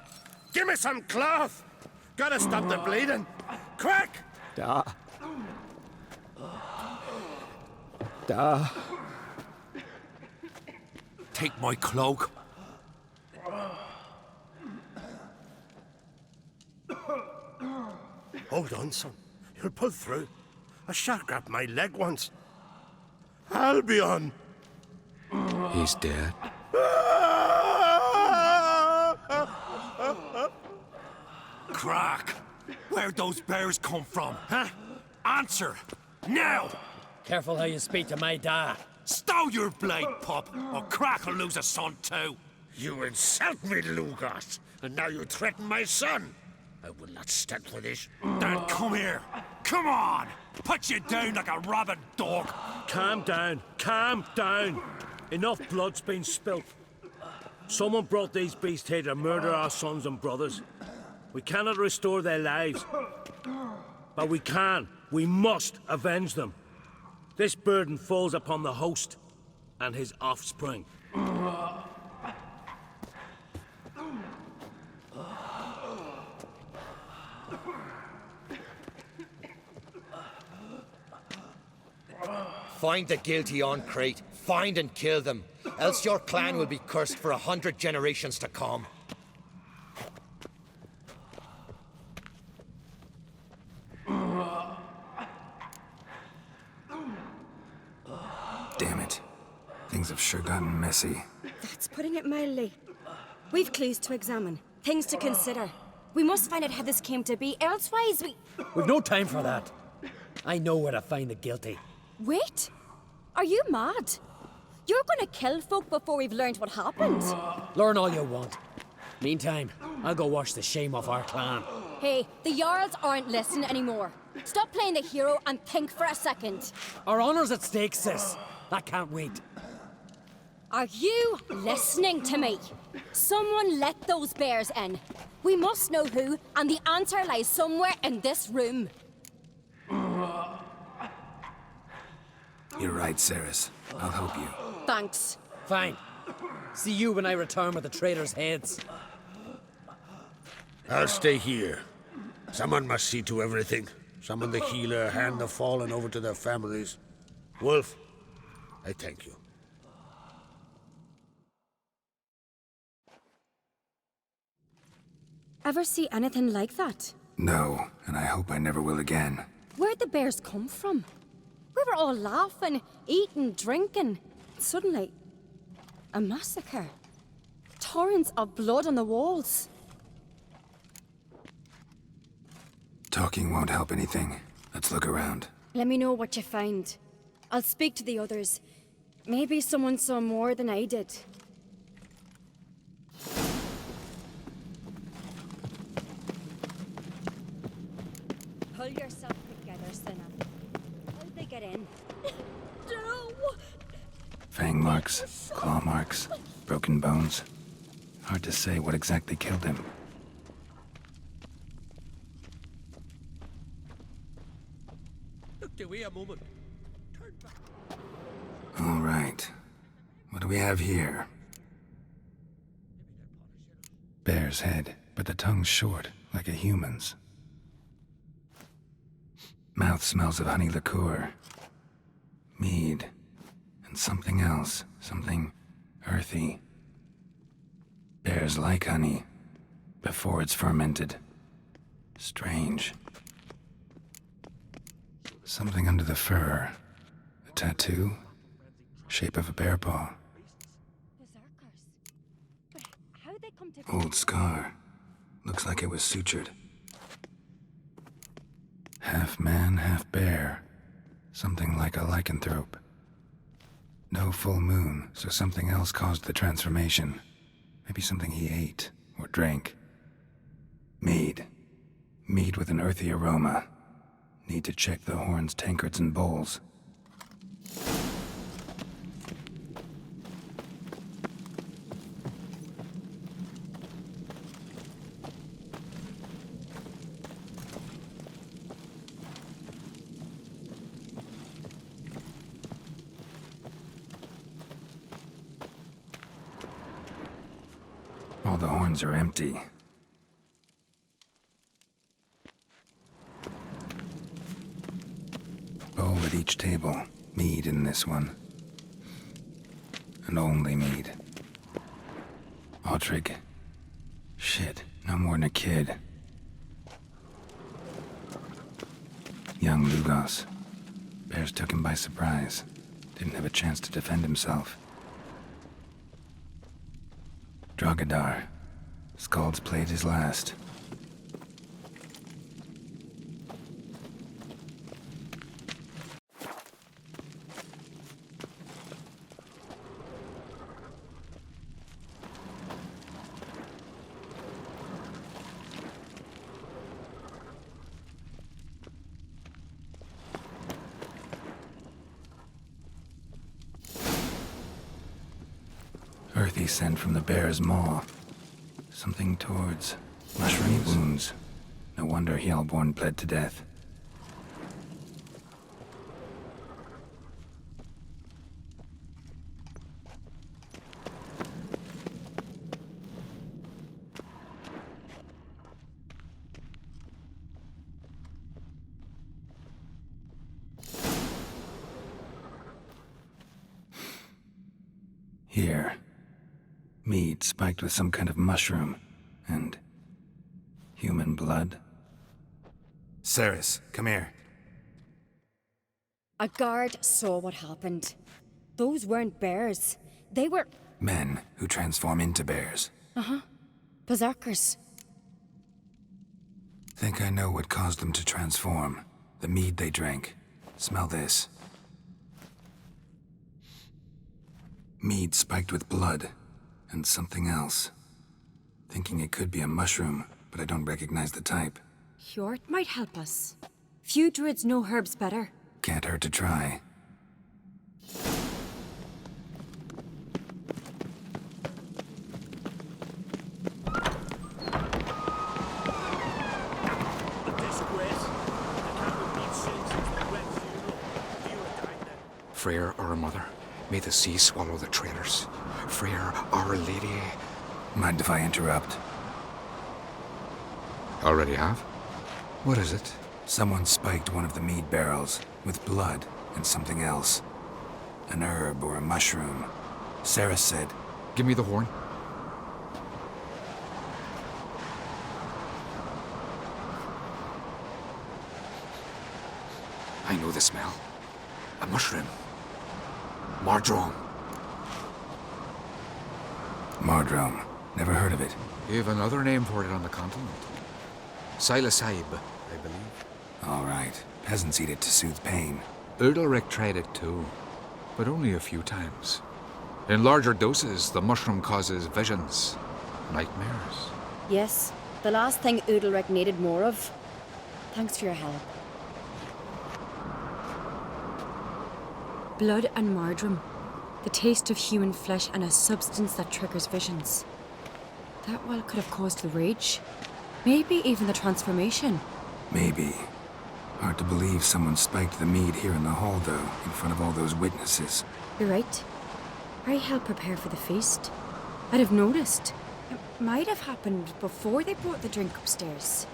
Give me some cloth! Gotta stop the bleeding! Quick! Da. Da. Take my cloak. Hold on, son. You'll pull through. A shark grabbed my leg once. Albion! He's dead. Crack! Where'd those bears come from, huh? Answer! Now! Careful how you speak to my dad. Stow your blade, pup, or Crack will lose a son too. You insult me, Lugas, and now you threaten my son. I will not stand for this. Then come here. Come on! Put you down like a rabid dog. Calm down. Calm down. Enough blood's been spilt. Someone brought these beasts here to murder our sons and brothers. We cannot restore their lives. But we must avenge them. This burden falls upon the host and his offspring. Find the guilty on Crete. Find and kill them. Else your clan will be cursed for 100 generations to come. Damn it. Things have sure gotten messy. That's putting it mildly. We've clues to examine, things to consider. We must find out how this came to be, elsewise We've no time for that. I know where to find the guilty. Wait! Are you mad? You're gonna kill folk before we've learned what happened? Learn all you want. Meantime, I'll go wash the shame off our clan. Hey, the Jarls aren't listening anymore. Stop playing the hero and think for a second. Our honor's at stake, sis. That can't wait. Are you listening to me? Someone let those bears in. We must know who, and the answer lies somewhere in this room. You're right, Ceres. I'll help you. Thanks. Fine. See you when I return with the traitors' heads. I'll stay here. Someone must see to everything. Summon the healer, hand the fallen over to their families. Wolf, I thank you. Ever see anything like that? No, and I hope I never will again. Where'd the bears come from? We were all laughing, eating, drinking. Suddenly, a massacre. Torrents of blood on the walls. Talking won't help anything. Let's look around. Let me know what you find. I'll speak to the others. Maybe someone saw more than I did. Pull yourself together, Sinna. How'd they get in? No! Fang marks, claw marks, broken bones. Hard to say what exactly killed him. Look, wait a moment. All right. What do we have here? Bear's head, but the tongue's short, like a human's. Mouth smells of honey liqueur. Mead. And something else. Something earthy. Bears like honey. Before it's fermented. Strange. Something under the fur. A tattoo? Shape of a bear paw. How'd they come to... Old scar. Looks like it was sutured. Half man, half bear. Something like a lycanthrope. No full moon, so something else caused the transformation. Maybe something he ate or drank. Mead. Mead with an earthy aroma. Need to check the horns, tankards, and bowls. All the horns are empty. Bowl at each table. Mead in this one. And only mead. Autrig. Shit, no more than a kid. Young Lugos. Bears took him by surprise. Didn't have a chance to defend himself. Drogadar. Skald's played his last. Earthy scent from the bear's maw. Something towards mushroom wounds. No wonder Hellborn bled to death. Here. Mead spiked with some kind of mushroom. And human blood. Ceres, come here. A guard saw what happened. Those weren't bears. They were... Men who transform into bears. Uh-huh. Berserkers. Think I know what caused them to transform. The mead they drank. Smell this. Mead spiked with blood. And something else. Thinking it could be a mushroom, but I don't recognize the type. Hjort might help us. Few druids know herbs better. Can't hurt to try. Freyr, our mother, may the sea swallow the traitors. Freyr, our lady. Mind if I interrupt? Already have? What is it? Someone spiked one of the mead barrels with blood and something else. An herb or a mushroom. Sarah said... Give me the horn. I know the smell. A mushroom. Mardrome. Mardrome. Never heard of it. You have another name for it on the continent. Psilocybe, I believe. All right. Peasants eat it to soothe pain. Udalric tried it too, but only a few times. In larger doses, the mushroom causes visions, nightmares. Yes, the last thing Udalric needed more of. Thanks for your help. Blood and Mardrome. The taste of human flesh and a substance that triggers visions. That well could have caused the rage. Maybe even the transformation. Maybe. Hard to believe someone spiked the mead here in the hall, though, in front of all those witnesses. You're right. I helped prepare for the feast. I'd have noticed. It might have happened before they brought the drink upstairs.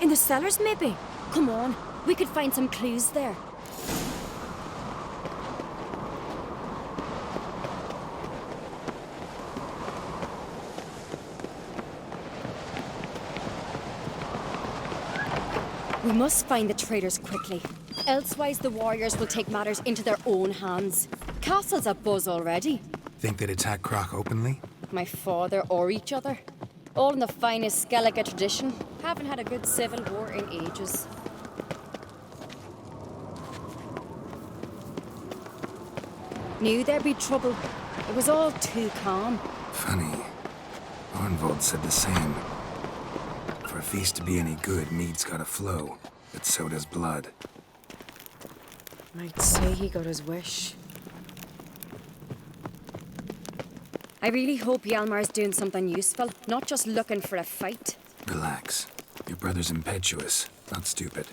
In the cellars, maybe? Come on, we could find some clues there. We must find the traitors quickly. Elsewise, the warriors will take matters into their own hands. Castle's abuzz already. Think they'd attack Croc openly? My father or each other. All in the finest Skellige tradition. Haven't had a good civil war in ages. Knew there'd be trouble. It was all too calm. Funny. Arnvold said the same. For a feast to be any good, mead's gotta flow, but so does blood. Might say he got his wish. I really hope Hjalmar's doing something useful, not just looking for a fight. Relax. Your brother's impetuous, not stupid.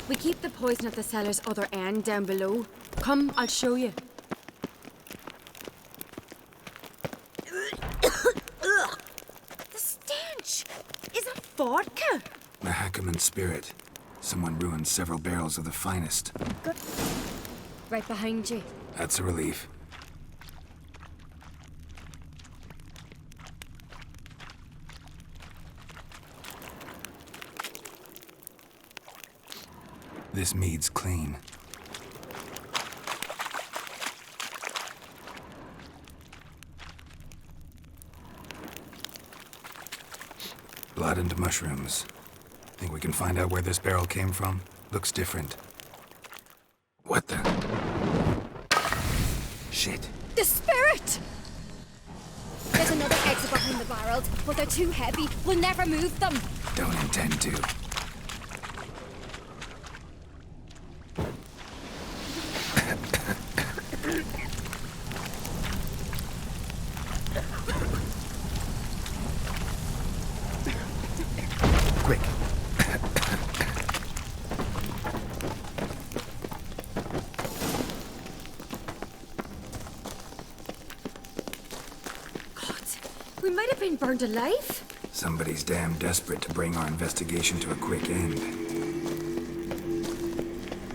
We keep the poison at the cellar's other end down below. Come, I'll show you. is a vodka. The Hackerman spirit. Someone ruined several barrels of the finest. Good. Right behind you. That's a relief. This mead's clean. Blood and mushrooms. Think we can find out where this barrel came from? Looks different. What the? Shit. The spirit! There's another exit behind the barrels, but they're too heavy. We'll never move them. Don't intend to. Quick. We might have been burned alive. Somebody's damn desperate to bring our investigation to a quick end.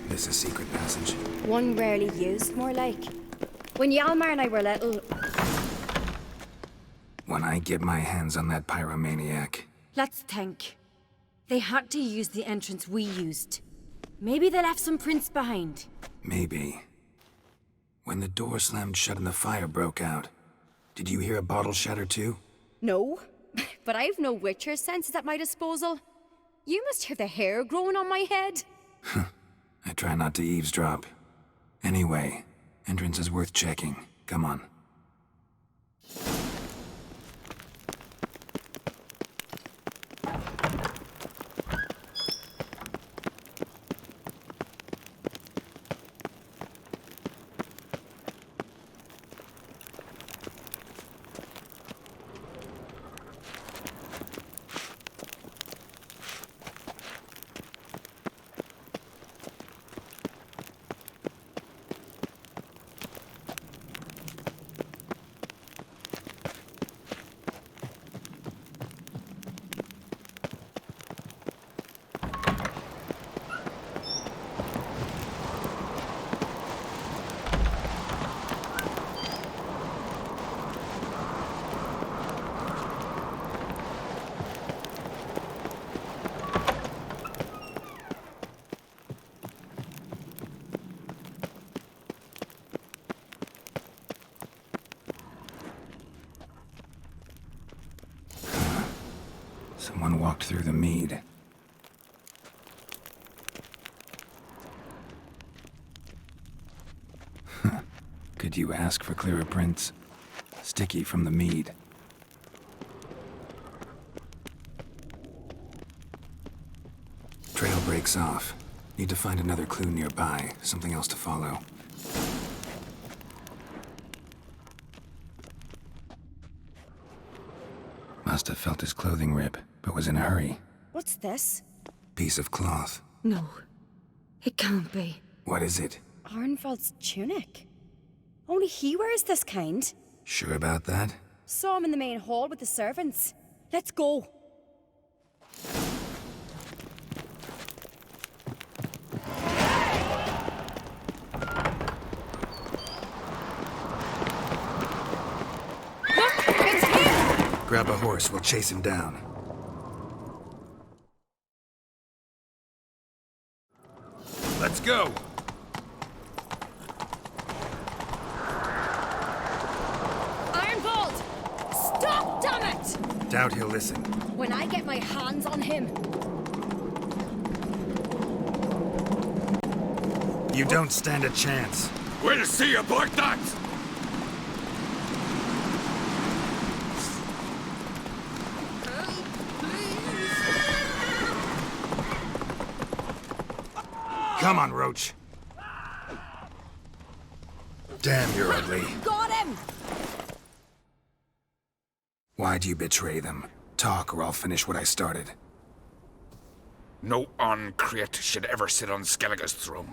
This a secret passage? One rarely used, more like. When Yalmar and I were little... When I get my hands on that pyromaniac, Let's think. They had to use the entrance we used. Maybe they left some prints behind. maybe. When the door slammed shut and the fire broke out, did you hear a bottle shatter too? No, but I've no Witcher senses at my disposal. You must hear the hair growing on my head. I try not to eavesdrop. Anyway, entrance is worth checking. Come on. Someone walked through the mead. Could you ask for clearer prints? Sticky from the mead. Trail breaks off. Need to find another clue nearby. Something else to follow. Must have felt his clothing rip, but was in a hurry. What's this? Piece of cloth. No. It can't be. What is it? Arnvald's tunic. Only he wears this kind. Sure about that? Saw him in the main hall with the servants. Let's go. Look, it's him! Grab a horse, we'll chase him down. Let's go! Ironbolt! Stop, damn it! Doubt he'll listen. When I get my hands on him, You don't stand a chance. We'll see about that! Come on, Roach. Damn, you're ugly. got him! Why'd you betray them? Talk, or I'll finish what I started. No Uncreate should ever sit on Skellige's throne.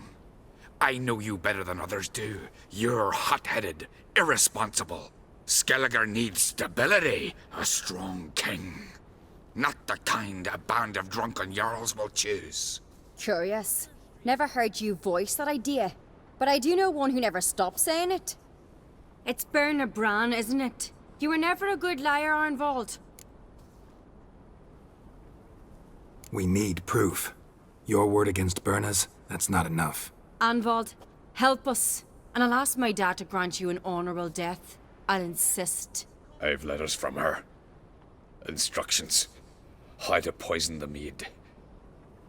I know you better than others do. You're hot-headed, irresponsible. Skellige needs stability, a strong king. Not the kind a band of drunken Jarls will choose. Curious. Never heard you voice that idea. But I do know one who never stops saying it. It's Bernard Bran, isn't it? You were never a good liar, Arnvald. We need proof. Your word against Berna's, that's not enough. Arnvald, help us. And I'll ask my dad to grant you an honourable death. I'll insist. I've letters from her. Instructions. How to poison the mead.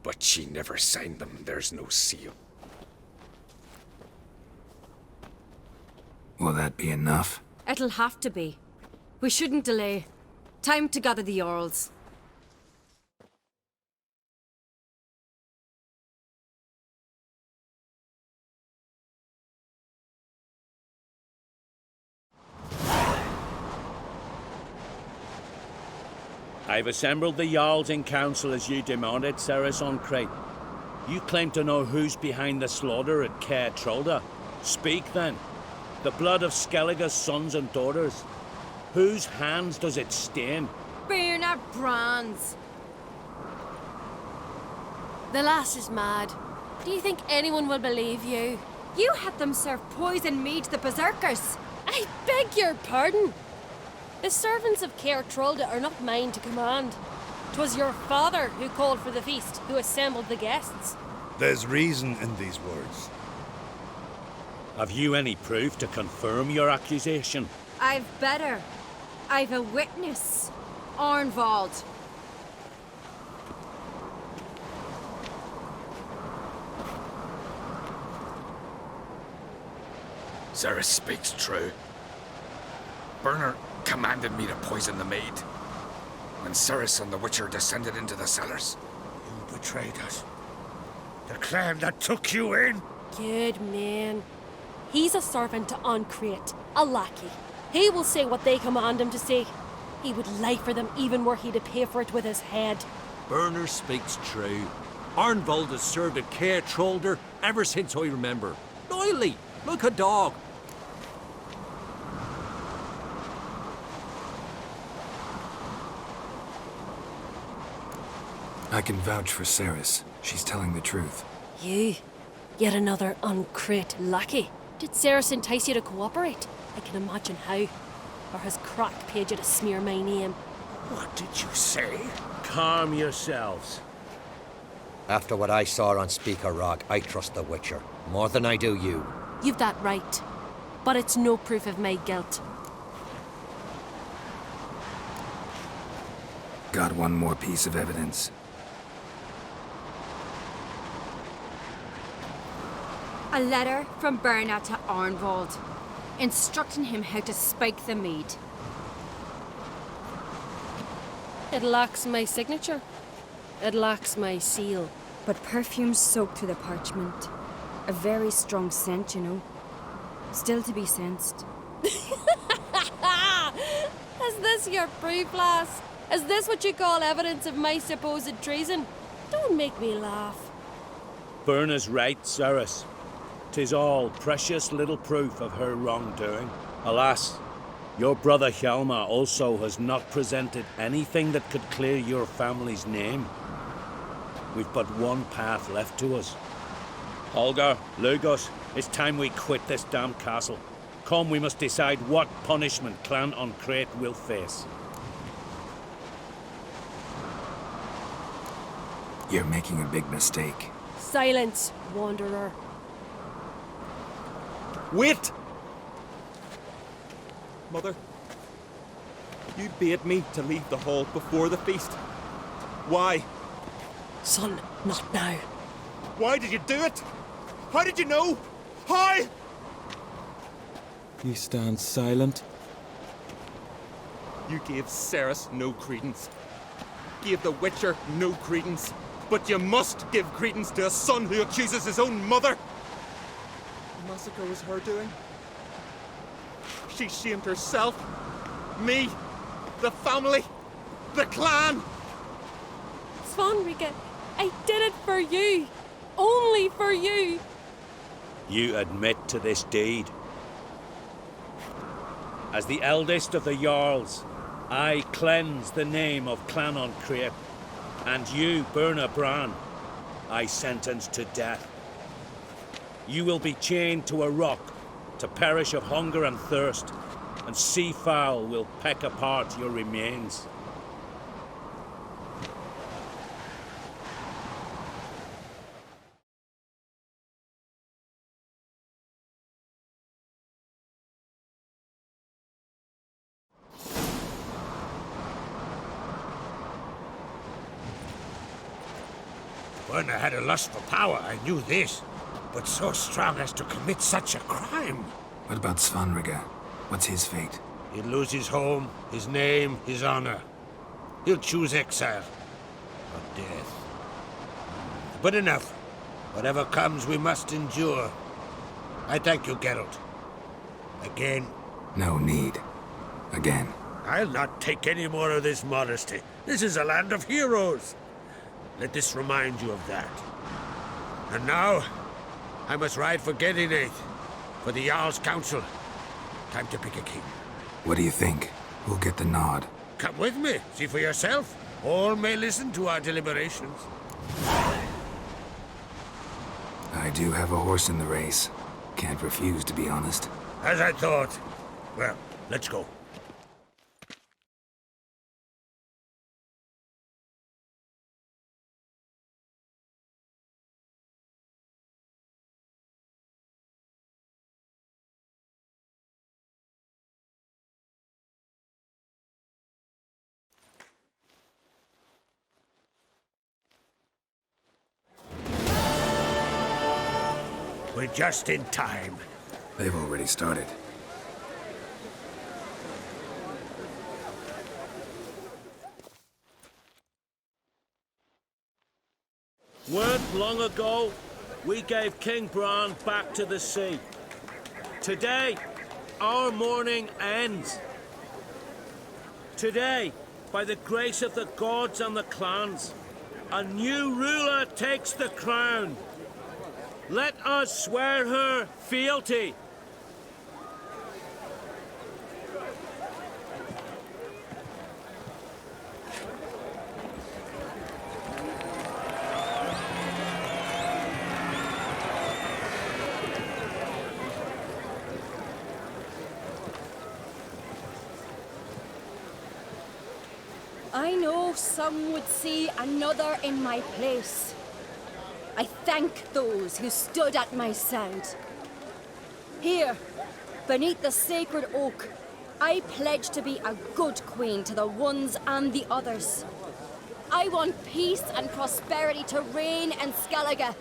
But she never signed them. There's no seal. Will that be enough? It'll have to be. We shouldn't delay. Time to gather the Jarls. I've assembled the Jarls in council as you demanded, Ceres on Crate. You claim to know who's behind the slaughter at Caer Trolda. Speak then. The blood of Skellige's sons and daughters. Whose hands does it stain? Bernard Bran's. The lass is mad. Do you think anyone will believe you? You had them serve poison mead to the berserkers. I beg your pardon. The servants of Caer Trolda are not mine to command. 'Twas your father who called for the feast, who assembled the guests. There's reason in these words. Have you any proof to confirm your accusation? I've better. I've a witness. Arnvald. Ceres speaks true. Bernard commanded me to poison the maid. When Ceres and the Witcher descended into the cellars. You betrayed us. The clan that took you in. Good man. He's a servant to Ancrate, a lackey. He will say what they command him to say. He would lie for them even were he to pay for it with his head. Bernard speaks true. Arnvald has served at Caer Trolda ever since I remember. Loyally, like a dog. I can vouch for Ceres. She's telling the truth. You? Yet another Ancrate lackey? Did Ceres entice you to cooperate? I can imagine how. Or has Crack paid you to smear my name? What did you say? Calm yourselves. After what I saw on Speaker Rock, I trust the Witcher. More than I do you. You've that right. But it's no proof of my guilt. Got one more piece of evidence. A letter from Bernard to Arnvald, instructing him how to spike the mead. It lacks my signature. It lacks my seal. But perfume soaked through the parchment. A very strong scent, you know. Still to be sensed. Is this your proof, lass? Is this what you call evidence of my supposed treason? Don't make me laugh. Berna's right, Ceres. 'Tis all precious little proof of her wrongdoing. Alas, your brother Hjalmar also has not presented anything that could clear your family's name. We've but one path left to us. Holger, Lugos, it's time we quit this damn castle. Come, we must decide what punishment Clan Ancrate will face. You're making a big mistake. Silence, wanderer. Wait! Mother, you bade me to leave the hall before the feast. Why? Son, not now. Why did you do it? How did you know? How? You stand silent. You gave Ceres no credence. Gave the Witcher no credence. But you must give credence to a son who accuses his own mother. The massacre was her doing. She shamed herself, me, the family, the clan. Svanrika, I did it for you. Only for you. You admit to this deed. As the eldest of the Jarls, I cleanse the name of Clan on Creep, and you, Burna Bran, I sentence to death. You will be chained to a rock to perish of hunger and thirst, and sea fowl will peck apart your remains. When I had a lust for power, I knew this. But so strong as to commit such a crime. What about Svanrige? What's his fate? He'll lose his home, his name, his honor. He'll choose exile. Or death. But enough. Whatever comes, we must endure. I thank you, Geralt. Again. No need. Again. I'll not take any more of this modesty. This is a land of heroes. Let this remind you of that. And now, I must ride for Gedinath, for the Jarl's Council. Time to pick a king. What do you think? Who'll get the nod? Come with me, see for yourself. All may listen to our deliberations. I do have a horse in the race. Can't refuse, to be honest. As I thought. Well, let's go. We're just in time. They've already started. Weren't long ago, we gave King Bran back to the sea. Today, our mourning ends. Today, by the grace of the gods and the clans, a new ruler takes the crown. Let us swear her fealty. I know some would see another in my place. I thank those who stood at my side. Here, beneath the sacred oak, I pledge to be a good queen to the ones and the others. I want peace and prosperity to reign in Skellige.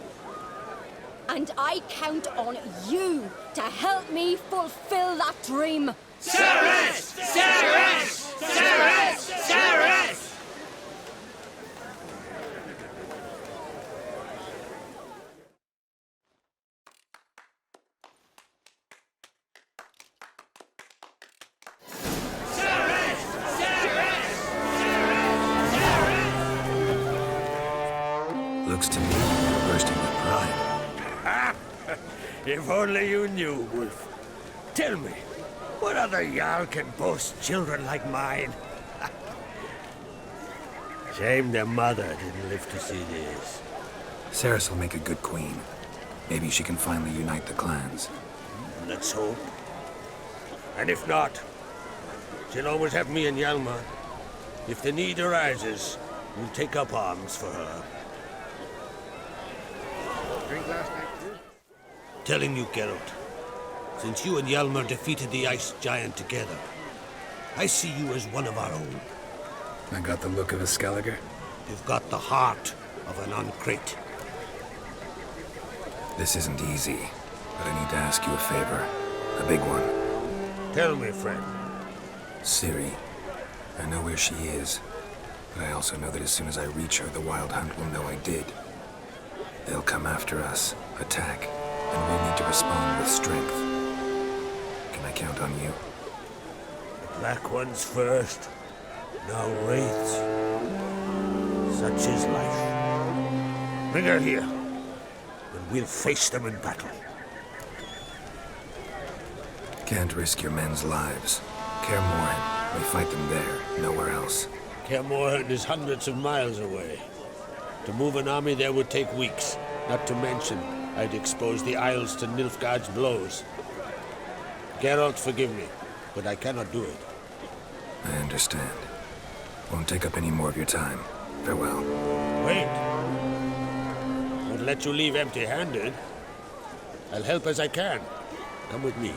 And I count on you to help me fulfill that dream. Ceres! Ceres! Ceres! Ceres! Looks to me you're bursting with pride. If only you knew, Wolf. Tell me, what other Jarl can boast children like mine? Shame their mother didn't live to see this. Ceres will make a good queen. Maybe she can finally unite the clans. Let's hope. And if not, she'll always have me and Hjalmar. If the need arises, we'll take up arms for her. Drink last night, too? Telling you, Geralt, since you and Hjalmar defeated the ice giant together, I see you as one of our own. I got the look of a Skellige. You've got the heart of an Uncrate. This isn't easy, but I need to ask you a favor. A big one. Tell me, friend. Ciri. I know where she is, but I also know that as soon as I reach her, the Wild Hunt will know I did. They'll come after us, attack, and we'll need to respond with strength. Can I count on you? The Black Ones first, now Wraiths. Such is life. Bring her here, and we'll face them in battle. Can't risk your men's lives. Kaer Morhen, We fight them there, nowhere else. Kaer Morhen is hundreds of miles away. To move an army there would take weeks. Not to mention, I'd expose the Isles to Nilfgaard's blows. Geralt, forgive me, but I cannot do it. I understand. Won't take up any more of your time. Farewell. Wait. Won't let you leave empty-handed. I'll help as I can. Come with me.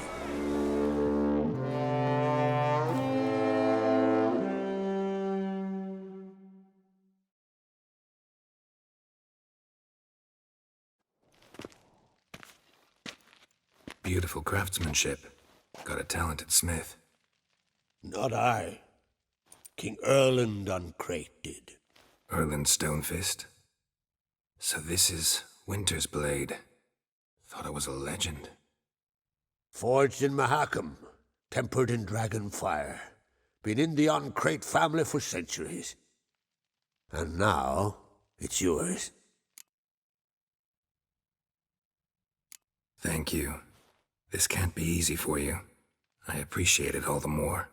Beautiful craftsmanship. Got a talented smith. Not I. King Erland Uncrate did. Erland Stonefist? So this is Winter's Blade. Thought it was a legend. Forged in Mahakam, tempered in dragon fire. Been in the Uncrate family for centuries. And now, it's yours. Thank you. This can't be easy for you. I appreciate it all the more.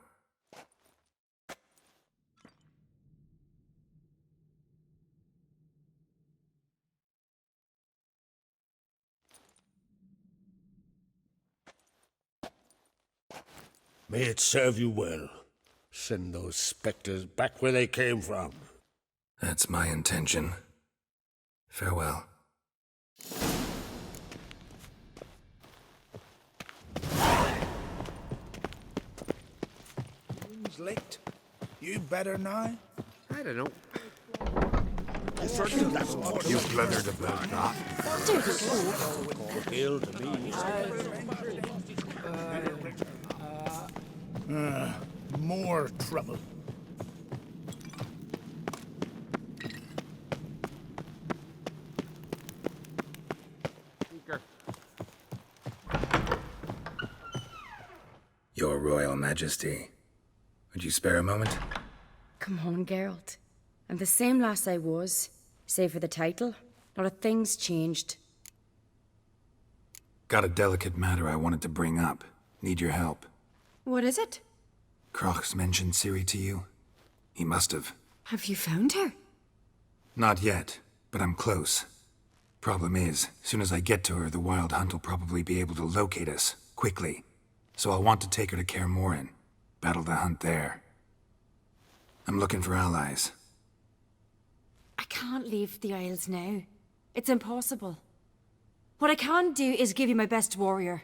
May it serve you well. Send those specters back where they came from. That's my intention. Farewell. Room's licked. You better now? I don't know. You've blundered about that. Hail to me. More trouble. Your Royal Majesty. Would you spare a moment? Come on, Geralt. I'm the same lass I was, save for the title. Not a thing's changed. Got a delicate matter I wanted to bring up. Need your help. What is it? Kroch's mentioned Ciri to you? He must have. Have you found her? Not yet, but I'm close. Problem is, soon as I get to her, the Wild Hunt will probably be able to locate us, quickly. So I'll want to take her to Kaer Morhen. Battle the hunt there. I'm looking for allies. I can't leave the Isles now. It's impossible. What I can do is give you my best warrior.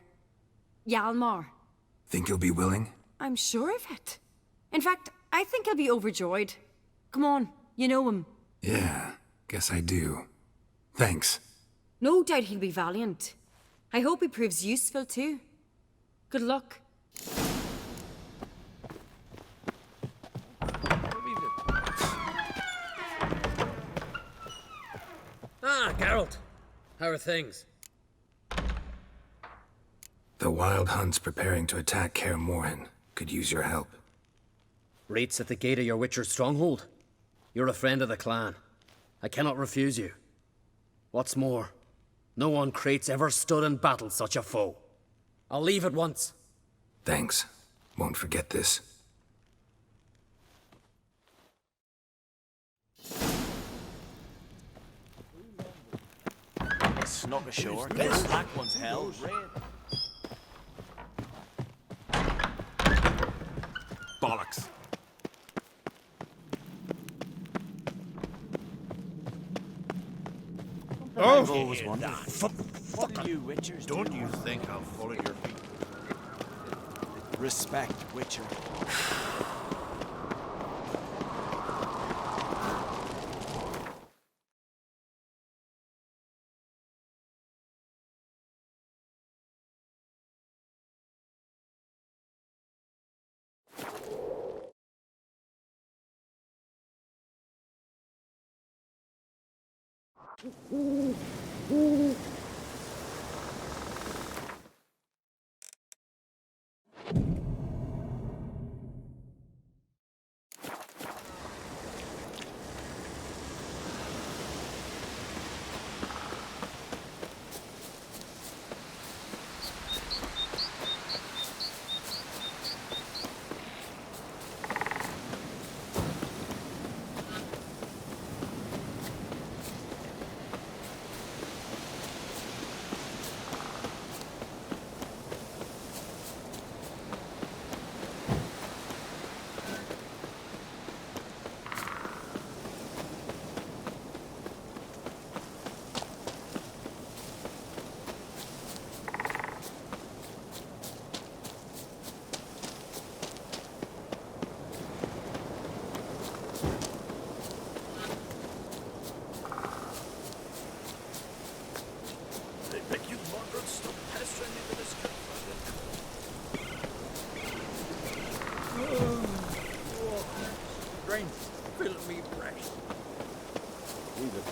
Hjalmar. Think you'll be willing? I'm sure of it. In fact, I think he'll be overjoyed. Come on, you know him. Yeah, guess I do. Thanks. No doubt he'll be valiant. I hope he proves useful too. Good luck. Ah, Geralt. How are things? The Wild Hunt's preparing to attack Kaer Morhen. Could use your help. Rates at the gate of your Witcher's stronghold. You're a friend of the clan. I cannot refuse you. What's more, no one Crate's ever stood in battle such a foe. I'll leave at once. Thanks. Won't forget this. Snuck ashore. This black one's hell. Bollocks. Oh! I've always wondered. What do you Witchers Don't you think I'll fall at your feet? Respect, Witcher.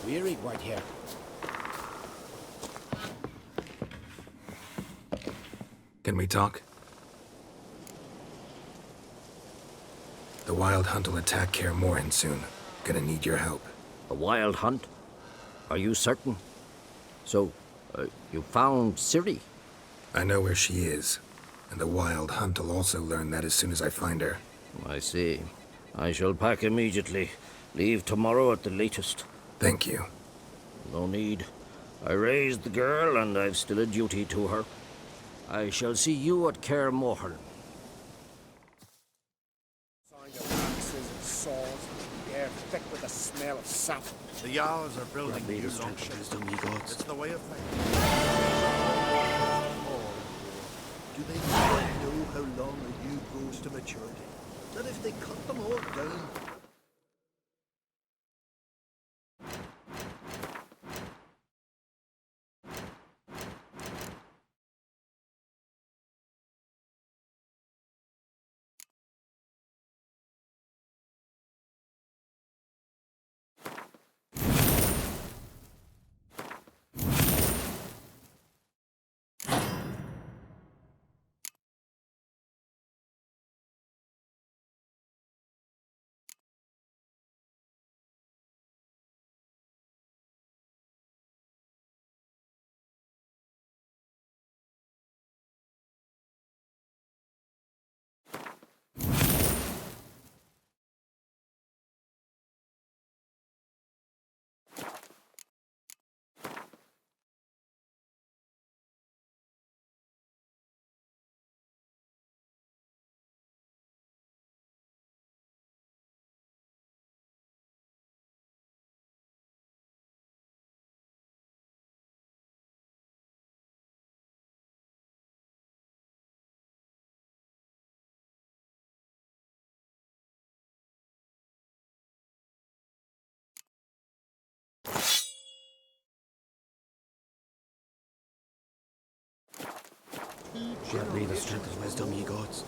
Wearied, Whitehair. Can we talk? The Wild Hunt will attack Kaer Morhen soon. Gonna need your help. A wild hunt? Are you certain? So, you found Ciri? I know where she is, and the Wild Hunt will also learn that as soon as I find her. I see. I shall pack immediately. Leave tomorrow at the latest. Thank you. No need. I raised the girl, and I've still a duty to her. I shall see you at Kaer Morhen. Sound of axes and saws, the air thick with the smell of sap. The Jarls are building new longships. It's the way of things. Oh, do they really know how long a yew grows to maturity? That if they cut them all down, grant me the strength of wisdom, ye gods.